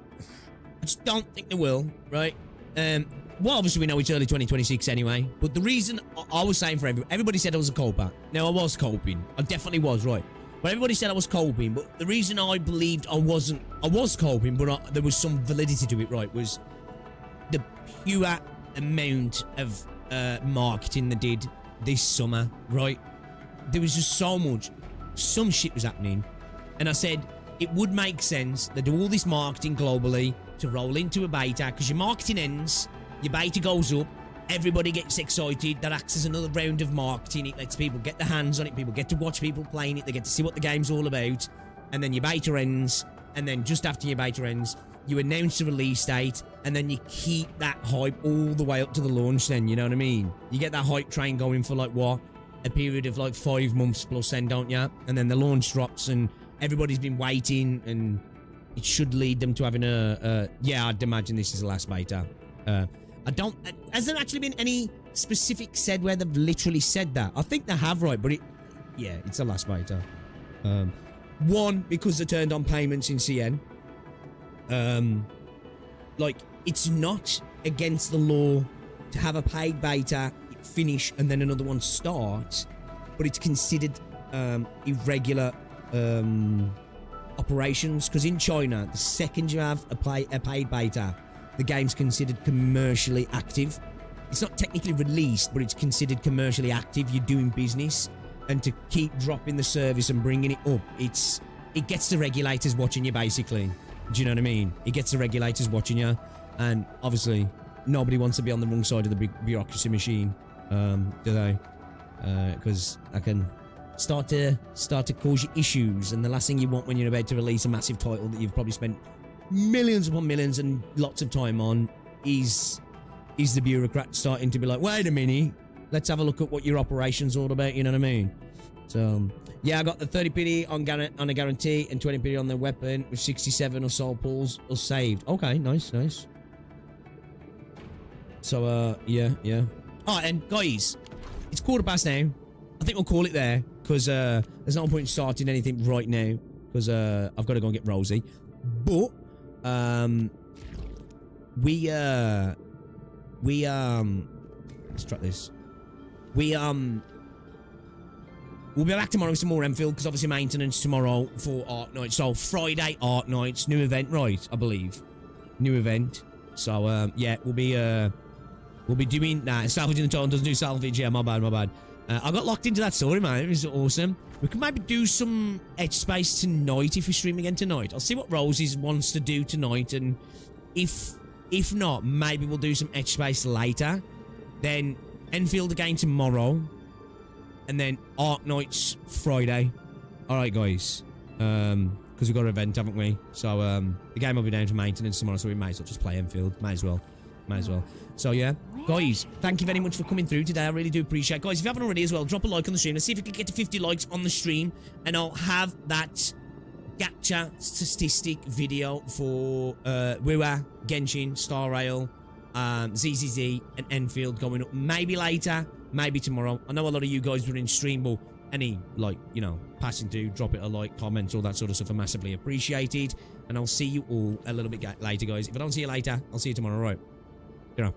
don't think they will, right? Well, obviously we know it's early 2026 anyway, but the reason I was saying for everybody said I was a coper. Now, I was coping. I definitely was, right? But everybody said I was coping, but the reason I believed I was coping, but there was some validity to it, right, was the pure amount of marketing they did this summer, right? There was just so much, some shit was happening, and I said it would make sense they do all this marketing globally to roll into a beta, because your marketing ends, your beta goes up, everybody gets excited, that acts as another round of marketing, it lets people get their hands on it, people get to watch people playing it, they get to see what the game's all about, and then your beta ends, and then just after your beta ends, you announce the release date, and then you keep that hype all the way up to the launch then, you know what I mean? You get that hype train going for like, what? A period of like 5 months plus then, don't you? And then the launch drops, and everybody's been waiting, and it should lead them to having yeah, I'd imagine this is the last beta. Has there actually been any specific said where they've literally said that? I think they have, right, but yeah, it's the last beta. One, because they turned on payments in CN. Like, it's not against the law to have a paid beta, finish, and then another one starts, but it's considered irregular operations, because in China, the second you have a paid beta, the game's considered commercially active. It's not technically released, but it's considered commercially active. You're doing business, and to keep dropping the service and bringing it up, it gets the regulators watching you, basically. Do you know what I mean? It gets the regulators watching you, and obviously nobody wants to be on the wrong side of the big bureaucracy machine, do they? Because I can start to cause you issues, and the last thing you want when you're about to release a massive title that you've probably spent millions upon millions and lots of time on is the bureaucrat starting to be like, wait a minute, let's have a look at what your operation's all about, you know what I mean? So, yeah, I got the 30 pity on a guarantee and 20 pity on the weapon with 67 or so pulls or saved. Okay, nice. So, yeah. Alright, and guys, it's 1:15 now. I think we'll call it there, because there's no point in starting anything right now, because I've got to go and get Rosie. But, let's try this. We'll be back tomorrow with some more Endfield, because obviously maintenance tomorrow for Arknights. So Friday, Arknights, new event, right? I believe. New event. So, yeah, we'll be doing that. Salvaging the Totem doesn't do salvage. Yeah, my bad. I got locked into that story, man. It was awesome. We can maybe do some Etchspace tonight if we stream again tonight. I'll see what Roses wants to do tonight, and if not, maybe we'll do some Etchspace later. Then Enfield again tomorrow. And then Arknights Friday. Alright, guys. Because we've got an event, haven't we? So, the game will be down to maintenance tomorrow, so we might as well just play Enfield. Might as well. So, yeah. Guys, thank you very much for coming through today. I really do appreciate it. Guys, if you haven't already as well, drop a like on the stream. Let's see if we can get to 50 likes on the stream. And I'll have that gacha statistic video for Wua, Genshin, Star Rail, ZZZ, and Enfield going up. Maybe later, maybe tomorrow. I know a lot of you guys were in stream, but any, like, you know, passing through, drop it a like, comments, all that sort of stuff are massively appreciated. And I'll see you all a little bit later, guys. If I don't see you later, I'll see you tomorrow, right? You know.